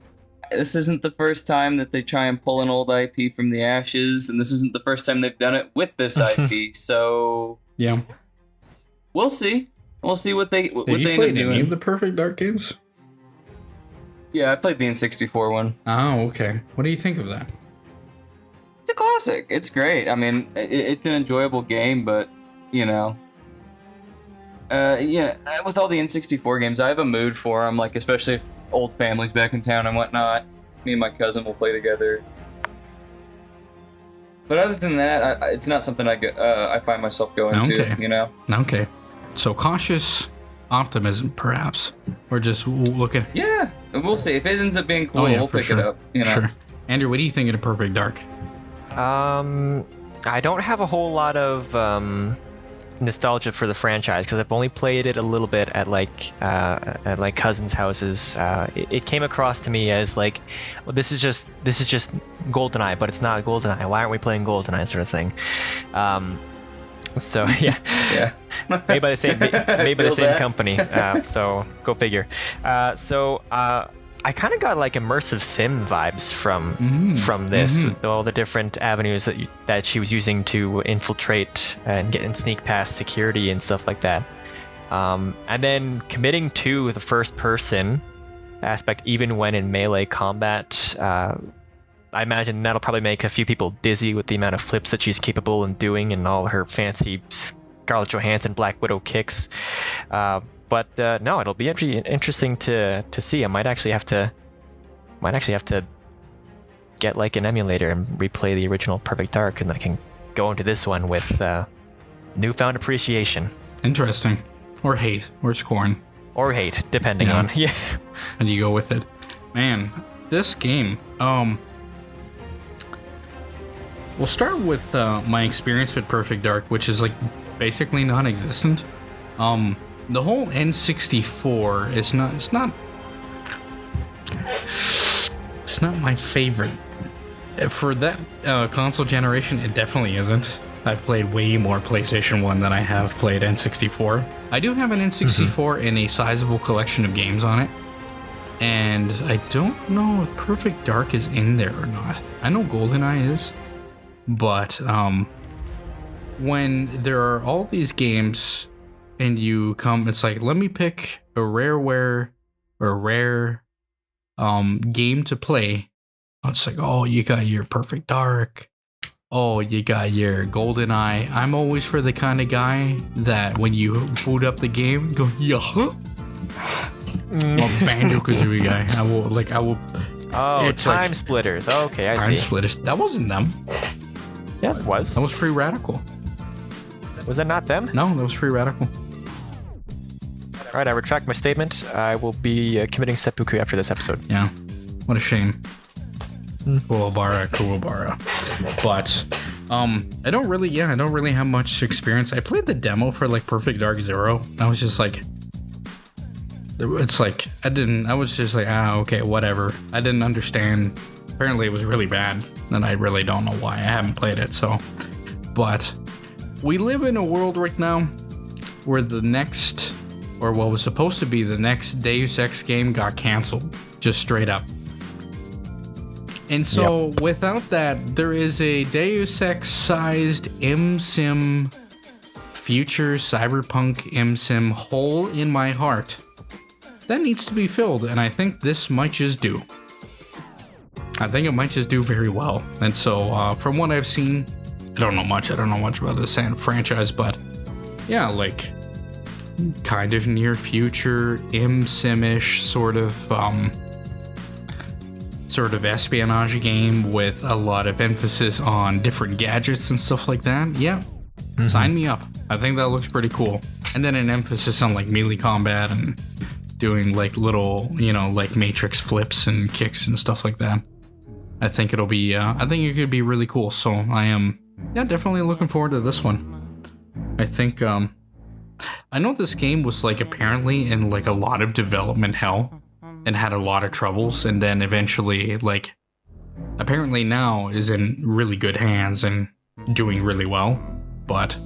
This isn't the first time that they try and pull an old IP from the ashes, and this isn't the first time they've done it with this IP. So yeah, we'll see. We'll see what they end up doing. Have you played any of the Perfect Dark games? Yeah, I played the N64 one. Oh, okay. What do you think of that? It's a classic. It's great. I mean, it's an enjoyable game, but you know. With all the N64 games, I have a mood for them, like especially if old family's back in town and whatnot. Me and my cousin will play together. But other than that, it's not something I find myself going to, you know? Okay. So cautious optimism, perhaps. Or just looking... Yeah, we'll see. If it ends up being cool, we'll pick it up, you know? Sure. Andrew, what do you think of Perfect Dark? I don't have a whole lot of... nostalgia for the franchise because I've only played it a little bit at cousins' houses. It came across to me as like, well, this is just GoldenEye, but it's not GoldenEye. Why aren't we playing GoldenEye, sort of thing? So yeah, made by the same company. So go figure. I kind of got like immersive sim vibes from this, with all the different avenues that she was using to infiltrate and sneak past security and stuff like that. And then committing to the first person aspect, even when in melee combat, I imagine that'll probably make a few people dizzy with the amount of flips that she's capable in doing and all her fancy Scarlett Johansson Black Widow kicks. But no, it'll be interesting to see. I might actually have to get like an emulator and replay the original Perfect Dark, and I can go into this one with newfound appreciation. Interesting. Or hate, or scorn. Or hate, depending on. Yeah. And you go with it. Man, this game, we'll start with my experience with Perfect Dark, which is like basically non-existent. The whole N64 is not my favorite. For that console generation, it definitely isn't. I've played way more PlayStation 1 than I have played N64. I do have an N64 and a sizable collection of games on it. And I don't know if Perfect Dark is in there or not. I know GoldenEye is. But when there are all these games and you come, it's like, let me pick a rare game to play It's like, oh, you got your Perfect Dark. Oh, you got your GoldenEye. I'm always for the kind of guy that when you boot up the game, go, yeah. I'm a Banjo-Kazooie guy. I will. Oh, it's Time like, Splitters. Okay, I see. Time Splitters. That wasn't them. Yeah, it was. That was Free Radical. Was that not them? No, that was Free Radical. All right, I retract my statement. I will be committing seppuku after this episode. Yeah. What a shame. Kuwabara. But I don't really have much experience. I played the demo for like Perfect Dark Zero. I was just like, it's like I was just like, okay, whatever. I didn't understand. Apparently it was really bad, and I really don't know why. I haven't played it, so. But we live in a world right now where the next, or what was supposed to be the next Deus Ex game got canceled, just straight up. And so without that, there is a Deus Ex-sized M-Sim, future cyberpunk M-Sim hole in my heart that needs to be filled, and I think this might just do. I think it might just do very well. And so from what I've seen, I don't know much about this franchise, but yeah, like kind of near future M-Sim-ish sort of espionage game with a lot of emphasis on different gadgets and stuff like that. Yeah, sign me up. I think that looks pretty cool. And then an emphasis on like melee combat and doing like little, like Matrix flips and kicks and stuff like that. I think it'll be, I think it could be really cool. So I am, definitely looking forward to this one. I think, I know this game was like apparently in like a lot of development hell and had a lot of troubles, and then eventually like apparently now is in really good hands and doing really well. But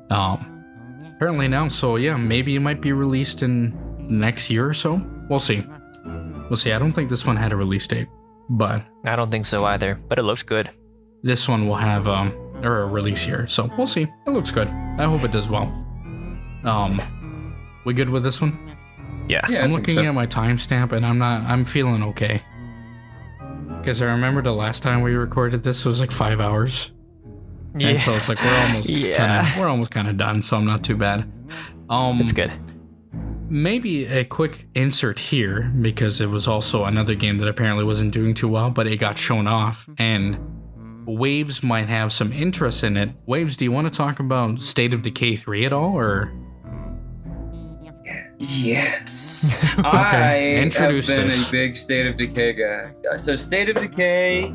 apparently now, so yeah, maybe it might be released in next year or so. We'll see. I don't think this one had a release date, but I don't think so either, but it looks good. This one will have or a release year, so we'll see. It looks good. I hope it does well. We good with this one? Yeah. I'm looking at my timestamp and I'm feeling okay. Because I remember the last time we recorded this was like 5 hours. Yeah. And so it's like we're almost kind of done, so I'm not too bad. It's good. Maybe a quick insert here, because it was also another game that apparently wasn't doing too well, but it got shown off, and Waves might have some interest in it. Waves, do you want to talk about State of Decay 3 at all, or? Yes. Okay. I have been a big State of Decay guy. So State of Decay,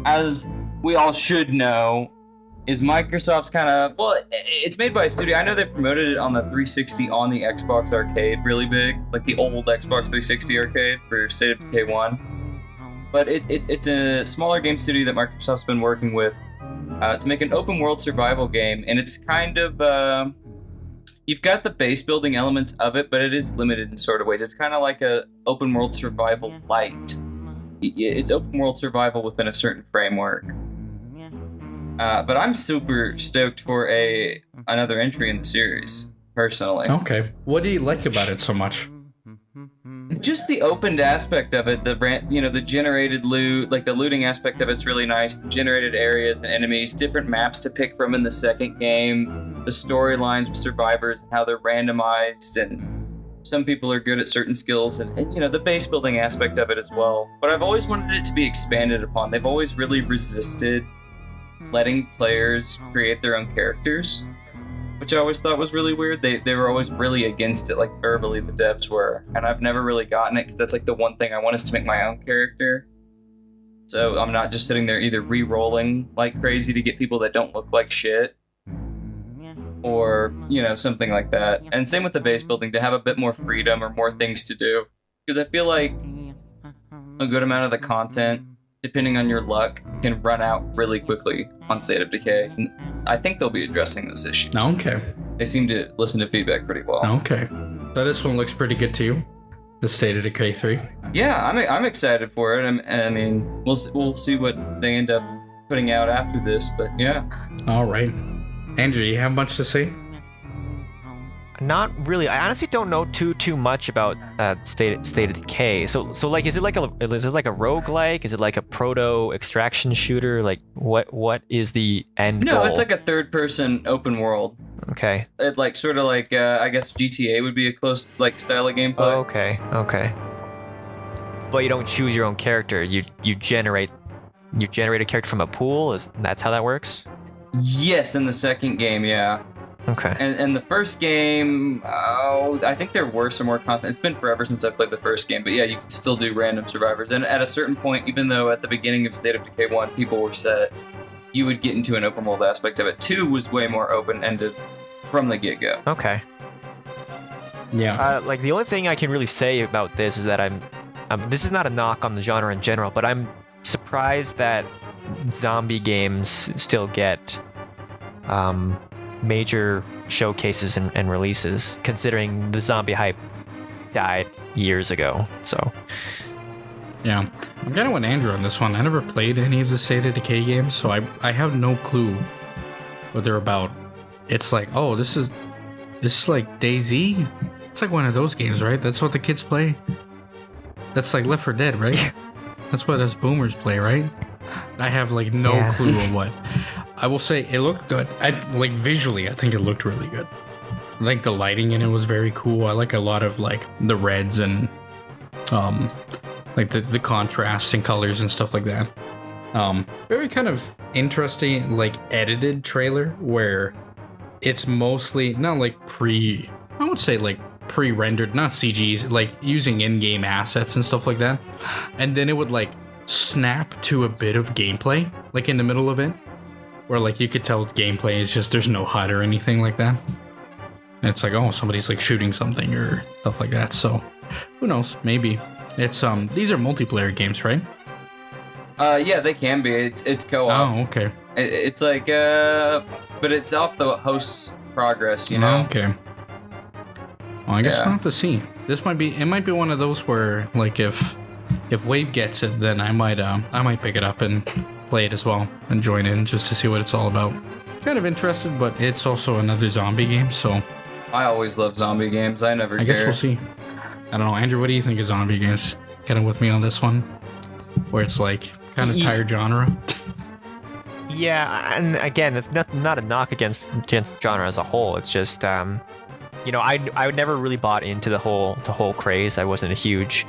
as we all should know, is Microsoft's kind of, it's made by a studio. I know they promoted it on the 360 on the Xbox Arcade really big, like the old Xbox 360 arcade for State of Decay 1. But it's a smaller game studio that Microsoft's been working with to make an open world survival game, and it's kind of, you've got the base building elements of it, but it is limited in sort of ways. It's kind of like a open world survival light. It's open world survival within a certain framework. But I'm super stoked for another entry in the series, personally. Okay. What do you like about it so much? Just the opened aspect of it, the generated loot, like the looting aspect of it's really nice. The generated areas and enemies, different maps to pick from in the second game, the storylines with survivors and how they're randomized, and some people are good at certain skills, and the base building aspect of it as well. But I've always wanted it to be expanded upon. They've always really resisted letting players create their own characters, which I always thought was really weird. They were always really against it, like verbally the devs were, and I've never really gotten it because that's like the one thing I want is to make my own character. So I'm not just sitting there either re-rolling like crazy to get people that don't look like shit, or something like that. And same with the base building, to have a bit more freedom or more things to do, because I feel like a good amount of the content, depending on your luck, can run out really quickly on State of Decay. And I think they'll be addressing those issues. Okay. They seem to listen to feedback pretty well. Okay. So this one looks pretty good to you? The State of Decay 3? Yeah, I'm excited for it. I mean, we'll see what they end up putting out after this, but yeah. All right. Andrew, you have much to say? Not really. I honestly don't know too much about State of Decay. So like, is it like a roguelike? Is it like a proto extraction shooter? Like, what is the end goal? No, it's like a third-person open world. Okay. It like sort of like I guess GTA would be a close like style of gameplay. Oh, okay. But you don't choose your own character. You generate a character from a pool. That's how that works? Yes, in the second game, yeah. Okay. And the first game, I think there were some more constant. It's been forever since I played the first game, but yeah, you can still do random survivors. And at a certain point, even though at the beginning of State of Decay 1, people were set, you would get into an open world aspect of it. 2 was way more open-ended from the get-go. Okay. Yeah. Like, the only thing I can really say about this is that this is not a knock on the genre in general, but I'm surprised that zombie games still get major showcases and releases, considering the zombie hype died years ago. So Yeah, I'm kind of with Andrew on this one. I never played any of the State of Decay games, so I have no clue what they're about. It's like, oh, this is like DayZ. It's like one of those games, right? That's what the kids play. That's like Left 4 Dead, right? That's what us boomers play, right? I have like no clue of what. I will say it looked good. Like visually, I think it looked really good. Like the lighting in it was very cool. I like a lot of like the reds and like the contrast and colors and stuff like that. Very kind of interesting, like edited trailer where it's mostly not like I would say like pre-rendered, not CGs, like using in-game assets and stuff like that. And then it would like snap to a bit of gameplay, like in the middle of it, where like you could tell gameplay is just there's no HUD or anything like that. And it's like, oh, somebody's like shooting something or stuff like that. So who knows? Maybe it's these are multiplayer games, right? Yeah, they can be. It's co-op. Oh, okay. It's like but it's off the host's progress, you know. Oh, okay. Well, I guess we'll have to see. It might be one of those where like if Wave gets it, then I might pick it up and play it as well and join in just to see what it's all about. Kind of interested, but it's also another zombie game, so I always love zombie games. I never care. I guess we'll see. I don't know, Andrew, what do you think of zombie games? Kind of with me on this one, where it's like kind of tired genre. Yeah, and again, it's not a knock against genre as a whole. It's just I never really bought into the whole craze. I wasn't a huge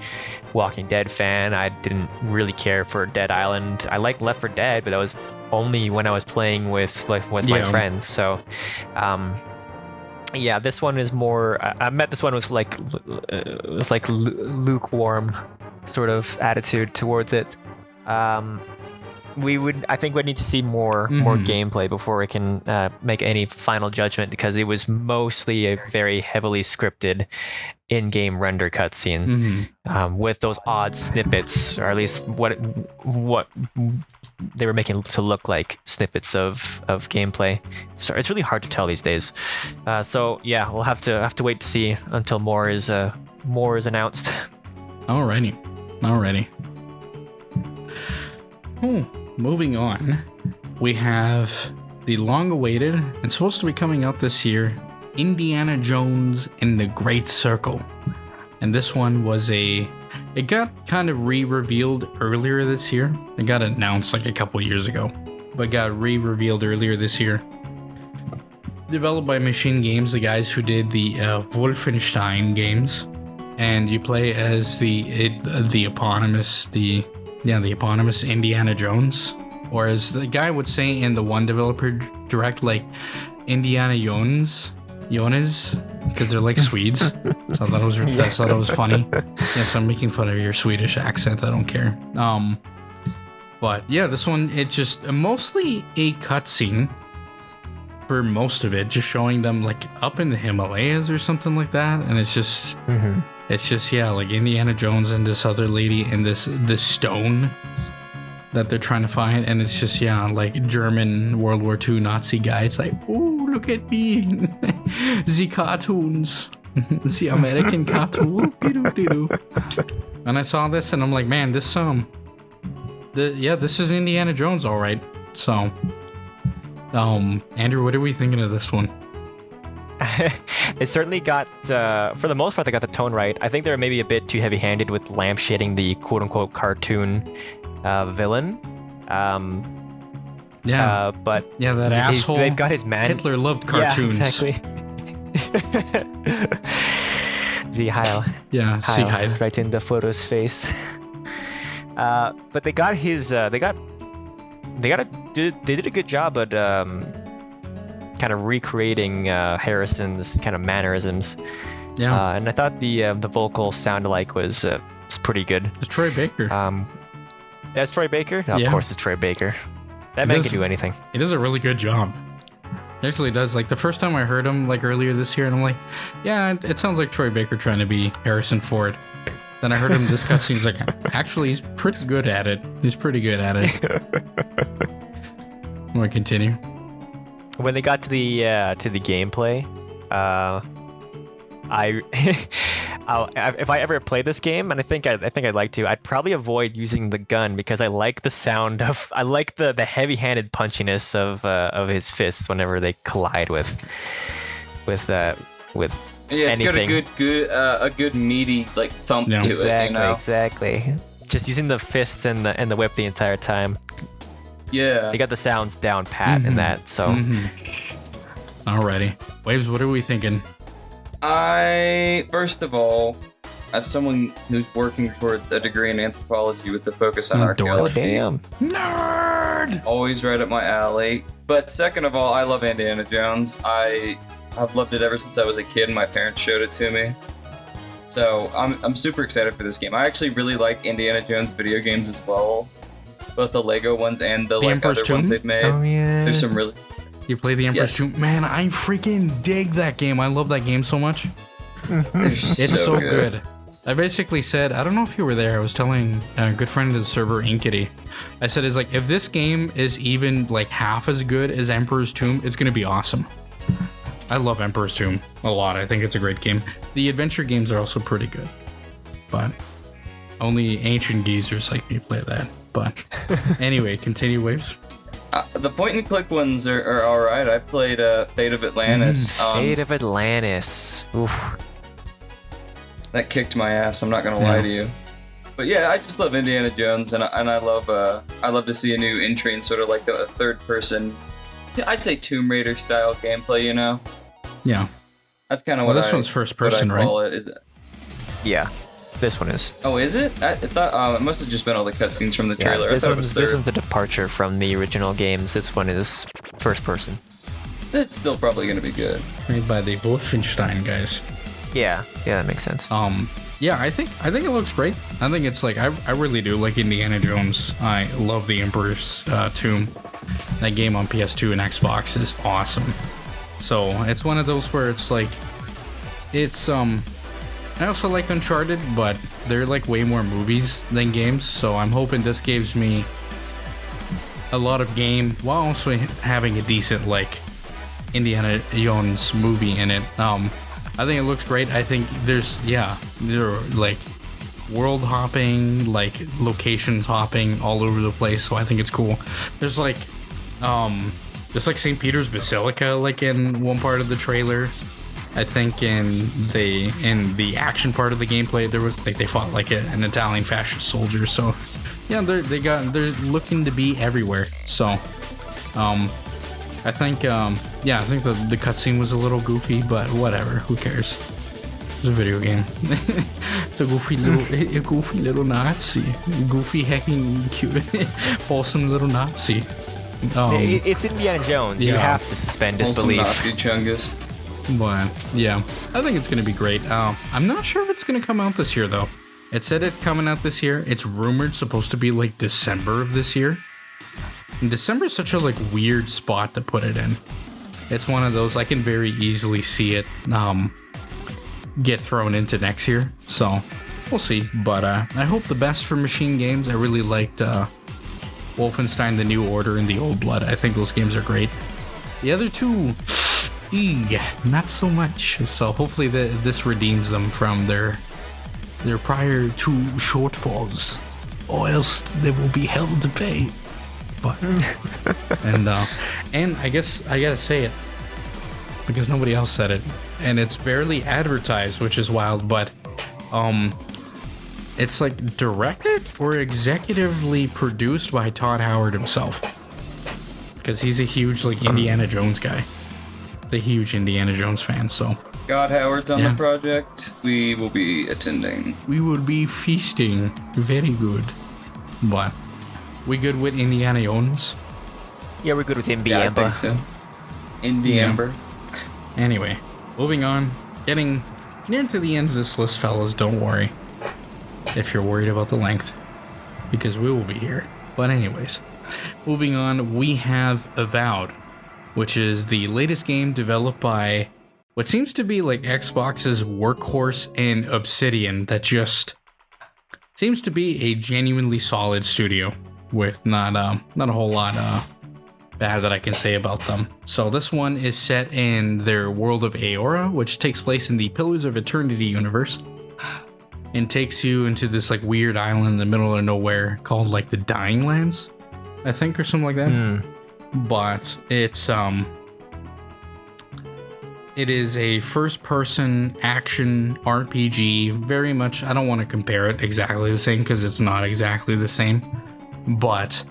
Walking Dead fan. I didn't really care for Dead Island. I liked Left 4 Dead, but that was only when I was playing with my friends. So, yeah, this one is more. I met this one with like lukewarm sort of attitude towards it. I think we'd need to see more gameplay before we can make any final judgment, because it was mostly a very heavily scripted in-game render cutscene with those odd snippets, or at least what they were making to look like snippets of gameplay. So it's really hard to tell these days. So yeah, we'll have to wait to see until more is announced. Alrighty. Moving on, we have the long-awaited and supposed to be coming out this year, Indiana Jones and the Great Circle. And this one it got kind of re-revealed earlier this year. It got announced like a couple years ago, but got re-revealed earlier this year. Developed by Machine Games, the guys who did the Wolfenstein games. And you play as the eponymous Indiana Jones, or as the guy would say in the one developer direct, like Indiana Jones, because they're like Swedes. So I thought it was funny. Yes, I'm making fun of your Swedish accent. I don't care. But yeah, this one, it's just mostly a cutscene for most of it, just showing them like up in the Himalayas or something like that, and it's just. It's just, like Indiana Jones and this other lady and this stone that they're trying to find. And it's just, like German World War II Nazi guy. It's like, oh, look at me. The cartoons. The American cartoon. And I saw this and I'm like, man, this is Indiana Jones, all right. So, Andrew, what are we thinking of this one? It certainly got, for the most part, they got the tone right. I think they're maybe a bit too heavy-handed with lampshading the quote-unquote cartoon villain. But that asshole. They've got his man. Hitler loved cartoons. Yeah, exactly. Sie Heil. Yeah, Sie Heil. Right in the photo's face. But they got his. They did a good job at kind of recreating Harrison's kind of mannerisms. Yeah. And I thought the vocal sound alike was pretty good. It's Troy Baker. That's Troy Baker? No, Yeah. Of course it's Troy Baker. That man can do anything. He does a really good job. He actually does. Like, the first time I heard him, like, earlier this year, and I'm like, yeah, it sounds like Troy Baker trying to be Harrison Ford. Then I heard him this cutscene's like, actually, he's pretty good at it. He's pretty good at it. Want to continue? When they got to the gameplay, if I ever play this game, and I think I'd like to, I'd probably avoid using the gun because I like the sound of, I like the heavy-handed punchiness of his fists whenever they collide with Yeah, it's anything. got a good meaty like thump to it. You know? Exactly. Just using the fists and the whip the entire time. Yeah. They got the sounds down pat in that. So. Alrighty, Waves. What are we thinking? First of all, as someone who's working towards a degree in anthropology with the focus on archaeology, Damn. Nerd. always right up my alley. But second of all, I love Indiana Jones. I've loved it ever since I was a kid and my parents showed it to me. So I'm super excited for this game. I actually really like Indiana Jones video games as well. Both the Lego ones and the like Emperor's other Tomb? ones they've made. Oh yeah. There's some really You play the Emperor's Tomb? Man, I freaking dig that game. I love that game so much. It's so good. I basically said, I don't know if you were there, I was telling a good friend of the server, Inkity. I said, it's like, if this game is even like half as good as Emperor's Tomb, it's gonna be awesome. I love Emperor's Tomb a lot. I think it's a great game. The adventure games are also pretty good, but only ancient geezers like me play that. But anyway, continue, Waves. the point and click ones are all right. I played Fate of Atlantis. Fate of Atlantis. Oof. That kicked my ass. I'm not gonna lie to you. But yeah, I just love Indiana Jones, and I love to see a new entry in sort of like a third person. I'd say Tomb Raider style gameplay. You know. Yeah. That's kind of what this one's first person, what I call right? It. Is it? Yeah, this one is. Oh, is it? I thought it must have just been all the cutscenes from the trailer. Yeah, I thought this one's a departure from the original games. This one is first person. It's still probably going to be good. Made by the Wolfenstein guys. Yeah, that makes sense. Yeah, I think it looks great. I think it's like I really do like Indiana Jones. I love the Emperor's Tomb. That game on PS2 and Xbox is awesome. So it's one of those where it's like, it's I also like Uncharted, but they're like way more movies than games. So I'm hoping this gives me a lot of game while also having a decent like Indiana Jones movie in it. I think it looks great. I think there are like world hopping, like locations hopping all over the place. So I think it's cool. There's like St. Peter's Basilica, like in one part of the trailer. I think in the action part of the gameplay, there was like they fought like an Italian fascist soldier. So yeah, they're looking to be everywhere. So I think the cutscene was a little goofy, but whatever, who cares? It's a video game. It's a goofy little Nazi, goofy hacking cute, awesome little Nazi. It's Indiana Jones. You have to suspend disbelief. Nazi chungus. But yeah, I think it's gonna be great. I'm not sure if it's gonna come out this year though. It said it's coming out this year. It's rumored supposed to be like December of this year. And December is such a like weird spot to put it in. It's one of those I can very easily see it get thrown into next year. So we'll see. But I hope the best for Machine Games. I really liked Wolfenstein: The New Order and The Old Blood. I think those games are great. The other two, not so much. So hopefully this redeems them from their prior two shortfalls, or else they will be hell to pay. But and I guess I gotta say it. because nobody else said it, and it's barely advertised, which is wild. But it's like directed or executively produced by Todd Howard himself, because he's a huge like Indiana Jones guy, the huge Indiana Jones fan. So God Howard's on the project. We will be attending. We will be feasting. Very good. But we good with Indiana Jones? Yeah, we're good with Indy Yeah, I Amber. think so. Indy Amber. Anyway, moving on. Getting near to the end of this list, fellas. Don't worry if you're worried about the length, because we will be here. But anyways, moving on, we have Avowed, which is the latest game developed by what seems to be like Xbox's workhorse and Obsidian, that just seems to be a genuinely solid studio with not a whole lot bad that I can say about them. So this one is set in their world of Aora, which takes place in the Pillars of Eternity universe, and takes you into this like weird island in the middle of nowhere called like the Dying Lands, I think, or something like that. But it is a first-person action RPG, very much. I don't want to compare it exactly the same because it's not exactly the same, but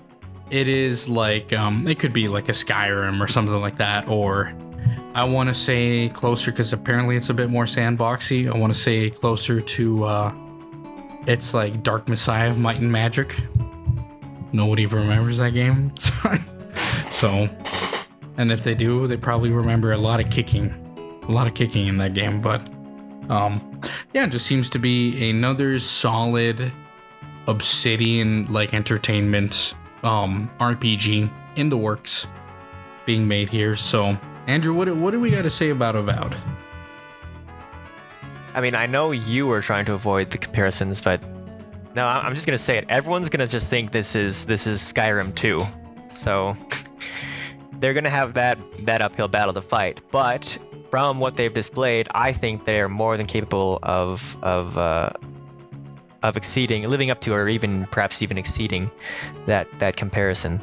it is like it could be like a Skyrim or something like that, or I want to say closer, because apparently it's a bit more sandboxy. I want to say closer to it's like Dark Messiah of Might and Magic. Nobody remembers that game. So, and if they do, they probably remember a lot of kicking in that game. But yeah, it just seems to be another solid Obsidian like entertainment RPG in the works being made here. So Andrew, what do we got to say about Avowed? I mean, I know you were trying to avoid the comparisons, but no, I'm just gonna say it. Everyone's gonna just think this is Skyrim 2, so they're gonna have that uphill battle to fight. But from what they've displayed, I think they're more than capable of exceeding, living up to, or even perhaps even exceeding that comparison.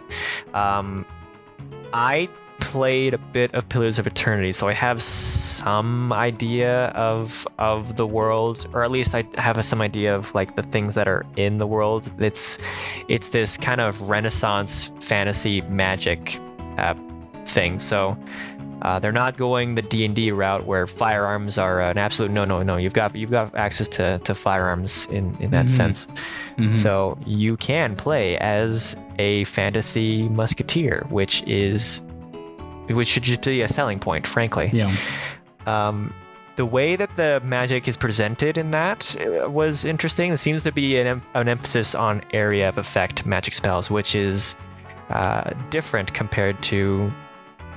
I played a bit of Pillars of Eternity, so I have some idea of the world, or at least I have some idea of like the things that are in the world. It's this kind of Renaissance fantasy magic thing. So they're not going the D&D route where firearms are an absolute no. You've got access to firearms in that sense. Mm-hmm. So you can play as a fantasy musketeer, which should just be a selling point, frankly. Yeah. The way that the magic is presented in that was interesting. There seems to be an emphasis on area of effect magic spells, which is different compared to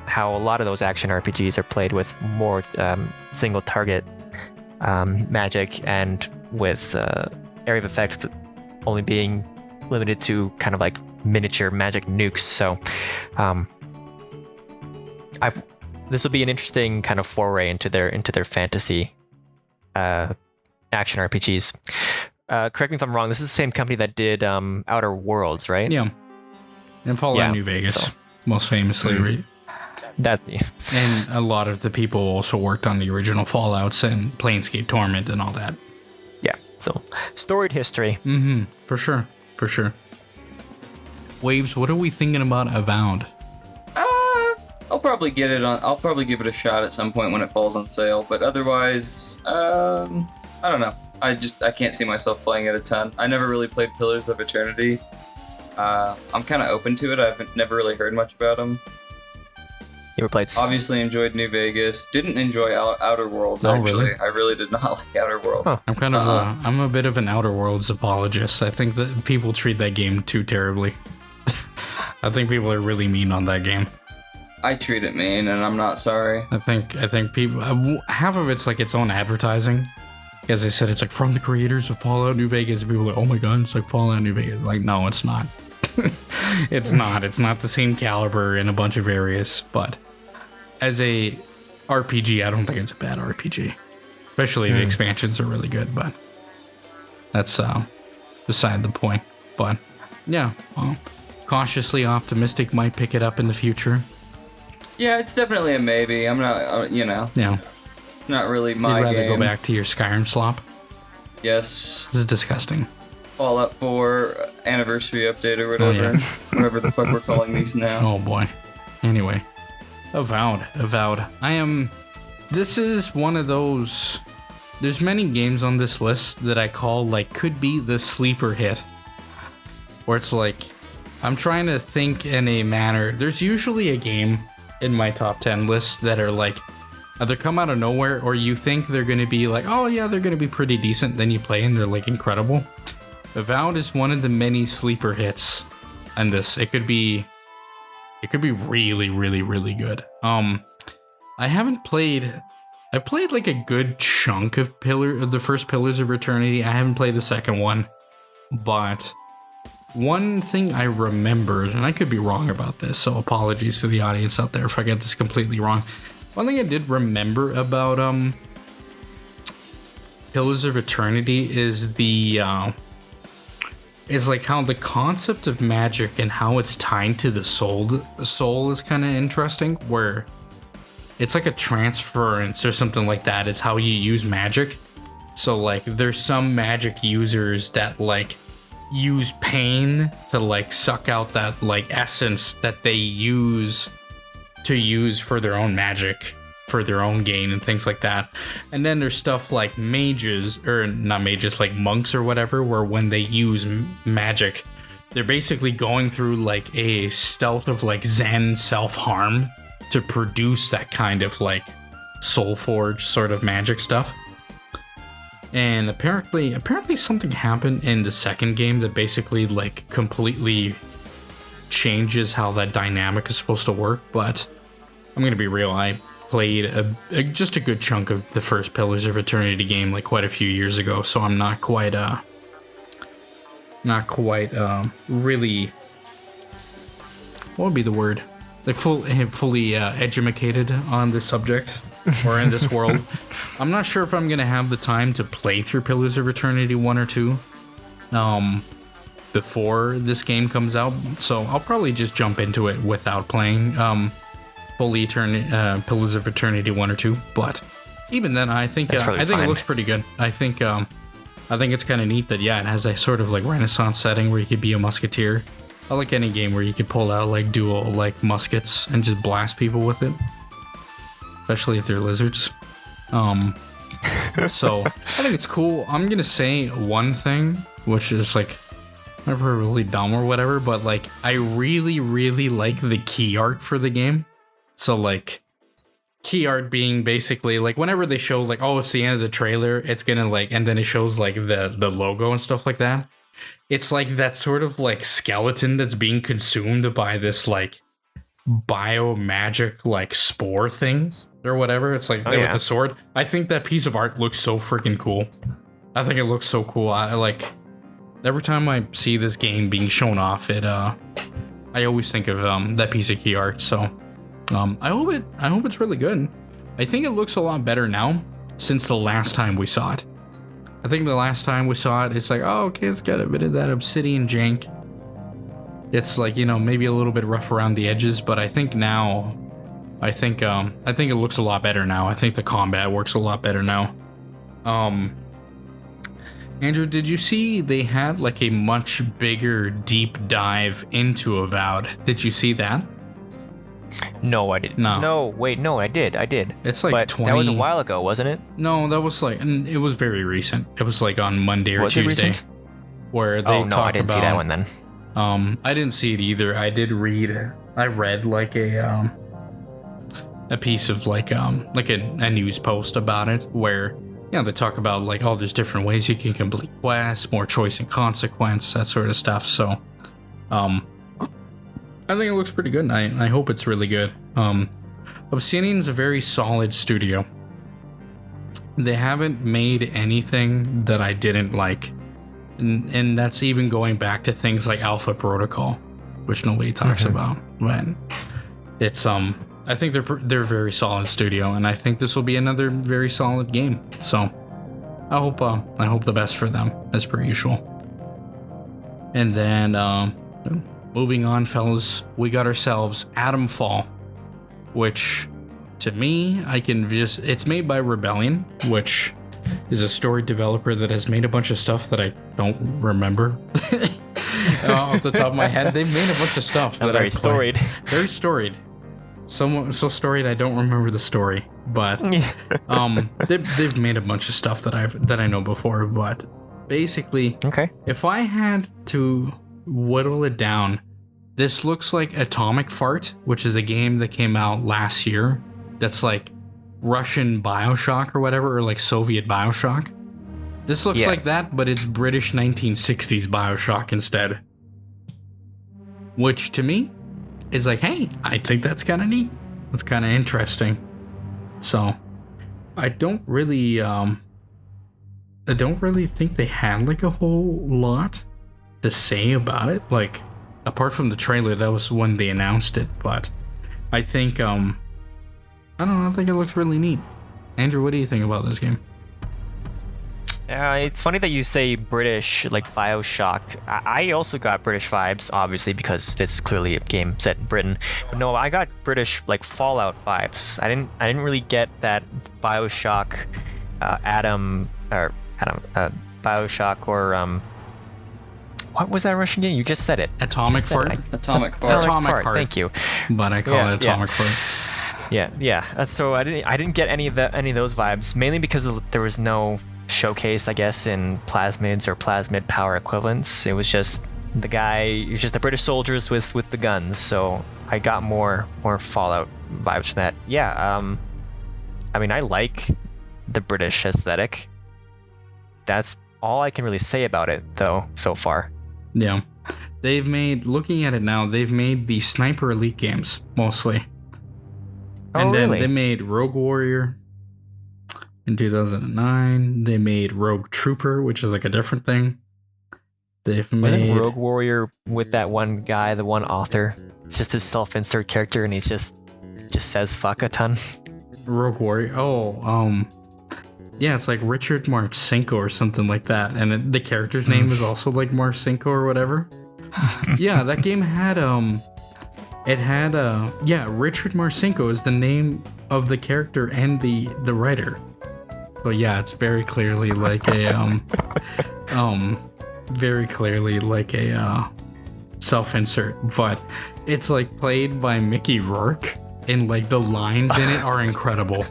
how a lot of those action RPGs are played, with more single target magic, and with area of effect only being limited to kind of like miniature magic nukes. So this will be an interesting kind of foray into their fantasy action RPGs. Correct me if I'm wrong. This is the same company that did Outer Worlds, right? Yeah. And Fallout New Vegas, most famously. That's and a lot of the people also worked on the original Fallouts and Planescape Torment and all that. Yeah. So storied history. Mm-hmm. For sure. Waves, what are we thinking about Avowed? I'll probably get it on. I'll probably give it a shot at some point when it falls on sale. But otherwise, I don't know. I can't see myself playing it a ton. I never really played Pillars of Eternity. I'm kind of open to it. I've never really heard much about them. You ever played? Obviously enjoyed New Vegas. Didn't enjoy Outer Worlds, actually. Really? I really did not like Outer Worlds. Huh. I'm kind of I'm a bit of an Outer Worlds apologist. I think that people treat that game too terribly. I think people are really mean on that game. I treat it mean, and I'm not sorry. I think people, half of it's like its own advertising. As I said, it's like from the creators of Fallout New Vegas. People are like, oh my god, it's like Fallout New Vegas. Like, no, it's not. It's not the same caliber in a bunch of areas, but as a RPG, I don't think it's a bad RPG. Especially the expansions are really good, but that's beside the point. But yeah, well, cautiously optimistic, might pick it up in the future. Yeah, it's definitely a maybe. I'm not, Yeah. not really my You'd rather game. go back to your Skyrim slop? Yes. This is disgusting. Fallout 4 anniversary update or whatever. Oh, yeah. Whatever the fuck we're calling these now. Oh boy. Anyway. Avowed. This is one of those... There's many games on this list that I call, like, could be the sleeper hit. Where it's like, I'm trying to think in a manner... There's usually a game in my top 10 list that are like, either come out of nowhere or you think they're going to be like, oh yeah, they're going to be pretty decent. Then you play and they're like incredible. Avowed is one of the many sleeper hits on this. It could be really, really, really good. I've played like a good chunk of the first Pillars of Eternity. I haven't played the second one, but one thing I remembered, and I could be wrong about this, so apologies to the audience out there if I get this completely wrong. One thing I did remember about Pillars of Eternity is is like how the concept of magic and how it's tied to the soul. The soul is kind of interesting, where it's like a transference or something like that is how you use magic. So like there's some magic users that like use pain to like suck out that like essence that they use for their own magic, for their own gain and things like that. And then there's stuff like mages, or not mages, like monks or whatever, where when they use magic, they're basically going through like a stealth of like Zen self-harm to produce that kind of like soul forge sort of magic stuff. And apparently something happened in the second game that basically like completely changes how that dynamic is supposed to work. But I'm gonna be real, I played just a good chunk of the first Pillars of Eternity game like quite a few years ago, so I'm not quite really, what would be the word, like fully educated on this subject or in this world. I'm not sure if I'm gonna have the time to play through Pillars of Eternity 1 or 2 before this game comes out, so I'll probably just jump into it without playing fully Pillars of Eternity 1 or 2. But even then, I think it looks pretty good. I think it's kind of neat that, yeah, it has a sort of like Renaissance setting where you could be a musketeer. I like any game where you could pull out like dual like muskets and just blast people with it, especially if they're lizards. So I think it's cool. I'm gonna say one thing, which is like never really dumb or whatever, but like I really, really like the key art for the game. So like key art being basically like whenever they show like, oh, it's the end of the trailer, it's gonna like, and then it shows like the logo and stuff like that. It's like that sort of like skeleton that's being consumed by this like bio magic like spore thing or whatever. It's like with the sword. I think that piece of art looks so freaking cool. I think it looks so cool. I like every time I see this game being shown off, I always think of that piece of key art. So I hope it's really good. I think it looks a lot better now since the last time we saw it. I think the last time we saw it, it's like, oh, okay, it's got a bit of that obsidian jank. It's like, you know, maybe a little bit rough around the edges, but I think now, I think it looks a lot better now. I think the combat works a lot better now. Andrew, did you see they had like a much bigger deep dive into Avowed? Did you see that? No, I didn't. No, wait, no, I did. It's like but 20... that was a while ago, wasn't it? No, that was like, and it was very recent. It was like on Monday or Tuesday. It recent? Where they talk I didn't see that one then. I didn't see it either. I read like a piece of like a news post about it where, you know, they talk about like, oh, there's different ways you can complete quests, more choice and consequence, that sort of stuff. So, I think it looks pretty good, and I hope it's really good. Obsidian's a very solid studio. They haven't made anything that I didn't like. And that's even going back to things like Alpha Protocol, which nobody talks about. But it's I think they're a very solid studio, and I think this will be another very solid game. So I hope the best for them as per usual. And then moving on, fellas, we got ourselves Atomfall. which to me, it's made by Rebellion, which is a story developer that has made a bunch of stuff that I don't remember off the top of my head. They've made a bunch of stuff that very storied. Very storied. So storied I don't remember the story, but they've made a bunch of stuff that I know before. But basically, okay, if I had to whittle it down, this looks like Atomic Fart, which is a game that came out last year. That's like Russian Bioshock or whatever, or like Soviet Bioshock. This looks like that, but it's British 1960s Bioshock instead. Which to me is like, hey, I think that's kind of neat. That's kind of interesting. So I don't really think they had like a whole lot to say about it. Like, apart from the trailer, that was when they announced it. But I think I don't know, I think it looks really neat. Andrew, what do you think about this game? It's funny that you say British, like Bioshock. I also got British vibes, obviously, because it's clearly a game set in Britain. But no, I got British, like Fallout vibes. I didn't really get that Bioshock, Bioshock or what was that Russian game? You just said it. Atomic Fart. Atomic Fart. Atomic Fart. Thank you. But I call it Atomic Fart. Yeah. So I didn't get any of those vibes, mainly because there was no showcase, I guess, in plasmids or plasmid power equivalents. It was just the British soldiers with the guns. So I got more Fallout vibes from that. Yeah. I mean, I like the British aesthetic. That's all I can really say about it, though, so far. Yeah. Looking at it now, they've made the Sniper Elite games, mostly. And then they made Rogue Warrior in 2009. They made Rogue Trooper, which is like a different thing. Wasn't Rogue Warrior with that one guy, the one author? It's just his self-insert character, and he just says fuck a ton. Rogue Warrior? Yeah, it's like Richard Marcinko or something like that. And the character's name is also like Marcinko or whatever. Yeah, that game had Richard Marcinko is the name of the character and the writer. So yeah, it's very clearly like a self-insert, but it's like played by Mickey Rourke, and like the lines in it are incredible.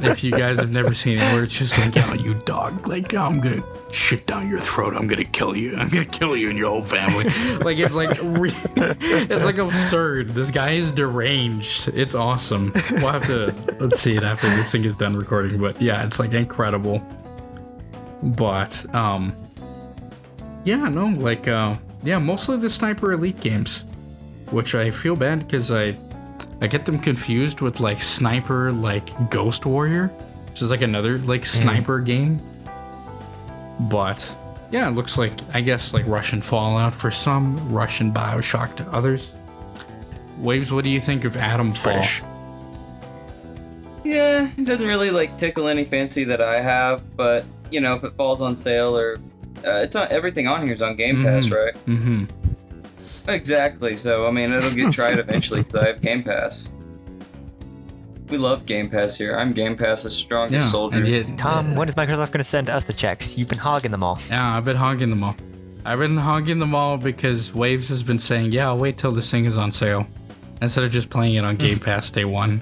If you guys have never seen it, where it's just like, "Oh, you dog! Like, I'm gonna shit down your throat. I'm gonna kill you. I'm gonna kill you and your whole family." Like, it's like it's like absurd. This guy is deranged. It's awesome. We'll have to let's see it after this thing is done recording. But yeah, it's like incredible. But mostly the Sniper Elite games, which I feel bad because I get them confused with like Sniper, like Ghost Warrior, which is like another like sniper game. But yeah, it looks like, I guess, like Russian Fallout for some, Russian Bioshock to others. Waves, what do you think of Atomfall? Yeah, it doesn't really like tickle any fancy that I have, but you know, if it falls on sale or it's on, everything on here is on Game Pass, right? Mm-hmm. Exactly. So I mean, it'll get tried eventually because I have Game Pass. We love Game Pass here. I'm Game Pass's strongest soldier. Tom, when is Microsoft going to send us the checks? You've been hogging them all. Yeah, I've been hogging them all because Waves has been saying, yeah, I'll wait till this thing is on sale, instead of just playing it on Game Pass day one.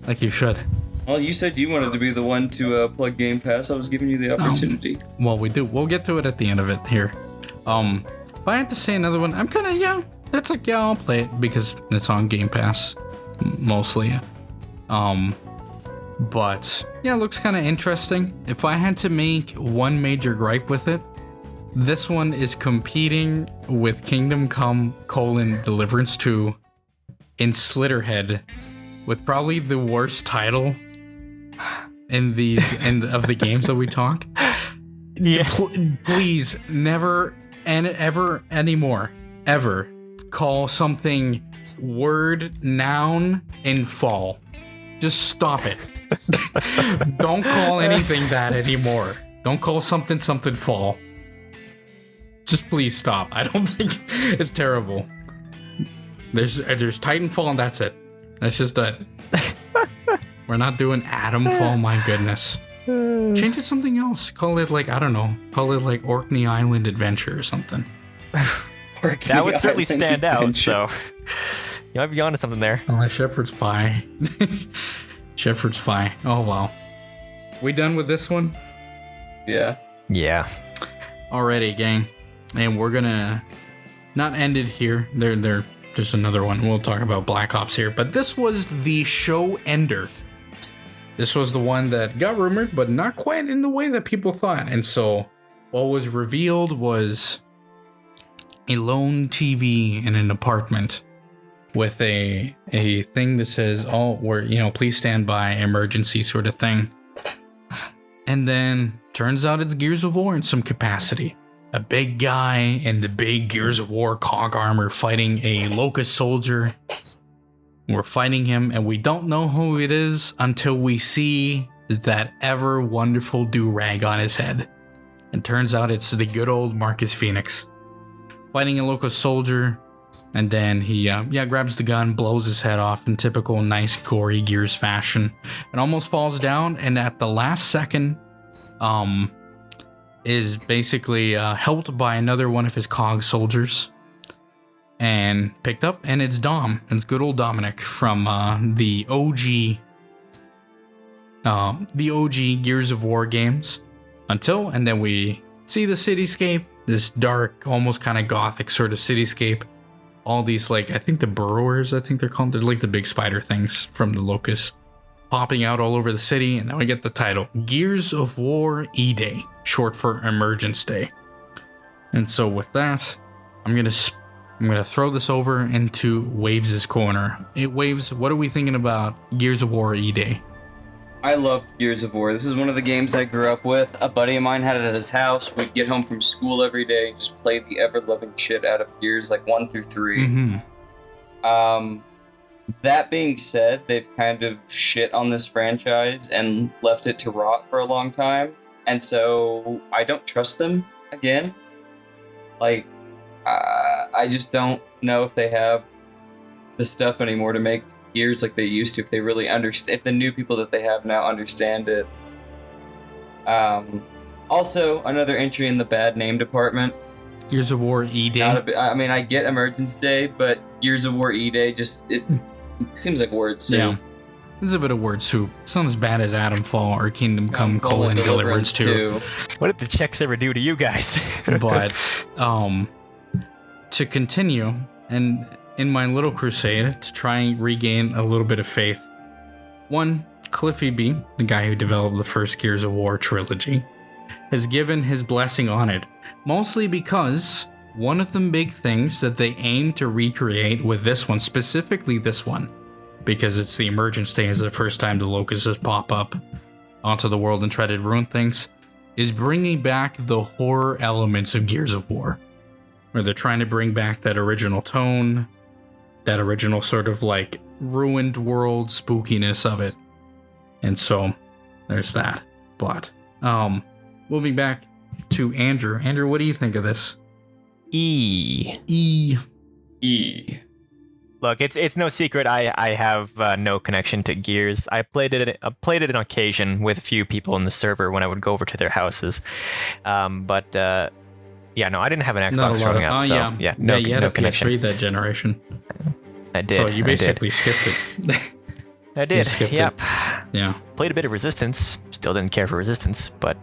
Like you should. Well, you said you wanted to be the one to plug Game Pass. I was giving you the opportunity. Well, we do. We'll get to it at the end of it here. But I have to say another one. I'm kind of, that's like, I'll play it because it's on Game Pass, mostly. But yeah, it looks kind of interesting. If I had to make one major gripe with it, this one is competing with Kingdom Come: Deliverance 2 in Slitterhead with probably the worst title in of the games that we talk. Yeah. Please never and ever anymore ever call something word, noun, and fall. Just stop it. Don't call anything that anymore. Don't call something fall. Just please stop. I don't think it's terrible. There's Titanfall and that's it. That's just it. We're not doing Atomfall, my goodness. Change it to something else. Call it like, I don't know. Call it like Orkney Island Adventure or something. That would certainly stand out, so you might be onto something there. Oh, shepherd's pie. Shepherd's pie. Oh, wow. We done with this one? Yeah. Yeah. Alrighty, gang. And we're gonna not end it here. There's another one. We'll talk about Black Ops here. But this was the show ender. This was the one that got rumored, but not quite in the way that people thought. And so what was revealed was a lone TV in an apartment with a thing that says, please stand by, emergency sort of thing. And then turns out it's Gears of War in some capacity. A big guy in the big Gears of War cog armor fighting a Locust soldier. We're fighting him, and we don't know who it is until we see that ever wonderful do-rag on his head. And turns out it's the good old Marcus Phoenix. Fighting a Locust soldier, and then he grabs the gun, blows his head off in typical nice gory Gears fashion. And almost falls down, and at the last second, is basically helped by another one of his cog soldiers. And picked up, and it's Dom. It's good old Dominic from the OG Gears of War games. And then we see the cityscape, this dark, almost kind of gothic sort of cityscape. All these, I think the burrowers, I think they're called. They're like the big spider things from the Locust, popping out all over the city. And now we get the title, Gears of War E-Day, short for Emergence Day. And so with that, I'm gonna throw this over into Waves' corner. Waves, what are we thinking about Gears of War E-Day? I loved Gears of War. This is one of the games I grew up with. A buddy of mine had it at his house. We'd get home from school every day and just play the ever-loving shit out of Gears, 1 through 3. Mm-hmm. That being said, they've kind of shit on this franchise and left it to rot for a long time. And so I don't trust them again. I just don't know if they have the stuff anymore to make Gears like they used to, if they really if the new people that they have now understand it. Also, another entry in the bad name department. Gears of War E-Day. I get Emergence Day, but Gears of War E-Day it seems like word soup. Yeah. This is a bit of word soup. It's not as bad as Atomfall or Kingdom Come: Deliverance 2. What did the checks ever do to you guys? But, to continue, and in my little crusade to try and regain a little bit of faith, one, Cliffy B, the guy who developed the first Gears of War trilogy, has given his blessing on it, mostly because one of the big things that they aim to recreate with this one, specifically this one, because it's the Emergence Day, is the first time the Locusts pop up onto the world and try to ruin things, is bringing back the horror elements of Gears of War. Where they're trying to bring back that original tone, that original sort of ruined world spookiness of it. And so there's that. But moving back to Andrew. Andrew, what do you think of this? E. Look, it's no secret I have no connection to Gears. I played it on occasion with a few people in the server when I would go over to their houses. Yeah, no, I didn't have an Xbox growing up, so you had no a connection. PS3 that generation. I did. So you basically skipped it. I did. Yep. Yeah. Played a bit of Resistance. Still didn't care for Resistance, but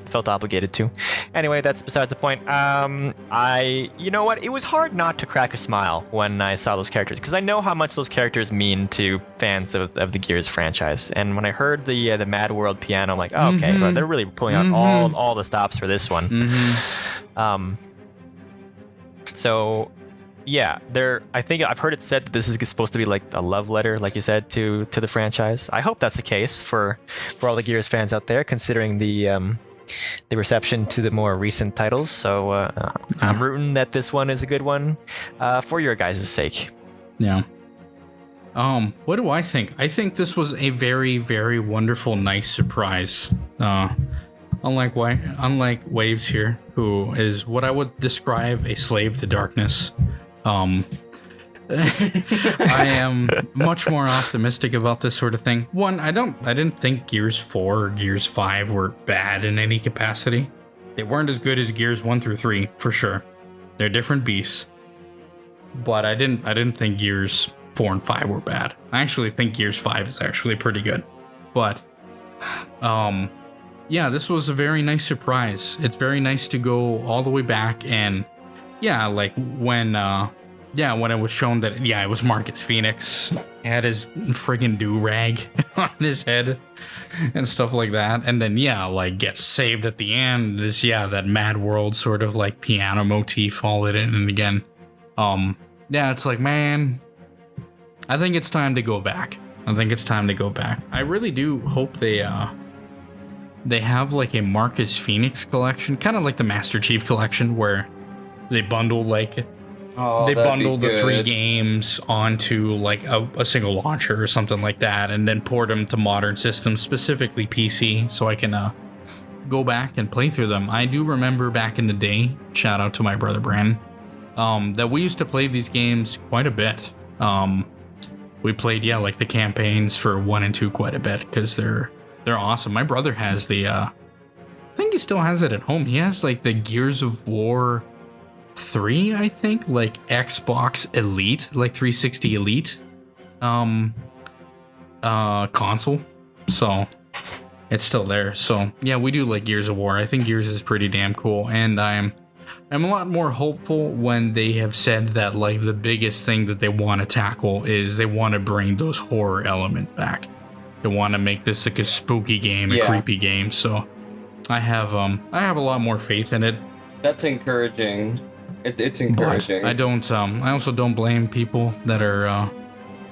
felt obligated to. Anyway, that's besides the point. You know what? It was hard not to crack a smile when I saw those characters, because I know how much those characters mean to fans of the Gears franchise. And when I heard the Mad World piano, I'm like, oh, okay, well, they're really pulling out all the stops for this one. So. Yeah, I think I've heard it said that this is supposed to be like a love letter, like you said, to the franchise. I hope that's the case for all the Gears fans out there, considering the reception to the more recent titles. So I'm rooting that this one is a good one for your guys' sake. Yeah. What do I think? I think this was a very, very wonderful, nice surprise. Unlike Waves here, who is what I would describe a slave to darkness. I am much more optimistic about this sort of thing. One, I didn't think Gears 4 or Gears 5 were bad in any capacity. They weren't as good as Gears 1 through 3, for sure. They're different beasts. But I didn't think Gears 4 and 5 were bad. I actually think Gears 5 is actually pretty good. But yeah, this was a very nice surprise. It's very nice to go all the way back and yeah, like when it was shown that it was Marcus Phoenix. He had his friggin' do-rag on his head and stuff like that. And then like gets saved at the end. This that Mad World sort of like piano motif all in it and again. It's like, man, I think it's time to go back. I really do hope they have like a Marcus Phoenix collection, kind of like the Master Chief collection, where they bundle the 3 games onto like a single launcher or something like that, and then port them to modern systems, specifically PC, so I can go back and play through them. I do remember back in the day, shout out to my brother Brandon, that we used to play these games quite a bit. We played like the campaigns for 1 and 2 quite a bit because they're awesome. My brother has I think he still has it at home. He has like the Gears of War 3, I think, like Xbox Elite, like 360 Elite console. So it's still there. So yeah, we do like Gears of War. I think Gears is pretty damn cool, and I'm a lot more hopeful when they have said that like the biggest thing that they want to tackle is they want to bring those horror elements back. They want to make this like a spooky game, a creepy game. So I have a lot more faith in it. That's encouraging. It's encouraging. But I also don't blame people that are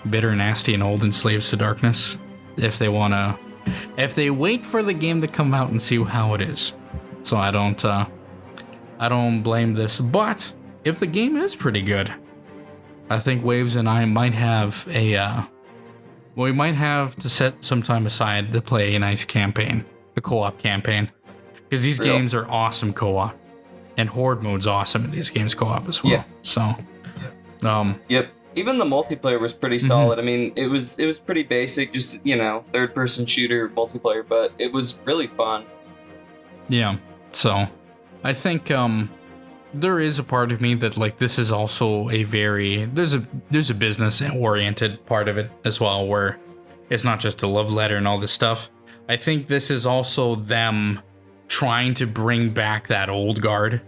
bitter, nasty, and old and slaves to darkness if they wait for the game to come out and see how it is. So I don't blame this. But if the game is pretty good, I think Waves and I might have we might have to set some time aside to play a nice campaign, a co-op campaign, because these games are awesome co-op. And Horde mode's awesome in these games co-op as well. Yeah. So, Yep. Even the multiplayer was pretty solid. I mean, it was pretty basic, just third-person shooter multiplayer, but it was really fun. Yeah. So, I think there is a part of me that like this is also there's a business-oriented part of it as well, where it's not just a love letter and all this stuff. I think this is also them trying to bring back that old guard.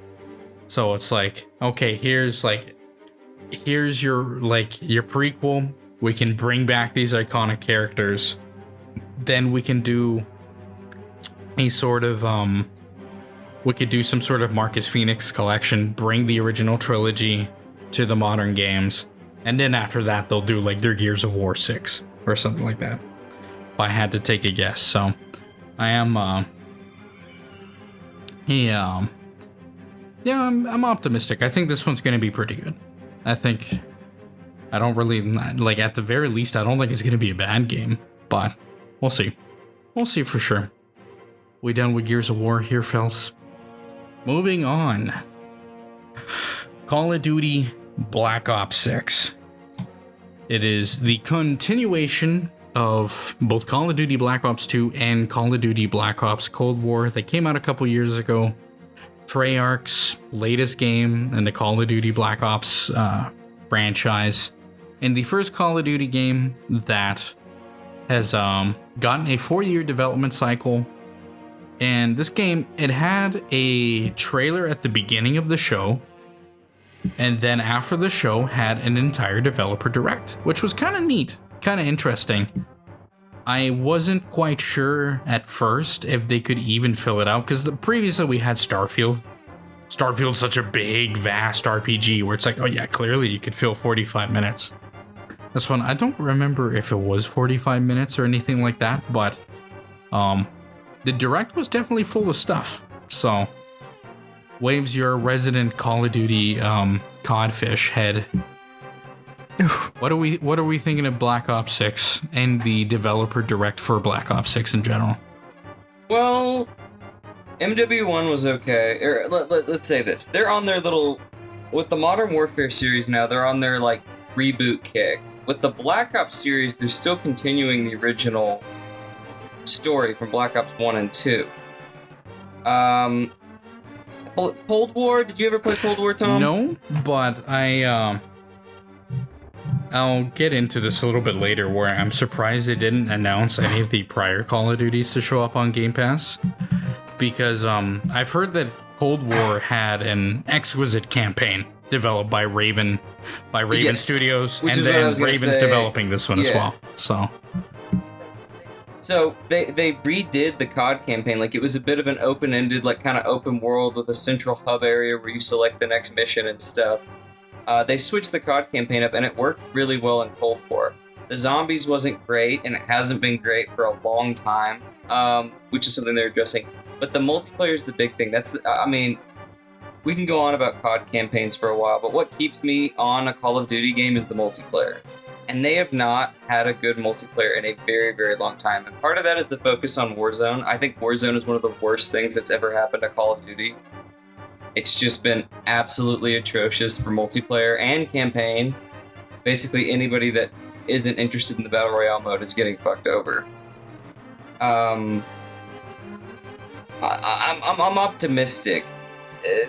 So it's like, okay, here's your prequel. We can bring back these iconic characters. Then we can do a sort of we could do some sort of Marcus Phoenix collection, bring the original trilogy to the modern games, and then after that they'll do like their Gears of War 6 or something like that. If I had to take a guess. So I am I'm optimistic. I think this one's going to be pretty good. I don't really, like, at the very least, I don't think it's going to be a bad game, but we'll see. We'll see for sure. We done with Gears of War here, fellas? Moving on. Call of Duty Black Ops 6. It is the continuation of both Call of Duty Black Ops 2 and Call of Duty Black Ops Cold War. They came out a couple years ago. Treyarch's latest game in the Call of Duty Black Ops franchise. And the first Call of Duty game that has gotten a 4-year development cycle. And this game, it had a trailer at the beginning of the show. And then after the show had an entire developer direct, which was kind of neat, kind of interesting. I wasn't quite sure at first if they could even fill it out, because previously we had Starfield. Starfield's such a big, vast RPG where it's like, oh yeah, clearly you could fill 45 minutes. This one, I don't remember if it was 45 minutes or anything like that, but the direct was definitely full of stuff. So, Waves, your resident Call of Duty codfish head. What are we thinking of Black Ops 6 and the developer direct for Black Ops 6 in general? Well, MW1 was okay. Let's say this. They're on their little, with the Modern Warfare series now, they're on their like reboot kick. With the Black Ops series, they're still continuing the original story from Black Ops 1 and 2. Cold War, did you ever play Cold War, Tom? No, but I'll get into this a little bit later, where I'm surprised they didn't announce any of the prior Call of Duties to show up on Game Pass, because I've heard that Cold War had an exquisite campaign developed by Raven Yes, Studios, which and is what I then was gonna Raven's say. developing this one as Yeah. well. So they redid the COD campaign. Like, it was a bit of an open-ended, like, kind of open world with a central hub area where you select the next mission and stuff. They switched the COD campaign up, and it worked really well in Cold War. The zombies wasn't great, and it hasn't been great for a long time, which is something they're addressing. But the multiplayer is the big thing. We can go on about COD campaigns for a while, but what keeps me on a Call of Duty game is the multiplayer. And they have not had a good multiplayer in a very, very long time. And part of that is the focus on Warzone. I think Warzone is one of the worst things that's ever happened to Call of Duty. It's just been absolutely atrocious for multiplayer and campaign. Basically, anybody that isn't interested in the Battle Royale mode is getting fucked over. I'm optimistic.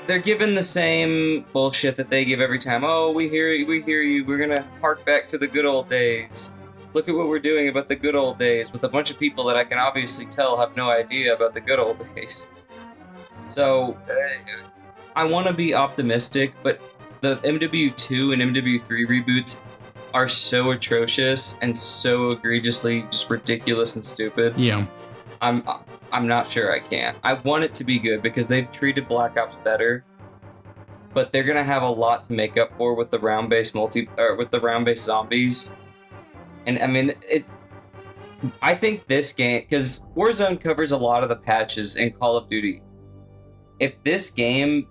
They're given the same bullshit that they give every time. Oh, we hear you. We're gonna hark back to the good old days. Look at what we're doing about the good old days, with a bunch of people that I can obviously tell have no idea about the good old days. So, I want to be optimistic, but the MW2 and MW3 reboots are so atrocious and so egregiously just ridiculous and stupid. Yeah. I'm not sure I can. I want it to be good because they've treated Black Ops better, but they're gonna have a lot to make up for with the round-based with the round-based zombies. And I mean, I think this game, because Warzone covers a lot of the patches in Call of Duty. If this game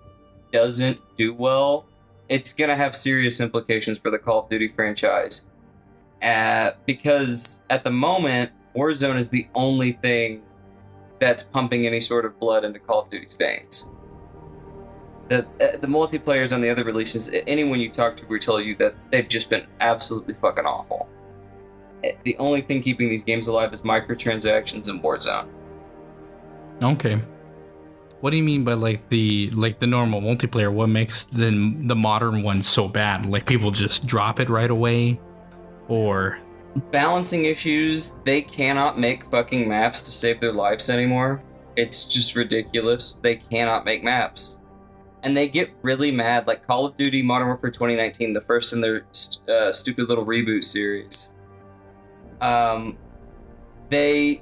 doesn't do well, it's gonna have serious implications for the Call of Duty franchise. Because at the moment, Warzone is the only thing that's pumping any sort of blood into Call of Duty's veins. The multiplayers on the other releases, anyone you talk to will tell you that they've just been absolutely fucking awful. The only thing keeping these games alive is microtransactions and Warzone. Okay. What do you mean by the normal multiplayer? What makes the modern ones so bad? Like, people just drop it right away, or balancing issues. They cannot make fucking maps to save their lives anymore. It's just ridiculous. They cannot make maps. And they get really mad, like Call of Duty Modern Warfare 2019, the first in their stupid little reboot series. They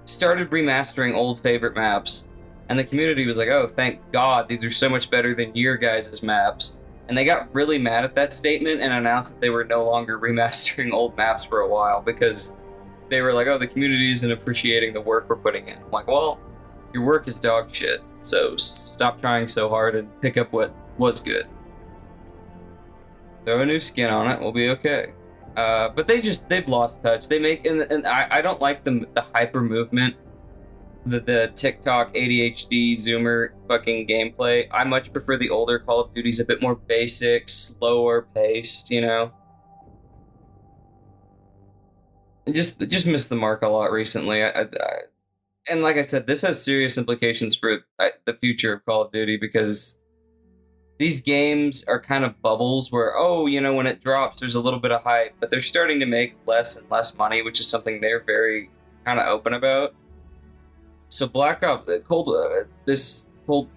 started remastering old favorite maps, and the community was like, oh, thank God, these are so much better than your guys' maps. And they got really mad at that statement and announced that they were no longer remastering old maps for a while because they were like, oh, the community isn't appreciating the work we're putting in. I'm like, well, your work is dog shit, so stop trying so hard and pick up what was good. Throw a new skin on it, we'll be okay. But they've lost touch. They make, and I don't like the hyper movement, the TikTok ADHD Zoomer fucking gameplay. I much prefer the older Call of Duty's, a bit more basic, slower paced, you know? Just missed the mark a lot recently. And like I said, this has serious implications for the future of Call of Duty, because these games are kind of bubbles where, oh, you know, when it drops, there's a little bit of hype, but they're starting to make less and less money, which is something they're very kind of open about. So Black Ops,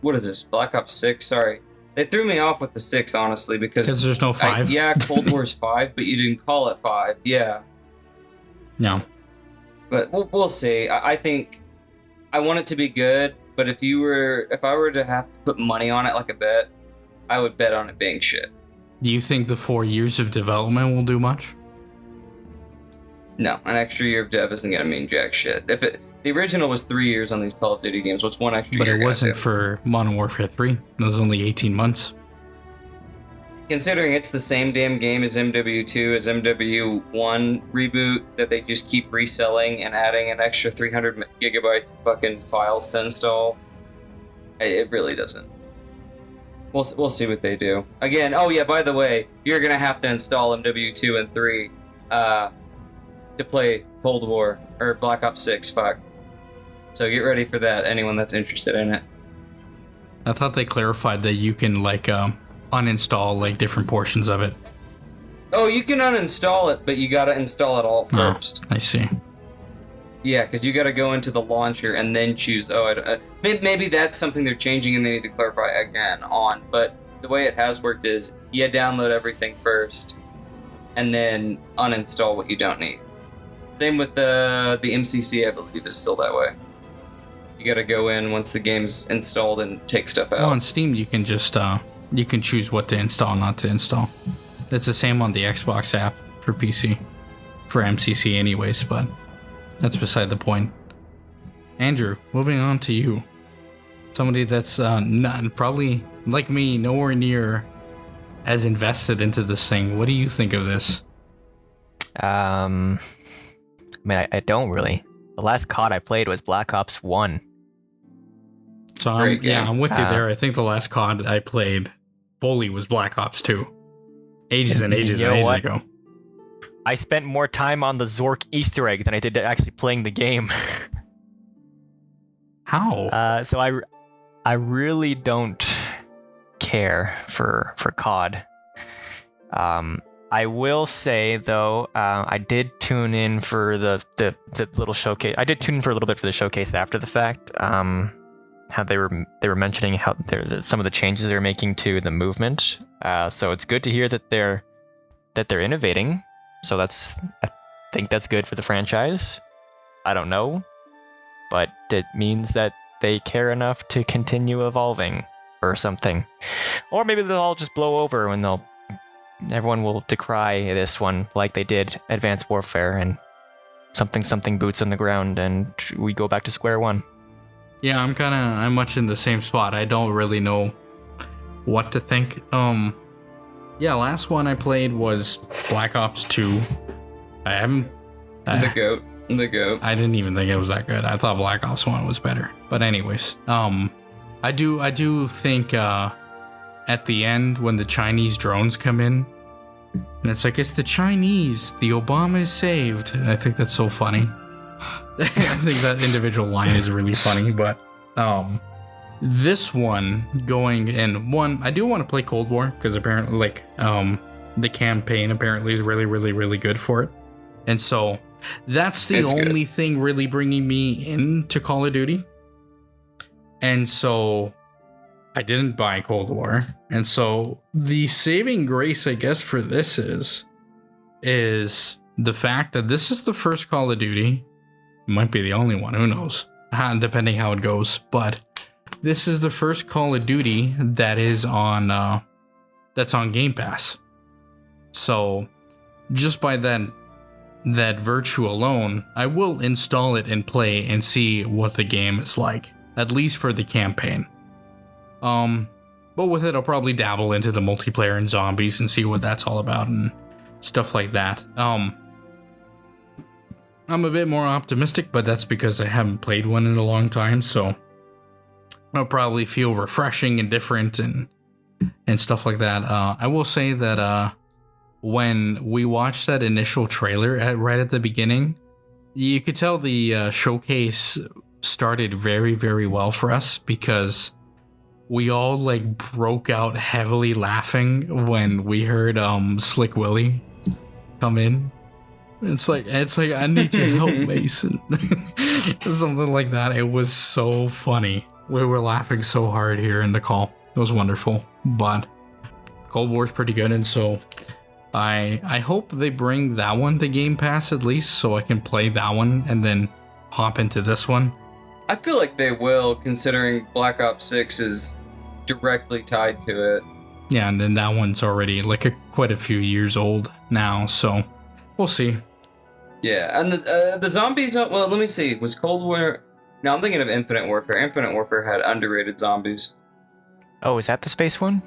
what is this? Black Ops 6, sorry. They threw me off with the 6, honestly, because there's no 5. Yeah, Cold War's 5, but you didn't call it 5, yeah. No. But we'll see. I think I want it to be good, but if I were to have to put money on it like a bet, I would bet on it being shit. Do you think the 4 years of development will do much? No, an extra year of dev isn't going to mean jack shit. The original was 3 years on these Call of Duty games. What's one extra year? But it wasn't for Modern Warfare 3. It was only 18 months. Considering it's the same damn game as MW2, as MW1 reboot, that they just keep reselling and adding an extra 300 gigabytes of fucking files to install, it really doesn't. we'll see what they do. Again, oh yeah, by the way, you're gonna have to install MW2 and 3 to play Cold War or Black Ops 6. Fuck. So get ready for that. Anyone that's interested in it. I thought they clarified that you can like uninstall like different portions of it. Oh, you can uninstall it, but you gotta install it all first. I see. Yeah, because you gotta go into the launcher and then choose. Maybe that's something they're changing and they need to clarify again on. But the way it has worked is you download everything first, and then uninstall what you don't need. Same with the MCC, I believe, is still that way. You gotta go in once the game's installed and take stuff out. Well, on Steam, you can just you can choose what to install, not to install. It's the same on the Xbox app for PC, for MCC anyways, but that's beside the point. Andrew, moving on to you. Somebody that's not probably, like me, nowhere near as invested into this thing. What do you think of this? I mean, I don't really. The last COD I played was Black Ops 1. So I'm with you there. I think the last COD I played fully was Black Ops 2. Ages and ages and ages ago. I spent more time on the Zork Easter egg than I did actually playing the game. How? So I really don't care for COD. I will say though, I did tune in for the little showcase. I did tune in for a little bit for the showcase after the fact. How they were mentioning how some of the changes they're making to the movement. So it's good to hear that they're innovating. So I think that's good for the franchise. I don't know, but it means that they care enough to continue evolving or something. Or maybe they'll all just blow over when everyone will decry this one like they did Advanced Warfare and something boots on the ground and we go back to square one. Yeah, I'm much in the same spot. I don't really know what to think. Last one I played was Black Ops 2. The GOAT. I didn't even think it was that good. I thought Black Ops 1 was better. But anyways, I do think at the end when the Chinese drones come in, and it's like, it's the Chinese, the Obama is saved. I think that's so funny. I think that individual line is really funny, but this one going in one, I do want to play Cold War because apparently the campaign apparently is really, really, really good for it. And so that's the only thing really bringing me into Call of Duty. And so I didn't buy Cold War. And so the saving grace, I guess, for this is the fact that this is the first Call of Duty. Might be the only one, who knows, depending how it goes. But this is the first Call of Duty that is on that's on Game Pass. So just by that virtue alone, I will install it and play and see what the game is like, at least for the campaign. But with it, I'll probably dabble into the multiplayer and zombies and see what that's all about and stuff like that. I'm a bit more optimistic, but that's because I haven't played one in a long time, so I'll probably feel refreshing and different and stuff like that. I will say that when we watched that initial trailer right at the beginning, you could tell the showcase started very, very well for us because we all broke out heavily laughing when we heard Slick Willy come in. It's like I need your help, Mason. Something like that. It was so funny. We were laughing so hard here in the call. It was wonderful. But Cold War's pretty good, and so I hope they bring that one to Game Pass at least, so I can play that one and then hop into this one. I feel like they will, considering Black Ops 6 is directly tied to it. Yeah, and then that one's already quite a few years old now, so we'll see. Yeah, and the zombies, well, let me see, was Cold War... No, I'm thinking of Infinite Warfare. Infinite Warfare had underrated zombies. Oh, is that the space one?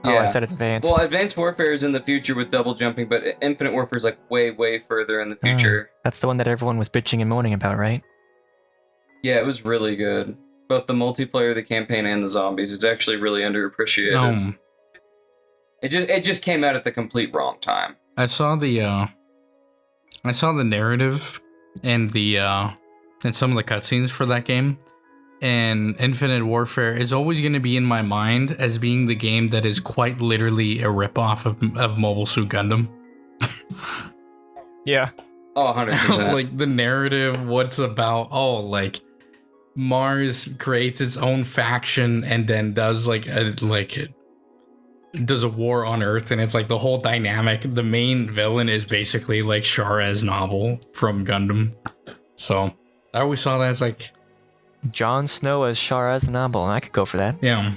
Yeah. Oh, I said Advanced. Well, Advanced Warfare is in the future with double jumping, but Infinite Warfare is way, way further in the future. That's the one that everyone was bitching and moaning about, right? Yeah, it was really good. both the multiplayer, the campaign, and the zombies. It's actually really underappreciated. It just came out at the complete wrong time. I saw the narrative and and some of the cutscenes for that game. And Infinite Warfare is always going to be in my mind as being the game that is quite literally a ripoff of Mobile Suit Gundam. Yeah. Oh, 100%. Like the narrative, what's about, like Mars creates its own faction and then does does a war on Earth, and it's like the whole dynamic. The main villain is basically like Charez Novel from Gundam. So I always saw that as like Jon Snow as Charez the Noble, and I could go for that. Yeah,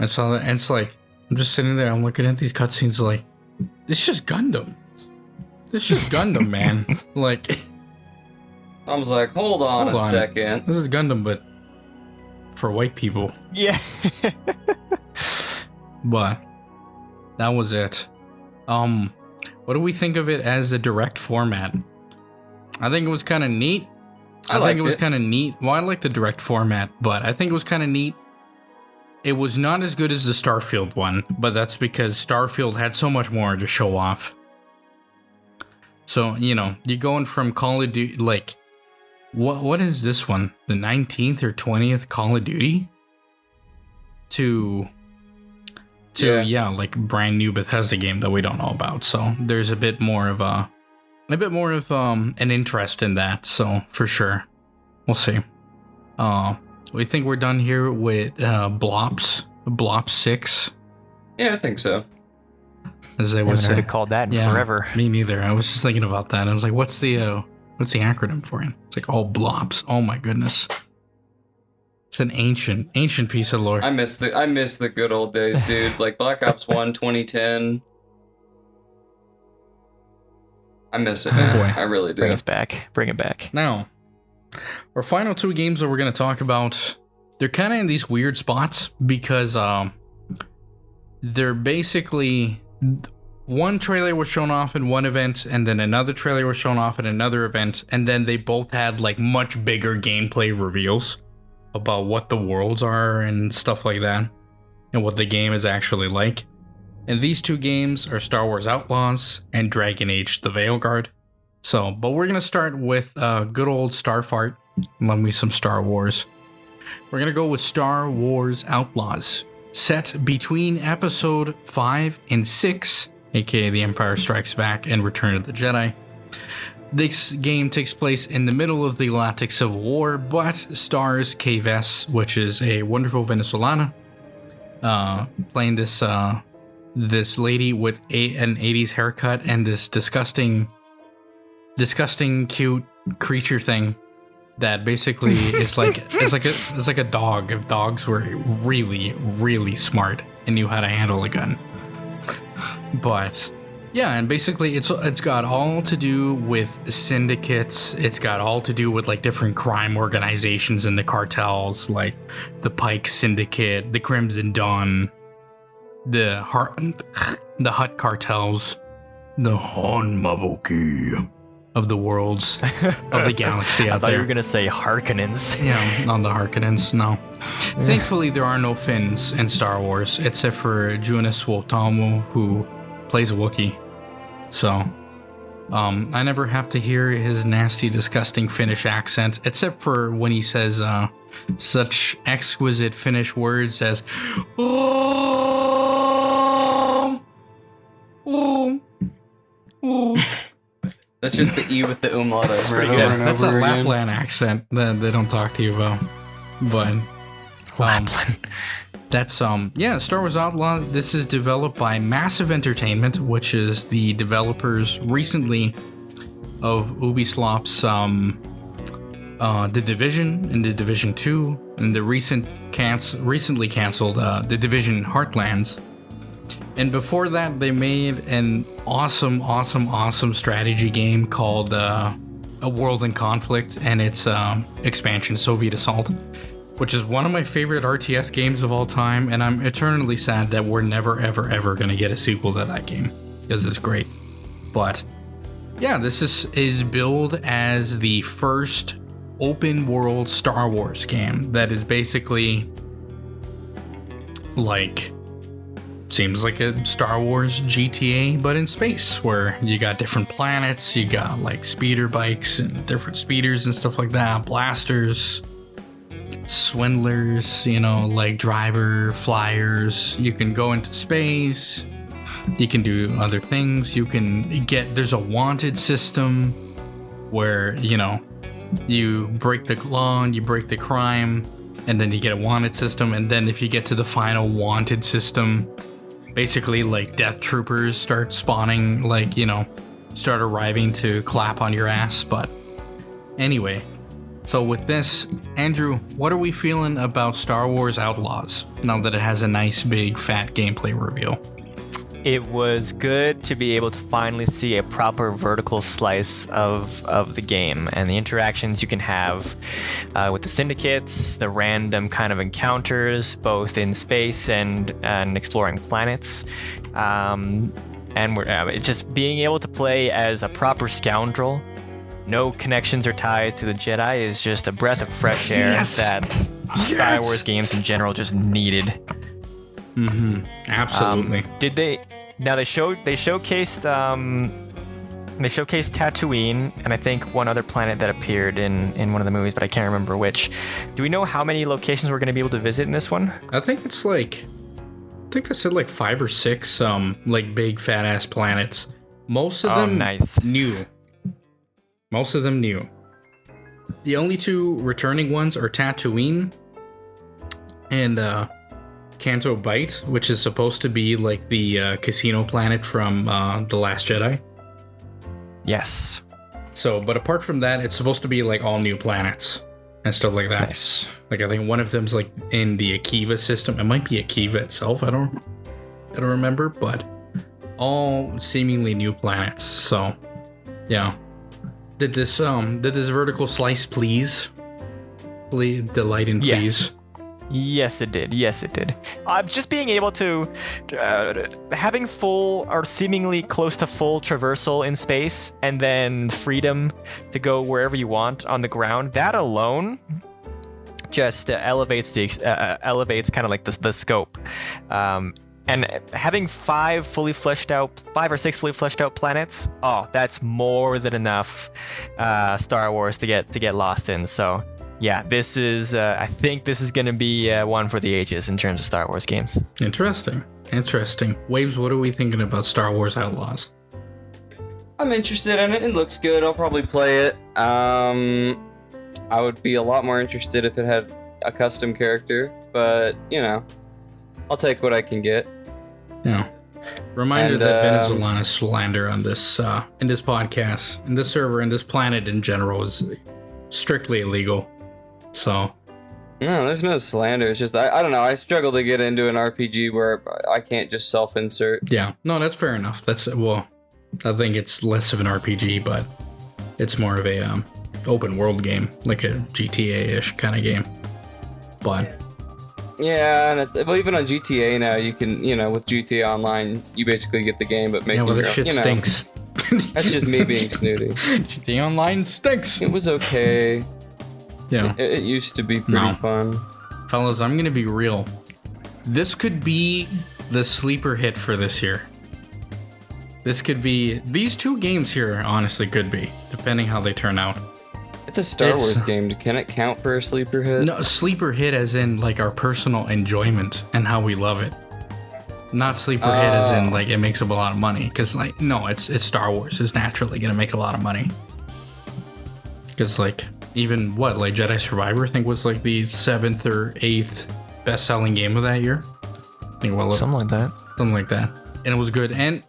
I saw that, and it's like I'm just sitting there, I'm looking at these cutscenes, like it's just Gundam. It's just Gundam, man. Like I was like, hold on a second. This is Gundam, but for white people. Yeah. But that was it. What do we think of it as a direct format? I think it was kind of neat. I think it was kind of neat. Well, I like the direct format, but I think it was kind of neat. It was not as good as the Starfield one, but that's because Starfield had so much more to show off. So, you're going from Call of Duty, like, what is this one? The 19th or 20th Call of Duty? To like brand new Bethesda game that we don't know about. So there's a bit more of an interest in that. So for sure, we'll see. We think we're done here with Blop 6. Yeah, I think so. As they would say. I haven't heard it called that in forever. Me neither. I was just thinking about that. I was like, what's the acronym for it? It's like, Blops. Oh my goodness. It's an ancient piece of lore. I miss the good old days, dude. Like Black Ops 1, 2010. I miss it, man. Boy. I really do. Bring it back. Now, our final two games that we're going to talk about, they're kind of in these weird spots because they're basically one trailer was shown off in one event, and then another trailer was shown off at another event, and then they both had like much bigger gameplay reveals about what the worlds are and stuff like that, and what the game is actually like. And these two games are Star Wars Outlaws and Dragon Age: The Veilguard. But we're gonna start with good old Starfart. Love me some Star Wars. We're gonna go with Star Wars Outlaws, set between Episode 5 and 6, aka The Empire Strikes Back and Return of the Jedi. This game takes place in the middle of the Galactic Civil War, but stars Kay Vess, which is a wonderful Venezolana, playing this lady with an 80s haircut and this disgusting cute creature thing that basically is like it's like a dog if dogs were really, really smart and knew how to handle a gun. But yeah, and basically it's got all to do with syndicates. It's got all to do with like different crime organizations and the cartels, like the Pike Syndicate, the Crimson Dawn, the Hutt cartels, the Hanmaboki of the worlds of the galaxy out there. I thought you were gonna say Harkonnens. Yeah, on the Harkonnens. No. Thankfully, there are no Finns in Star Wars, except for Jonas Suotamo, who plays a Wookiee. So, I never have to hear his nasty, disgusting Finnish accent, except for when he says such exquisite Finnish words as That's just the E with the umlaut over and over yeah, and that's over a again. Lapland accent that they don't talk to you about. But Lapland. That's Star Wars Outlaw. This is developed by Massive Entertainment, which is the developers recently of Ubisoft's The Division and The Division 2, and the recently canceled The Division Heartlands. And before that, they made an awesome strategy game called A World in Conflict, and its expansion, Soviet Assault, which is one of my favorite RTS games of all time, and I'm eternally sad that we're never, ever going to get a sequel to that game, because it's great. But yeah, this is billed as the first open world Star Wars game that is basically like, seems like a Star Wars GTA, but in space, where you got different planets, you got like speeder bikes and different speeders and stuff like that, blasters, swindlers, you know, like driver flyers. You can go into space, you can do other things, you can get, there's a wanted system where, you know, you break the law and you break the crime, and then you get a wanted system, and then if you get to the final wanted system, basically like death troopers start spawning, like, you know, start arriving to clap on your ass. But anyway, so with this, Andrew, what are we feeling about Star Wars Outlaws now that it has a nice big fat gameplay reveal? It was good to be able to finally see a proper vertical slice of the game and the interactions you can have with the syndicates, the random kind of encounters, both in space and exploring planets. And we're just being able to play as a proper scoundrel. No connections or ties to the Jedi is just a breath of fresh air that Star Wars games in general just needed. Mm-hmm. Absolutely. Did they? Now they showcased Tatooine and I think one other planet that appeared in one of the movies, but I can't remember which. Do we know how many locations we're going to be able to visit in this one? I think it's like, I think they said like 5 or 6 like big fat ass planets. Most of them new. Most of them new. The only 2 returning ones are Tatooine and Canto Bight, which is supposed to be like the casino planet from The Last Jedi. Yes. So, but apart from that, it's supposed to be like all new planets and stuff like that. Nice. Like I think one of them's like in the Akiva system. It might be Akiva itself. I don't remember, but all seemingly new planets. So, yeah. Did this vertical slice please? Delight and please? Yes, it did. Just being able to having full or seemingly close to full traversal in space, and then freedom to go wherever you want on the ground. That alone just elevates kind of like the scope. And having 5 or 6 fully fleshed out planets, that's more than enough Star Wars to get lost in. So yeah, this is I think this is going to be one for the ages in terms of Star Wars games. Interesting. Waves, what are we thinking about Star Wars Outlaws? I'm interested in it. It looks good. I'll probably play it. I would be a lot more interested if it had a custom character, but you know, I'll take what I can get. Yeah. Reminder that Venezuela slander on this in this podcast, in this server, in this planet in general is strictly illegal. So no, there's no slander. It's just I don't know. I struggle to get into an RPG where I can't just self-insert. Yeah. No, that's fair enough. I think it's less of an RPG, but it's more of a open world game, like a GTA-ish kind of game. But yeah, and even on GTA now, you can, you know, with GTA Online, you basically get the game, but making this shit stinks. That's just me being snooty. GTA Online stinks. It was okay. Yeah. It used to be pretty fun. Fellas, I'm gonna be real. This could be the sleeper hit for this year. These 2 games here, honestly, could be, depending how they turn out. It's a Star Wars game. Can it count for a sleeper hit? No, a sleeper hit as in like our personal enjoyment and how we love it. Not sleeper hit as in like it makes up a lot of money. Because like, no, it's Star Wars. It's naturally going to make a lot of money. Because like, even like Jedi Survivor, I think was like the 7th or 8th best-selling game of that year. I think something like that. And it was good. And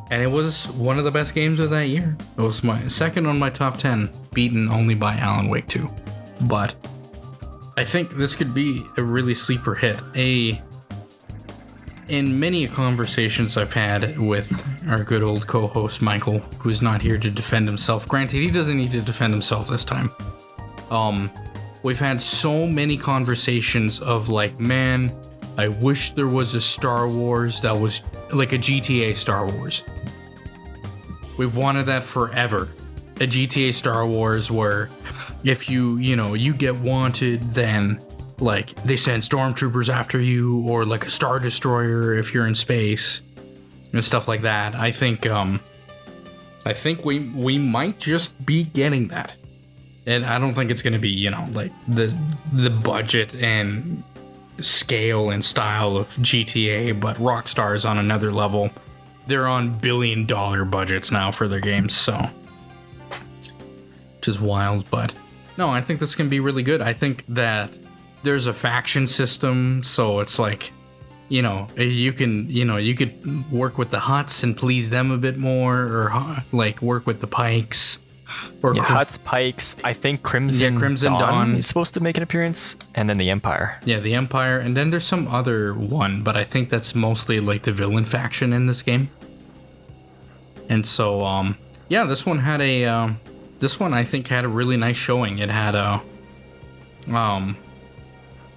it was one of the best games of that year. It was my second on my top 10, beaten only by Alan Wake 2. But I think this could be a really sleeper hit. In many conversations I've had with our good old co-host Michael, who's not here to defend himself. Granted, he doesn't need to defend himself this time. We've had so many conversations of like, man, I wish there was a Star Wars that was like a GTA Star Wars. We've wanted that forever. a GTA Star Wars where if you get wanted, then like they send stormtroopers after you, or like a Star Destroyer if you're in space and stuff like that. I think we might just be getting that. And I don't think it's going to be, like the budget and scale and style of GTA, but Rockstar's on another level. They're on billion-dollar budgets now for their games, so which is wild. But no, I think this is going to be really good. I think that there's a faction system, so it's like, you could work with the Hutts and please them a bit more, or like work with the Pikes. Or Hutts, Pikes, I think Crimson Dawn is supposed to make an appearance, and then the Empire. Yeah, the Empire, and then there's some other one, but I think that's mostly like the villain faction in this game. And so, this one had I think had a really nice showing. It had I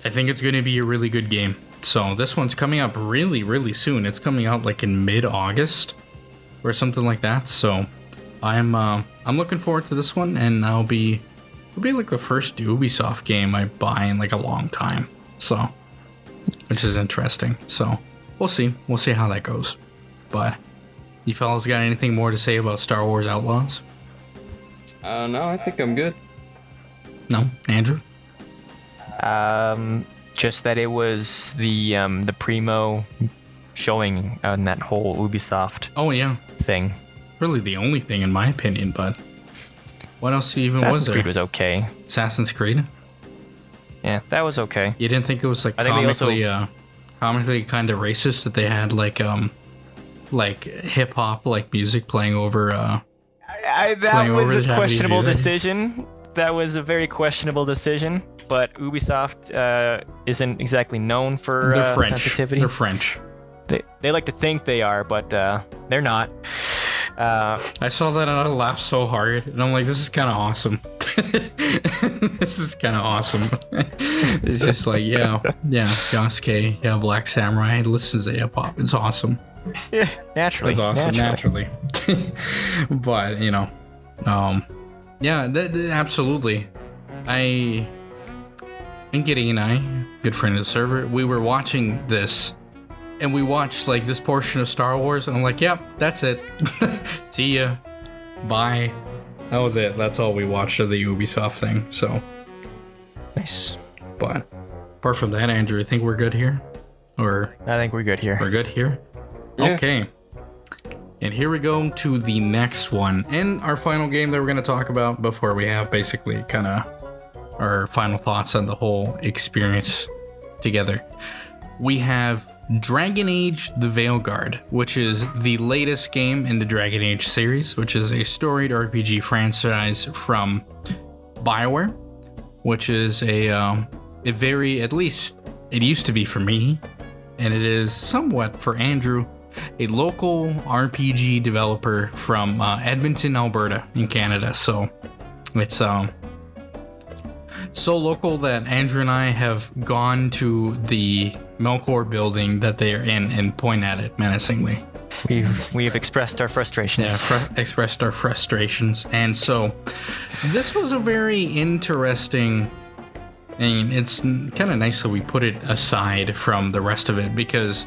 think it's going to be a really good game. So this one's coming up really, really soon. It's coming out like in mid-August or something like that. So I'm looking forward to this one, and it'll be like the first Ubisoft game I buy in like a long time. So, which is interesting. So we'll see how that goes. But you fellas got anything more to say about Star Wars Outlaws? No, I think I'm good. No, Andrew? Just that it was the primo showing on that whole Ubisoft thing. Really the only thing in my opinion, but what else even Assassin's was there? Creed was okay. Assassin's Creed? Yeah, that was okay. You didn't think it was like comically kind of racist that they had like hip hop like music playing over that was a questionable decision. That was a very questionable decision, but Ubisoft isn't exactly known for sensitivity. They're French. They like to think they are, but they're not. I saw that and I laughed so hard, and I'm like, this is kind of awesome. This is kind of awesome. It's just like, yeah, Yasuke, yeah, Black Samurai listens to hip hop. It's awesome. Yeah, naturally. It's awesome, naturally. But absolutely. And Gideon and I, good friend of the server, we were watching this. And we watched like this portion of Star Wars, and I'm like, yep, that's it. See ya. Bye. That was it. That's all we watched of the Ubisoft thing. So nice. But apart from that, Andrew, I think we're good here. Or I think we're good here. We're good here? Yeah. Okay. And here we go to the next one. And our final game that we're going to talk about before we have basically kind of our final thoughts on the whole experience together. We have Dragon Age the Veilguard, which is the latest game in the Dragon Age series, which is a storied RPG franchise from BioWare, which is a very, at least it used to be for me, and it is somewhat for Andrew, a local RPG developer from Edmonton, Alberta in Canada. So it's so local that Andrew and I have gone to the Melkor building that they are in and point at it menacingly. We've expressed our frustrations. Yeah, expressed our frustrations. And so this was a very interesting, and it's kind of nice that we put it aside from the rest of it, because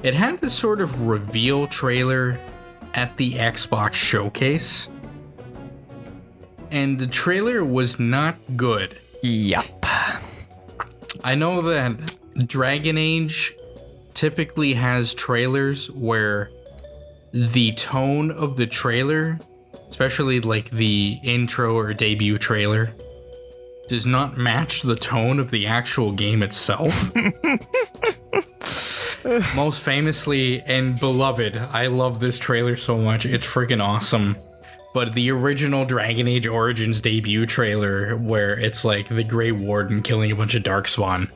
it had this sort of reveal trailer at the Xbox showcase, and the trailer was not good. Yep. I know that Dragon Age typically has trailers where the tone of the trailer, especially like the intro or debut trailer, does not match the tone of the actual game itself. Most famously and beloved, I love this trailer so much. It's freaking awesome. But the original Dragon Age Origins debut trailer, where it's like the Grey Warden killing a bunch of Darkspawn.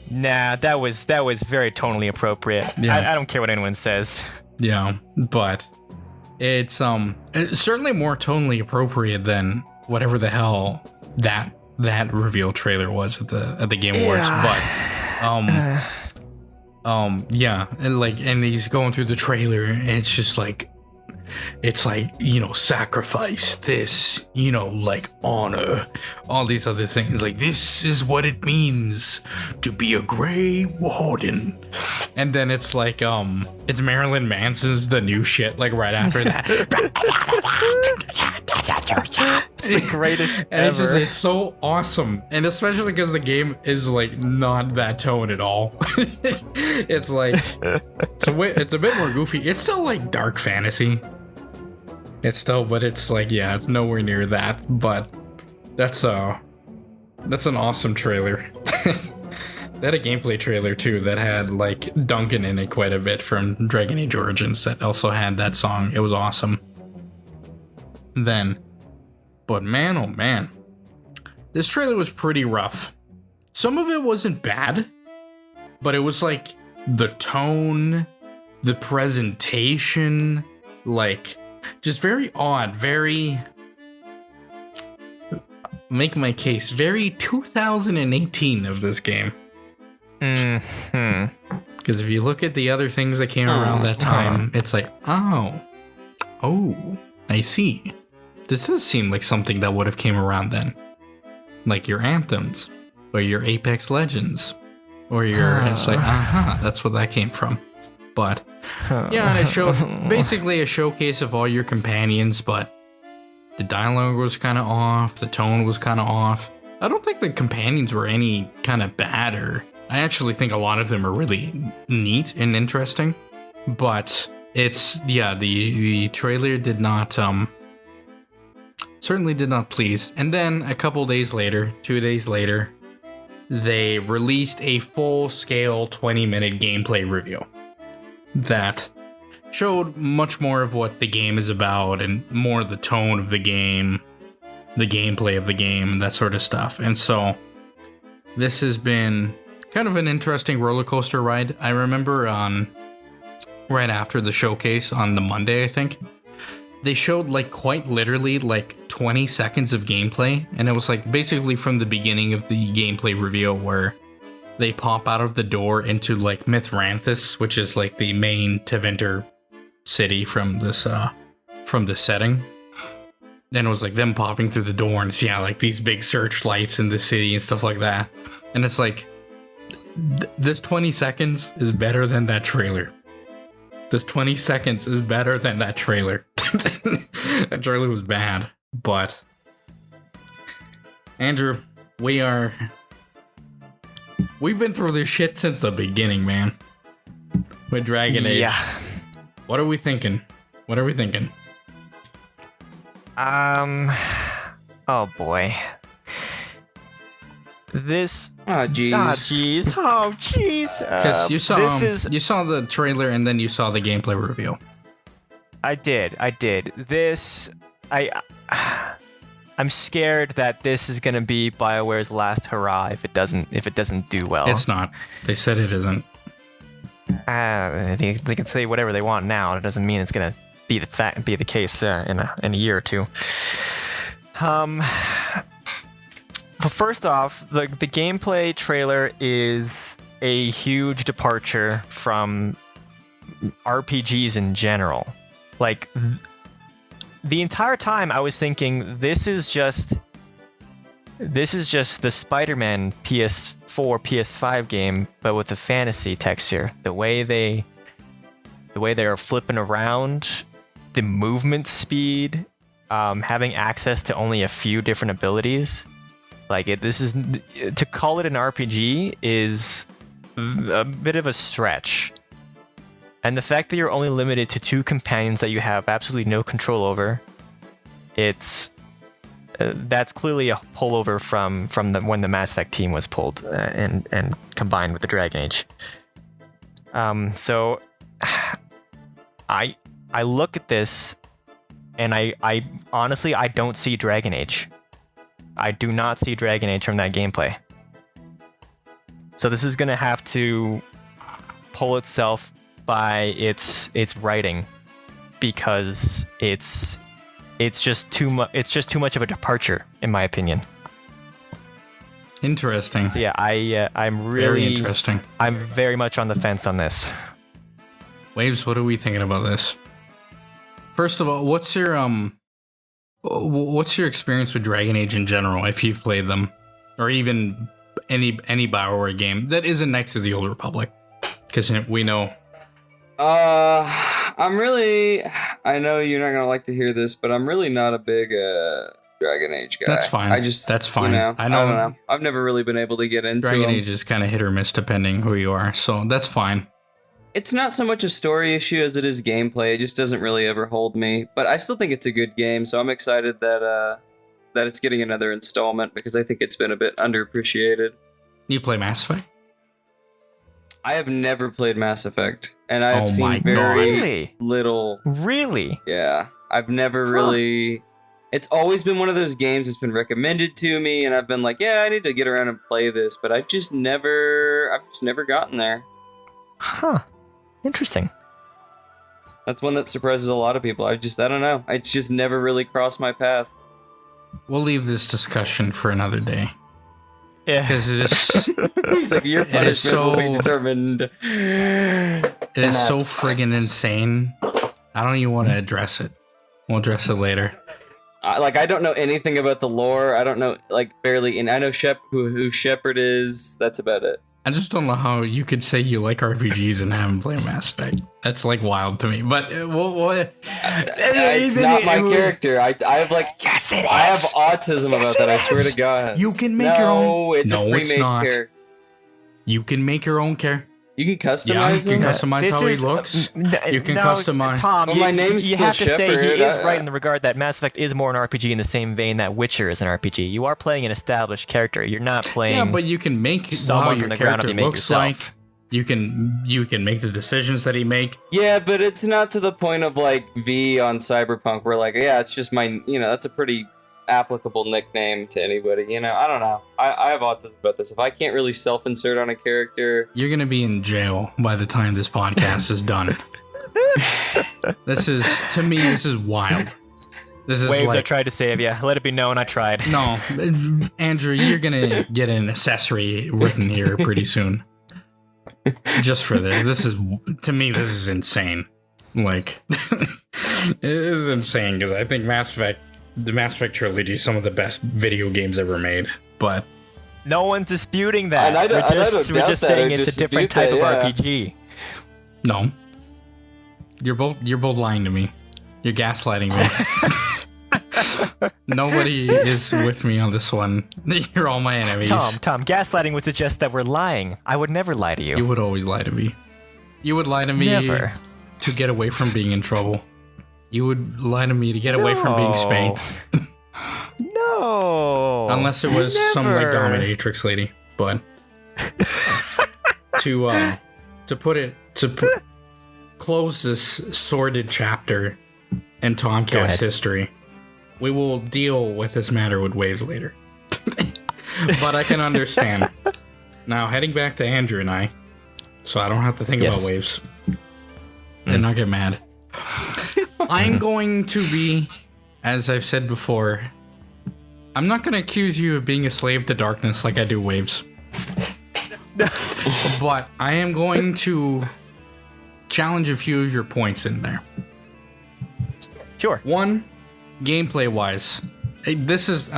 Nah, that was very tonally appropriate. Yeah. I don't care what anyone says. Yeah, but it's certainly more tonally appropriate than whatever the hell that reveal trailer was at the Game Awards. But yeah, and he's going through the trailer, and it's just like it's like, sacrifice, this, like honor, all these other things. Like, this is what it means to be a Grey Warden. And then it's like, it's Marilyn Manson's The New Shit, like right after that. It's the greatest and ever. It's so awesome. And especially because the game is like not that tone at all. It's like, it's a bit more goofy. It's still like dark fantasy. But it's like, yeah, it's nowhere near that. But that's an awesome trailer. They had a gameplay trailer too that had like Duncan in it quite a bit from Dragon Age Origins that also had that song. It was awesome. But man, oh man, this trailer was pretty rough. Some of it wasn't bad, but it was like the tone, the presentation, like just very odd, very, make my case, very 2018 of this game. Because if you look at the other things that came around that time, it's like, oh, I see. This does seem like something that would have came around then. Like your Anthems, or your Apex Legends, or your, it's like, that's where that came from. But, yeah, and it showed basically a showcase of all your companions, but the dialogue was kind of off, the tone was kind of off. I don't think the companions were any kind of bad, or I actually think a lot of them are really neat and interesting. But it's, yeah, the trailer did not, certainly did not please. And then a couple days later, 2 days later, they released a full-scale 20-minute gameplay review that showed much more of what the game is about and more the tone of the game, the gameplay of the game, and that sort of stuff. And so this has been kind of an interesting roller coaster ride. I remember right after the showcase on the Monday, I think, they showed like quite literally like 20 seconds of gameplay, and it was like basically from the beginning of the gameplay reveal where they pop out of the door into like Mithranthus, which is like the main Tevinter city from this from the setting. Then it was like them popping through the door and yeah, like these big searchlights in the city and stuff like that. And it's like this 20 seconds is better than that trailer. This 20 seconds is better than that trailer. That trailer was bad, but Andrew, we've been through this shit since the beginning, man. With Dragon Age. Yeah. What are we thinking? Oh boy. This. Oh jeez. Because you saw the trailer and then you saw the gameplay reveal. I did. This, I'm scared that this is gonna be BioWare's last hurrah if it doesn't do well. It's not. They said it isn't. They can say whatever they want now. It doesn't mean it's gonna be the case in a year or two. But first off, the gameplay trailer is a huge departure from RPGs in general. Like, the entire time I was thinking this is just the Spider-Man PS4, PS5 game, but with the fantasy texture. The way they are flipping around, the movement speed, having access to only a few different abilities. Like this is to call it an RPG is a bit of a stretch. And the fact that you're only limited to 2 companions that you have absolutely no control over, that's clearly a pullover from when the Mass Effect team was pulled and combined with the Dragon Age. So I look at this and I honestly I don't see Dragon Age. I do not see Dragon Age from that gameplay. So this is gonna have to pull itself by its writing, because it's just too much. It's just too much of a departure, in my opinion. Interesting. So yeah, I'm really very interesting. I'm very much on the fence on this. Waves, what are we thinking about this? First of all, what's your experience with Dragon Age in general, if you've played them, or even any BioWare game that isn't Knights of the Old Republic? Because we know. I know you're not gonna like to hear this, but I'm really not a big Dragon Age guy. That's fine. That's fine. I don't know. I've never really been able to get into Dragon Age is kind of hit or miss depending who you are, so that's fine. It's not so much a story issue as it is gameplay. It just doesn't really ever hold me. But I still think it's a good game, so I'm excited that it's getting another installment because I think it's been a bit underappreciated. You play Mass Effect? I have never played Mass Effect, and I've seen very little. Really? Yeah, I've never really. It's always been one of those games that's been recommended to me, and I've been like, yeah, I need to get around and play this, but I've just never gotten there. Huh. Interesting. That's one that surprises a lot of people. I don't know. It's just never really crossed my path. We'll leave this discussion for another day. Yeah. Because it is... He's like, your punishment will be determined. It is so friggin' insane. I don't even want to address it. We'll address it later. I don't know anything about the lore. I don't know, barely. And I know who Shepard is. That's about it. I just don't know how you could say you like RPGs and haven't played Mass Effect. That's wild to me. But it's not my character. I have yes, it is. I have autism about that. I swear to God. You can make your own. It's a pre-made character. You can make your own character. You can customize him. You can customize how he looks. You can customize. Tom, my name's you still have to Shepard. say he is right in the regard that Mass Effect is more an RPG in the same vein that Witcher is an RPG. You are playing an established character. You're not playing. Yeah, but you can make someone how from your the ground up. character You make looks yourself. like. You can make the decisions that he make. Yeah, but it's not to the point of V on Cyberpunk where it's just my that's a pretty applicable nickname to anybody. I don't know. I have autism about this. If I can't really self-insert on a character, you're gonna be in jail by the time this podcast is done. This is wild. This is Waves, I tried to save you. Let it be known I tried. No, Andrew, you're gonna get an accessory written here pretty soon. Just for this. This is insane. It is insane because I think the Mass Effect trilogy is some of the best video games ever made. But no one's disputing that. We're just saying it's a different type of RPG. No. You're both lying to me. You're gaslighting me. Nobody is with me on this one. You're all my enemies. Tom, gaslighting would suggest that we're lying. I would never lie to you. You would always lie to me. You would lie to me never. To get away from being in trouble. You would lie to me to get away from being spanked. No. Unless it was some dominatrix lady. But to close this sordid chapter in TomCast history, we will deal with this matter with Waves later. But I can understand. Now, heading back to Andrew and I, so I don't have to think about Waves and not get mad. I'm going to be, as I've said before, I'm not going to accuse you of being a slave to darkness like I do Waves. But I am going to challenge a few of your points in there. Sure. One, gameplay-wise, this is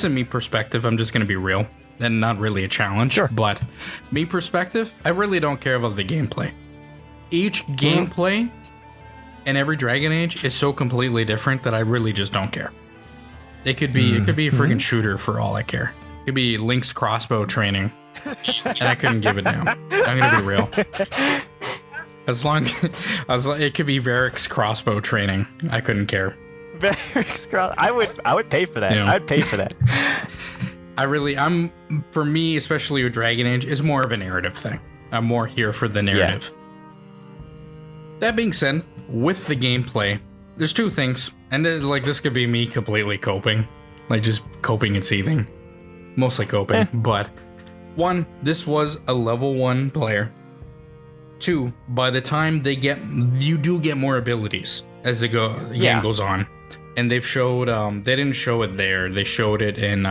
me perspective. I'm just going to be real and not really a challenge. Sure. But me perspective, I really don't care about the gameplay. Each gameplay in every Dragon Age is so completely different that I really just don't care. It could be a freaking shooter for all I care. It could be Link's crossbow training, and I couldn't give it down. I'm gonna be real. As long as it could be Varric's crossbow training, I couldn't care. Varric's I would pay for that. You know. I'd pay for that. For me, especially with Dragon Age, it's more of a narrative thing. I'm more here for the narrative. That being said, with the gameplay, there's two things, and this could be me completely coping, just coping and seething, mostly coping. But one, this was a level 1 player. Two, by the time you do get more abilities as the game goes on, and they've showed they didn't show it there, they showed it in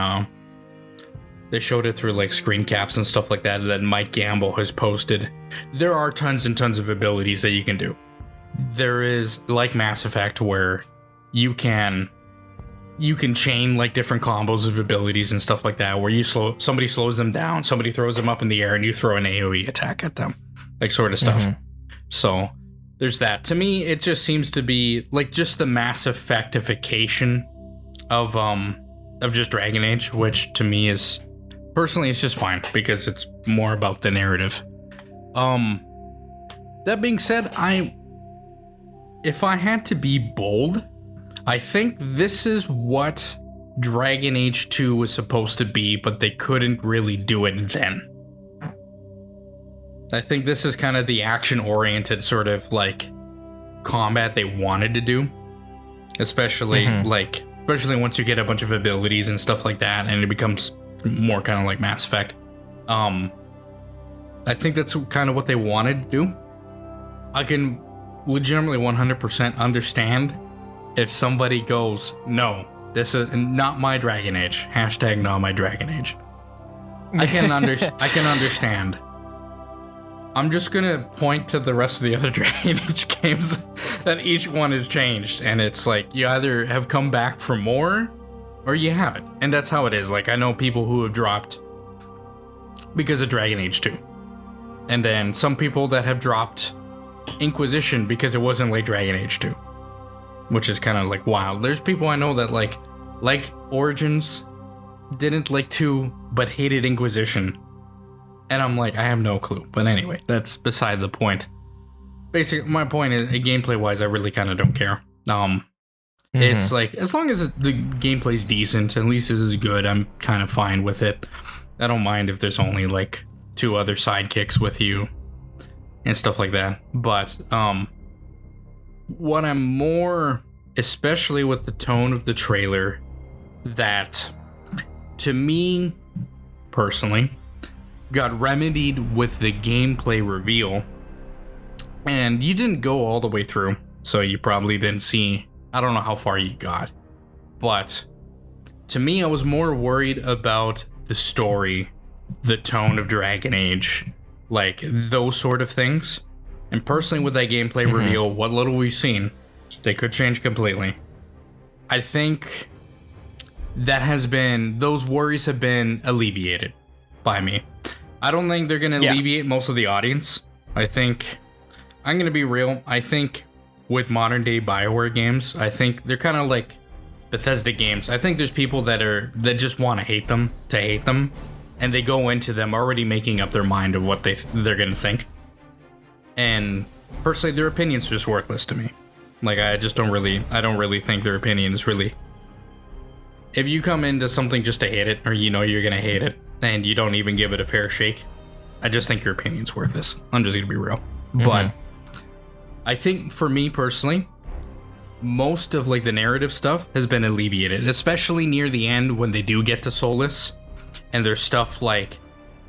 they showed it through screen caps and stuff like that Mike Gamble has posted. There are tons and tons of abilities that you can do. there is like Mass Effect where you can chain like different combos of abilities and stuff like that, where somebody slows them down, somebody throws them up in the air, and you throw an AoE attack at them, like sort of stuff. So there's that. To me, it just seems to be like just the Mass Effectification of just Dragon Age, which to me is personally it's just fine because it's more about the narrative. That being said, if I had to be bold, I think this is what Dragon Age 2 was supposed to be, but they couldn't really do it then. I think this is kind of the action-oriented sort of like combat they wanted to do, especially once you get a bunch of abilities and stuff like that, and it becomes more kind of like Mass Effect. I think that's kind of what they wanted to do. I can legitimately 100% understand if somebody goes, no, this is not my Dragon Age. Hashtag not my Dragon Age. I can understand. I'm just gonna point to the rest of the other Dragon Age games that each one has changed, and it's like you either have come back for more or you haven't, and that's how it is. Like I know people who have dropped because of Dragon Age 2, and then some people that have dropped Inquisition because it wasn't like Dragon Age 2, which is kind of like wild. There's people I know that like Origins, didn't like 2, but hated Inquisition. And I'm like, I have no clue. But anyway, that's beside the point. Basically, my point is, gameplay-wise, I really kind of don't care. It's like, as long as the gameplay's decent, at least this is good, I'm kind of fine with it. I don't mind if there's only like 2 other sidekicks with you and stuff like that. But what I'm more, especially with the tone of the trailer, that to me personally got remedied with the gameplay reveal, and you didn't go all the way through, so you probably didn't see, I don't know how far you got, but to me I was more worried about the story, the tone of Dragon Age, like those sort of things. And personally, with that gameplay reveal, what little we've seen, they could change completely. I think those worries have been alleviated by me. I don't think they're going to alleviate most of the audience. I think, I'm going to be real, I think with modern day BioWare games, I think they're kind of like Bethesda games. I think there's people that just want to hate them, and they go into them already making up their mind of what they're going to think. And personally, their opinion's just worthless to me. Like, I don't really think their opinion is really... If you come into something just to hate it, or you know you're gonna hate it, and you don't even give it a fair shake, I just think your opinion's worthless. I'm just gonna be real. But I think for me personally, most of like the narrative stuff has been alleviated, especially near the end when they do get to Solus, and there's stuff like,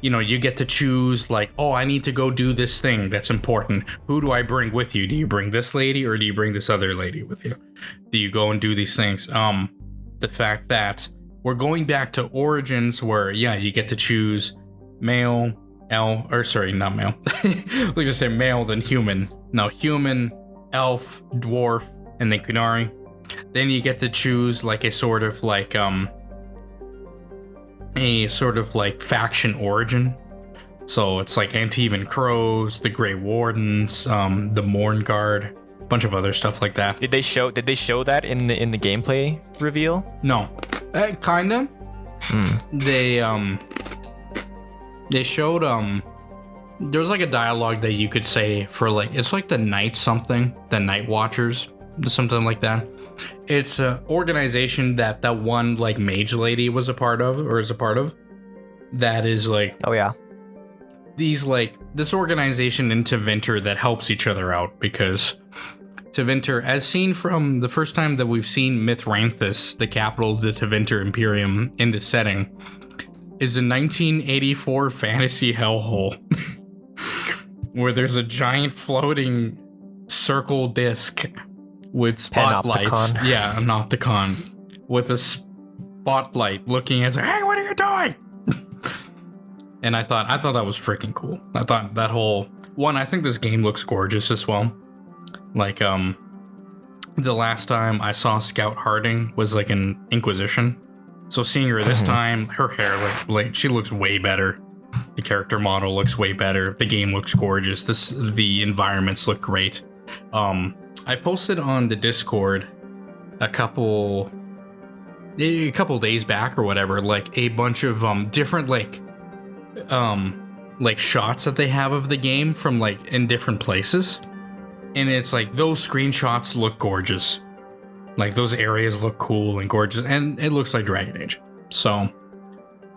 you know, you get to choose like, oh, I need to go do this thing that's important. Who do I bring with you? Do you bring this lady or do you bring this other lady with you? Do you go and do these things? The fact that we're going back to Origins where, yeah, you get to choose male, not male. We just say male, then human. No, human, elf, dwarf, and then Kunari. Then you get to choose like a sort of like faction origin. So it's like Antivan Crows, the Grey Wardens, the Morn Guard, a bunch of other stuff like that. Did they show that in the gameplay reveal? No, kinda. They showed there was like a dialogue that you could say for like, it's like the Night Watchers, something like that. It's an organization that one like mage lady was a part of, or is a part of, that is like, oh yeah, these like this organization in Tevinter that helps each other out, because Tevinter, as seen from the first time that we've seen Mithranthus, the capital of the Tevinter Imperium in this setting, is a 1984 fantasy hellhole where there's a giant floating circle disc with spotlights. Panopticon. Yeah, an Opticon with a spotlight looking at her. Hey, what are you doing? And I thought that was freaking cool. I thought that whole one. I think this game looks gorgeous as well. Like, the last time I saw Scout Harding was like an Inquisition. So seeing her this time, her hair, like she looks way better. The character model looks way better. The game looks gorgeous. The environments look great. I posted on the Discord a couple days back or whatever, like a bunch of different like shots that they have of the game from like in different places. And it's like those screenshots look gorgeous. Like those areas look cool and gorgeous, and it looks like Dragon Age. So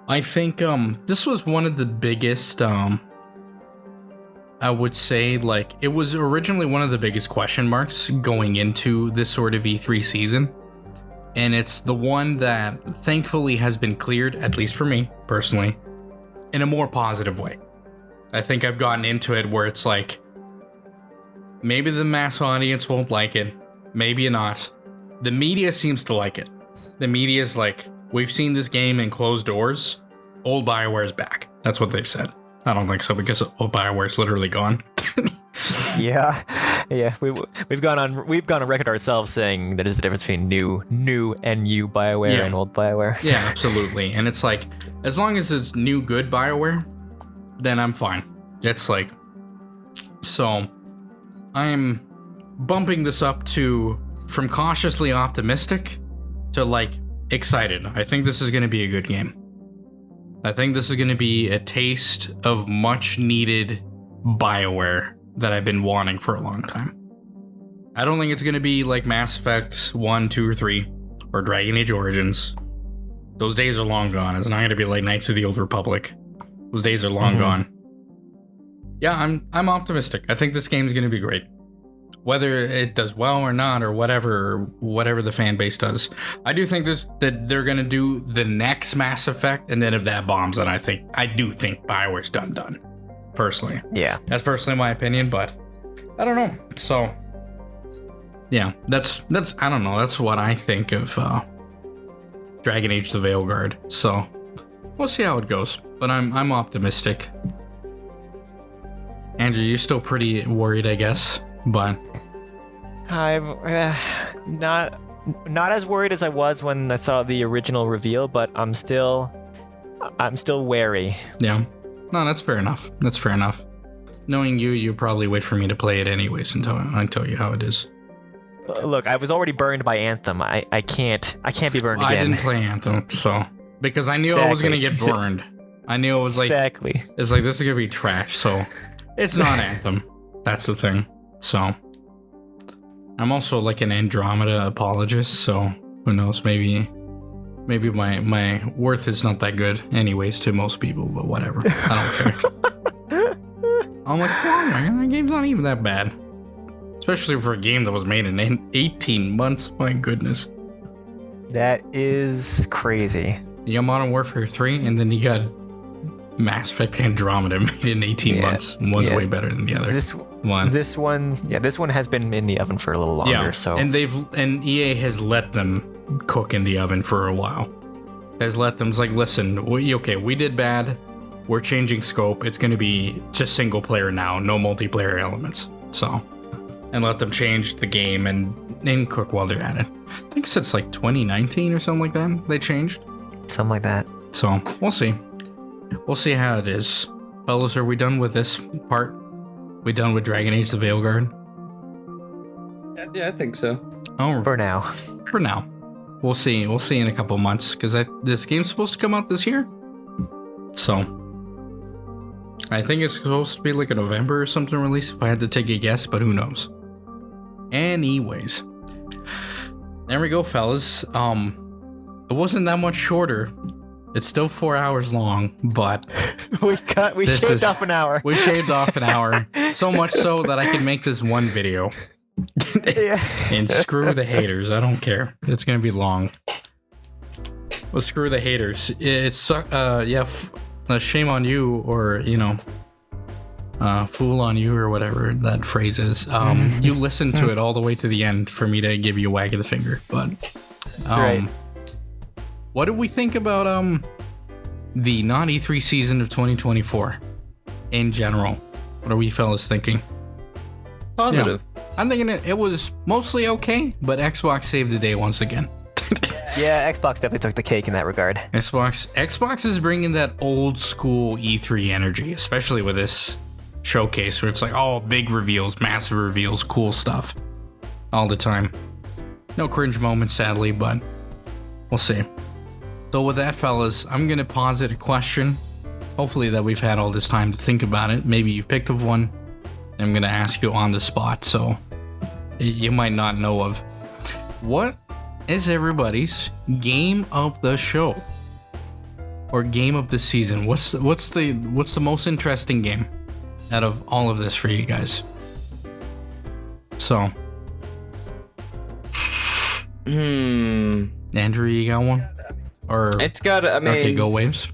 I think this was one of the biggest I would say, like, it was originally one of the biggest question marks going into this sort of E3 season. And it's the one that thankfully has been cleared, at least for me personally, in a more positive way. I think I've gotten into it where it's like, maybe the mass audience won't like it, maybe not. The media seems to like it. The media's like, we've seen this game in closed doors. Old BioWare's back. That's what they've said. I don't think so, because old BioWare's literally gone. Yeah. We've gone on record ourselves saying that there's a difference between new BioWare and old BioWare. Yeah, absolutely. And it's like, as long as it's new good BioWare, then I'm fine. It's like, so I'm bumping this up to from cautiously optimistic to like excited. I think this is going to be a good game. I think this is going to be a taste of much needed BioWare that I've been wanting for a long time. I don't think it's going to be like Mass Effect 1, 2, or 3 or Dragon Age Origins. Those days are long gone. It's not going to be like Knights of the Old Republic. Those days are long gone. Yeah, I'm optimistic. I think this game is going to be great. Whether it does well or not, or whatever the fan base does, I do think that they're gonna do the next Mass Effect, and then if that bombs, then I do think BioWare's done. Personally, yeah, that's personally my opinion, but I don't know. So, yeah, that's I don't know. That's what I think of Dragon Age: The Veilguard. So we'll see how it goes, but I'm optimistic. Andrew, you're still pretty worried, I guess. But I'm not as worried as I was when I saw the original reveal, but I'm still wary. Yeah, no, that's fair enough. Knowing you probably wait for me to play it anyways until I tell you how it is. Look, I was already burned by Anthem. I can't be burned again. I didn't play Anthem, so because I knew I was gonna get burned. I knew it was like it's like this is gonna be trash. So it's not Anthem. That's the thing. So, I'm also like an Andromeda apologist, so who knows, maybe my worth is not that good anyways to most people, but whatever. I don't care. I'm like, oh man, that game's not even that bad. Especially for a game that was made in 18 months, my goodness. That is crazy. You got Modern Warfare 3, and then you got Mass Effect Andromeda made in 18 months. One's way better than the other. This one has been in the oven for a little longer. Yeah, so and EA has let them cook in the oven for a while. Has let them like, listen, we did bad. We're changing scope. It's going to be just single player now, no multiplayer elements. So, and let them change the game and cook while they're at it. I think since like 2019 or something like that, they changed. Something like that. So we'll see. We'll see how it is. Fellas, are we done with this part? We done with Dragon Age: The Veilguard? Yeah, I think so. Oh, for now. For now. We'll see. We'll see in a couple months, because this game's supposed to come out this year. So, I think it's supposed to be like a November or something release, if I had to take a guess, but who knows. Anyways. There we go, fellas. It wasn't that much shorter. It's still 4 hours long, but we shaved off an hour. We shaved off an hour, so much so that I can make this one video. And screw the haters. I don't care. It's gonna be long. Well, screw the haters. It's shame on you, or fool on you, or whatever that phrase is. You listened to it all the way to the end for me to give you a wag of the finger, but that's right. What did we think about the Not-E3 season of 2024 in general? What are we fellas thinking? Positive. Yeah. I'm thinking it was mostly okay, but Xbox saved the day once again. Yeah, Xbox definitely took the cake in that regard. Xbox is bringing that old school E3 energy, especially with this showcase where it's like, oh, big reveals, massive reveals, cool stuff all the time. No cringe moments, sadly, but we'll see. So with that, fellas, I'm going to posit a question. Hopefully that we've had all this time to think about it. Maybe you've picked of one. I'm going to ask you on the spot, so you might not know of. What is everybody's game of the show or game of the season? What's the most interesting game out of all of this for you guys? So, Andrew, you got one? Or it's got. I mean, okay, go Waves.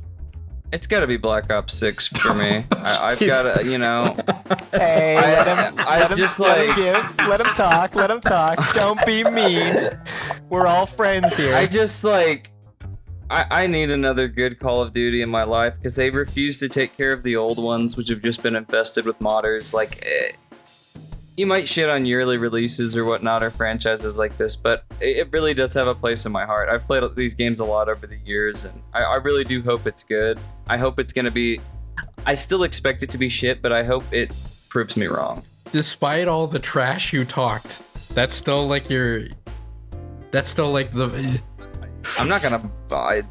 It's got to be Black Ops 6 for me. I've got to, you know. Hey, let him talk. Let him talk. Don't be mean. We're all friends here. I just like. I need another good Call of Duty in my life because they refuse to take care of the old ones, which have just been infested with modders. Like, you might shit on yearly releases or whatnot or franchises like this, but it really does have a place in my heart. I've played these games a lot over the years, and I really do hope it's good. I hope it's going to be... I still expect it to be shit, but I hope it proves me wrong. Despite all the trash you talked, that's still like the... I'm not going to...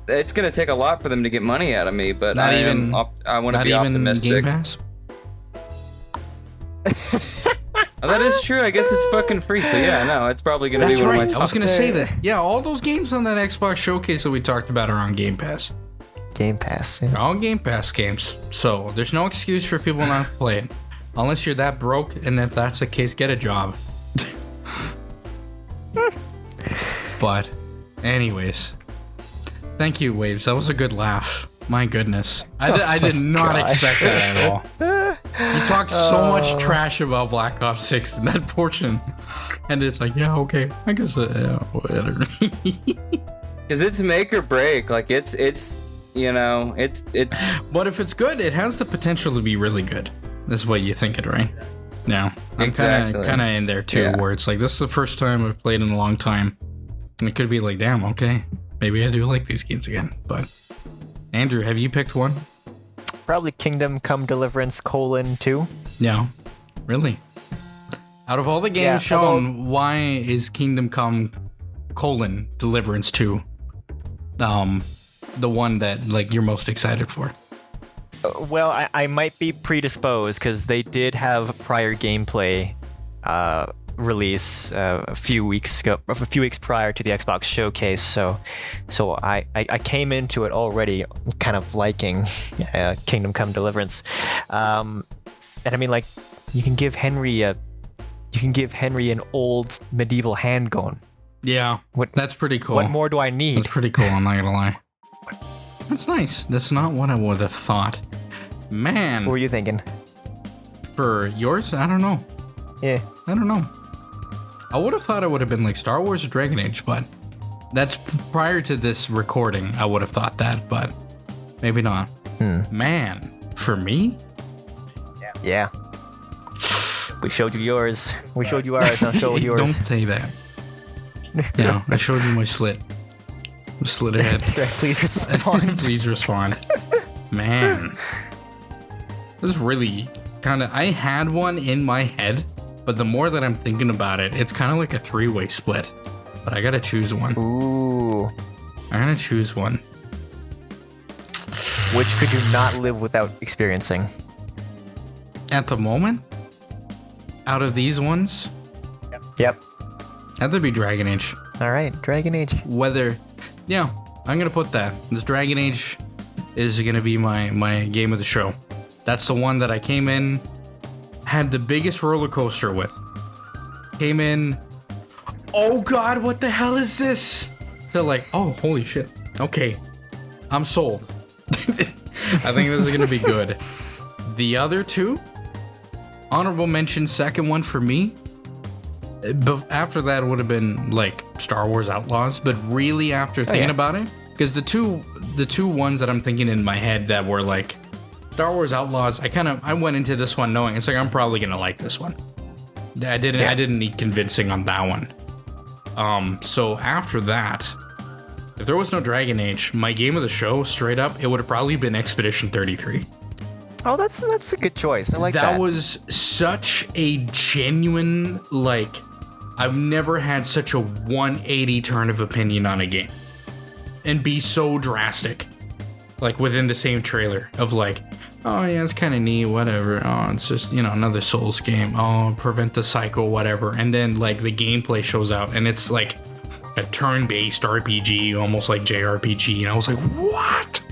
It's going to take a lot for them to get money out of me, but I want to be optimistic. Game Pass? Oh, that is true. I guess it's fucking free, so yeah, no, it's probably going to be one of my top. I was going to say that. Yeah, all those games on that Xbox showcase that we talked about are on Game Pass. Game Pass. Yeah. They're all Game Pass games. So there's no excuse for people not to play it. Unless you're that broke, and if that's the case, get a job. But, anyways. Thank you, Waves. That was a good laugh. My goodness. I did not expect that at all. You talked so much trash about Black Ops 6 in that portion. And it's like, yeah, okay. I guess, whatever. Because it's make or break. Like, it's you know, it's... But if it's good, it has the potential to be really good. That's what you're thinking, right? Yeah. I'm kind of in there, too, where it's like, this is the first time I've played in a long time. And it could be like, damn, okay. Maybe I do like these games again. But, Andrew, have you picked one? Probably Kingdom Come Deliverance : 2. Yeah, really. Out of all the games shown, why is Kingdom Come : Deliverance 2 the one that like you're most excited for? Well, I might be predisposed because they did have prior gameplay release a few weeks prior to the Xbox showcase, so I came into it already kind of liking Kingdom Come Deliverance, and I mean, like, you can give Henry an old medieval handgun. Yeah, that's pretty cool. What more do I need? That's pretty cool. I'm not gonna lie. That's nice. That's not what I would have thought. Man, what were you thinking? For yours, I don't know. Yeah, I don't know. I would have thought it would have been like Star Wars or Dragon Age, but that's prior to this recording. I would have thought that, but maybe not. Man, for me? Yeah. We showed you yours. We showed you ours. Now show yours. Don't say that. Yeah, I showed you my slit. Slitterhead. That's right. Please respond. Please respond. Man. This is really kind of... I had one in my head, but the more that I'm thinking about it, it's kind of like a three-way split. But I gotta choose one. Ooh. I gotta choose one. Which could you not live without experiencing? At the moment? Out of these ones? Yep. That would be Dragon Age. All right, Dragon Age. Yeah, I'm gonna put that. This Dragon Age is gonna be my game of the show. That's the one that I came in, had the biggest roller coaster with. Came in, oh god, what the hell is this? So like, oh, holy shit. Okay, I'm sold. I think this is gonna be good. The other two, honorable mention, second one for me. But after that would have been like Star Wars Outlaws, but really after thinking about it, because the two ones that I'm thinking in my head that were like Star Wars Outlaws, I went into this one knowing it's like I'm probably gonna like this one. I didn't need convincing on that one. So after that, if there was no Dragon Age, my game of the show, straight up, it would have probably been Expedition 33. Oh, that's a good choice. I like that. That was such a genuine, like, I've never had such a 180 turn of opinion on a game. And be so drastic. Like, within the same trailer of like, oh yeah, it's kind of neat, whatever. Oh, it's just, another Souls game. Oh, prevent the cycle, whatever. And then, like, the gameplay shows out, and it's like a turn-based RPG, almost like JRPG. And I was like, what?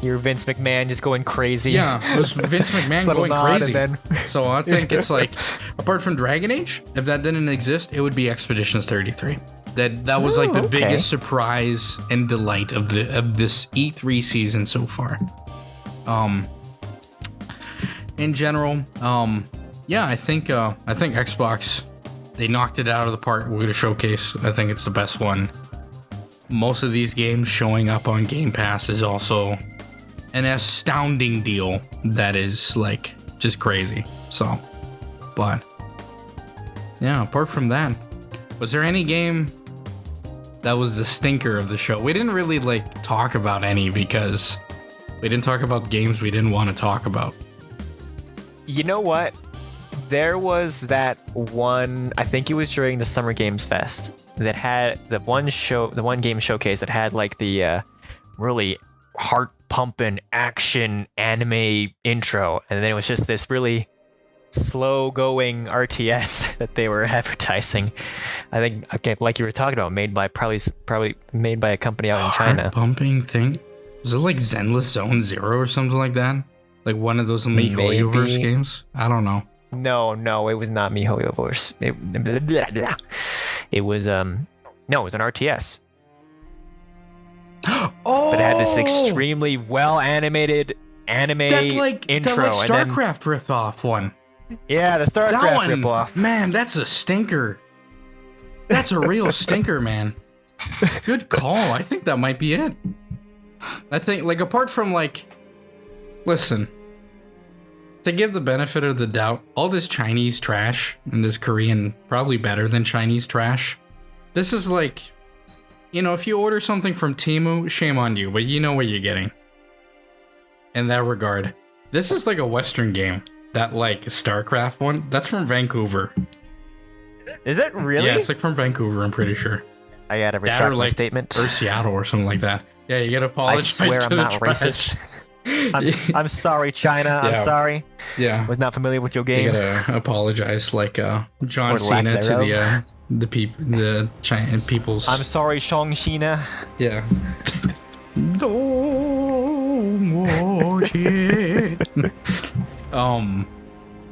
You're Vince McMahon just going crazy. Yeah, it was Vince McMahon going crazy. So I think it's like, apart from Dragon Age, if that didn't exist, it would be Expeditions 33. That was like the biggest surprise and delight of this E3 season so far. In general, yeah, I think Xbox, they knocked it out of the park with a showcase. I think it's the best one. Most of these games showing up on Game Pass is also an astounding deal that is like just crazy. So, but yeah, apart from that, was there any game that was the stinker of the show? We didn't really like talk about any because we didn't talk about games we didn't want to talk about. You know what? There was that one, I think it was during the Summer Games Fest, that had the one game showcase that had like the really heart-pumping action anime intro, and then it was just this really slow-going RTS that they were advertising. I think, okay, like you were talking about, made by probably made by a company out in China. Heart-pumping thing? Was it like Zenless Zone Zero or something like that? Like one of those MiHoYoverse games? I don't know. No, it was not MiHoYoverse. It was no, it was an RTS. Oh, but it had this extremely well animated anime intro. That StarCraft ripoff one. Yeah, the StarCraft ripoff. Man, that's a stinker. That's a real stinker, man. Good call. I think that might be it. I think, like, apart from, like, listen, to give the benefit of the doubt, all this Chinese trash and this Korean probably better than Chinese trash. This is like, if you order something from Temu, shame on you, but you know what you're getting. In that regard, this is like a Western game. That, like, StarCraft one, that's from Vancouver. Is it really? Yeah, it's like from Vancouver, I'm pretty sure. I gotta retract my statement. Or Seattle or something like that. Yeah, you gotta apologize. I swear I'm not racist. I'm sorry, China. Yeah. I'm sorry. Yeah. Was not familiar with your game. You gotta apologize, like John Cena to the China people's. I'm sorry, Shang Cena. Yeah. Don't watch it.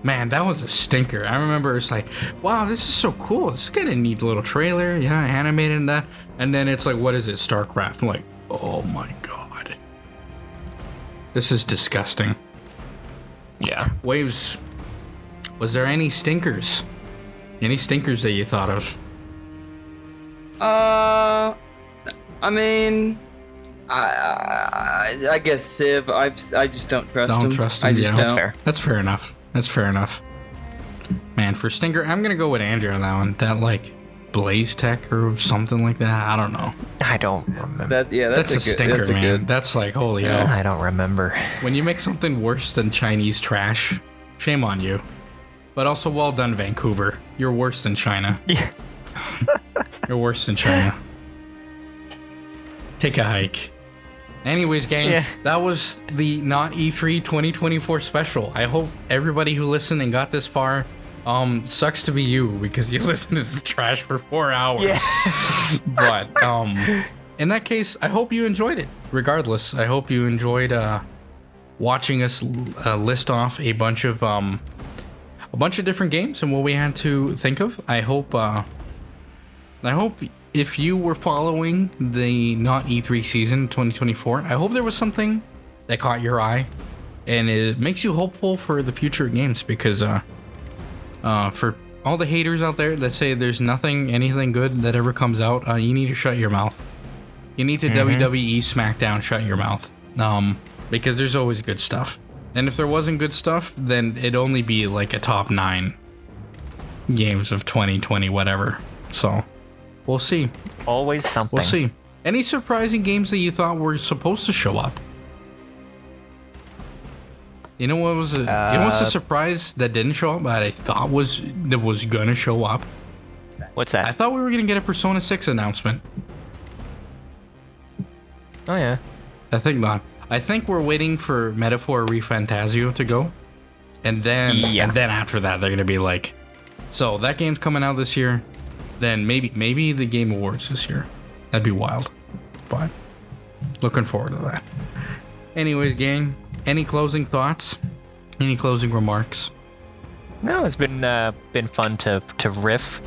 Man, that was a stinker. I remember it's like, wow, this is so cool. This is kind of neat little trailer. Yeah, animated and that. And then it's like, what is it? StarCraft. I'm like, oh my god. This is disgusting. Yeah. Waves, was there any stinkers? Any stinkers that you thought of? I mean, I guess Civ. I just don't trust him. Don't trust him. I just don't. don't. That's fair enough. That's fair enough. Man, for stinker, I'm gonna go with Andrew on that one. That, like, Blaze Tech or something like that. I don't know. I don't remember. That's a stinker, man. That's like, holy hell. I don't remember. When you make something worse than Chinese trash, shame on you. But also, well done, Vancouver. You're worse than China. Yeah. You're worse than China. Take a hike. Anyways, gang, that was the Not-E3 2024 special. I hope everybody who listened and got this far, sucks to be you because you listened to this trash for 4 hours. Yeah. But in that case, I hope you enjoyed it. Regardless, I hope you enjoyed watching us list off a bunch of different games and what we had to think of. I hope if you were following the Not-E3 season 2024, I hope there was something that caught your eye and it makes you hopeful for the future games because for all the haters out there that say there's anything good that ever comes out, you need to shut your mouth. You need to WWE SmackDown shut your mouth because there's always good stuff. And if there wasn't good stuff, then it'd only be like a top 9. games of 2020, whatever. So, we'll see. Always something. We'll see. Any surprising games that you thought were supposed to show up? You know what was you know what's a surprise that didn't show up, but I thought was gonna show up? What's that? I thought we were gonna get a Persona 6 announcement. Oh yeah. I think not. I think we're waiting for Metaphor ReFantasio to go, and then after that they're gonna be like, so that game's coming out this year. Then maybe the Game Awards this year. That'd be wild. But looking forward to that. Anyways, gang, any closing thoughts? Any closing remarks? No, it's been fun to riff,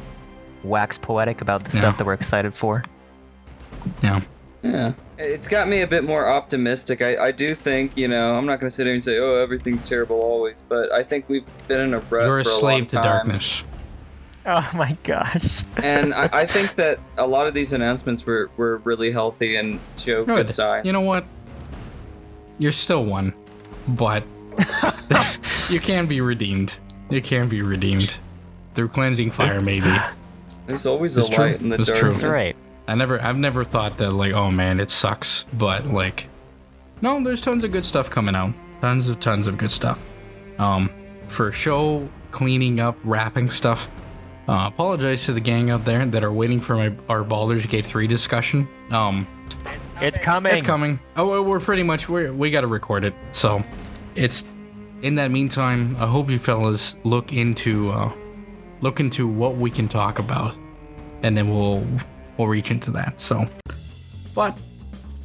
wax poetic about the stuff that we're excited for. Yeah. Yeah. It's got me a bit more optimistic. I do think, I'm not going to sit here and say, oh, everything's terrible always, but I think we've been in a rut You're a for a slave long to time. darkness. Oh my gosh. And I think that a lot of these announcements were really healthy and show good signs. You know what? You're still one, but you can be redeemed. You can be redeemed through cleansing fire, maybe. There's always a light in the dark. That's right. I've never thought that, like, oh man, it sucks, but like, no, there's tons of good stuff coming out. Tons of good stuff. For show cleaning up, wrapping stuff. Apologize to the gang out there that are waiting for our Baldur's Gate 3 discussion. It's coming. It's coming. Oh, we're pretty much we got to record it. So, it's in that meantime. I hope you fellas look into what we can talk about, and then we'll reach into that. So, but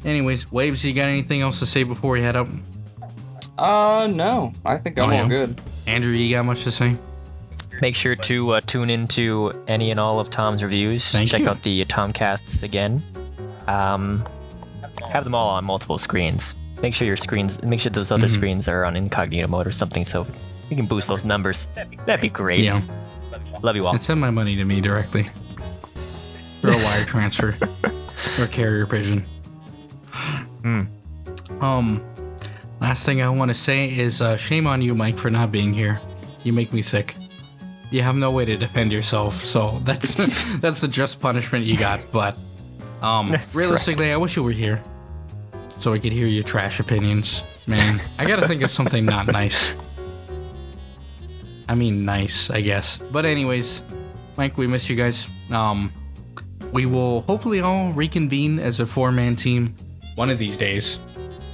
anyways, Waves, you got anything else to say before we head up? No. I think I'm all good. Andrew, you got much to say? Make sure to tune into any and all of Tom's reviews. Check out the TomCasts again. Have them all on multiple screens. Make sure those other screens are on incognito mode or something so we can boost those numbers. That'd be great. Yeah. Love you all. And send my money to me directly. Through a wire transfer. Or carrier pigeon. Last thing I want to say is shame on you, Mike, for not being here. You make me sick. You have no way to defend yourself, so that's the just punishment you got. But realistically, I wish you were here, so I could hear your trash opinions. Man, I gotta think of something not nice. I mean, nice, I guess. But anyways, Mike, we miss you guys. We will hopefully all reconvene as a 4-man team one of these days.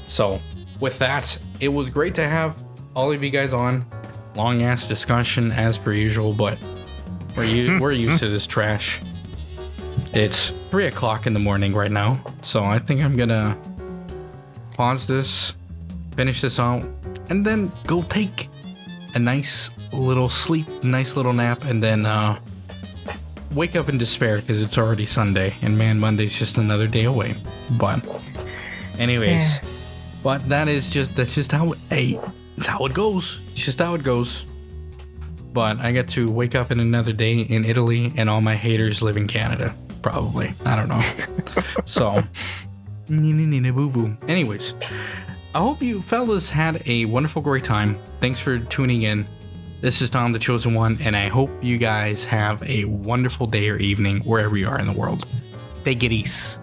So, with that, it was great to have all of you guys on. Long ass discussion as per usual, but we're used to this trash. It's 3 o'clock in the morning right now, so I think I'm gonna pause this, finish this out, and then go take a nice little sleep, nice little nap, and then wake up in despair because it's already Sunday, and man, Monday's just another day away. But anyways, but that's just how it's how it goes. It's just how it goes. But I get to wake up in another day in Italy, and all my haters live in Canada. Probably. I don't know. So, boo-boo. Anyways, I hope you fellas had a wonderful, great time. Thanks for tuning in. This is Tom, the Chosen One, and I hope you guys have a wonderful day or evening wherever you are in the world. Take it easy.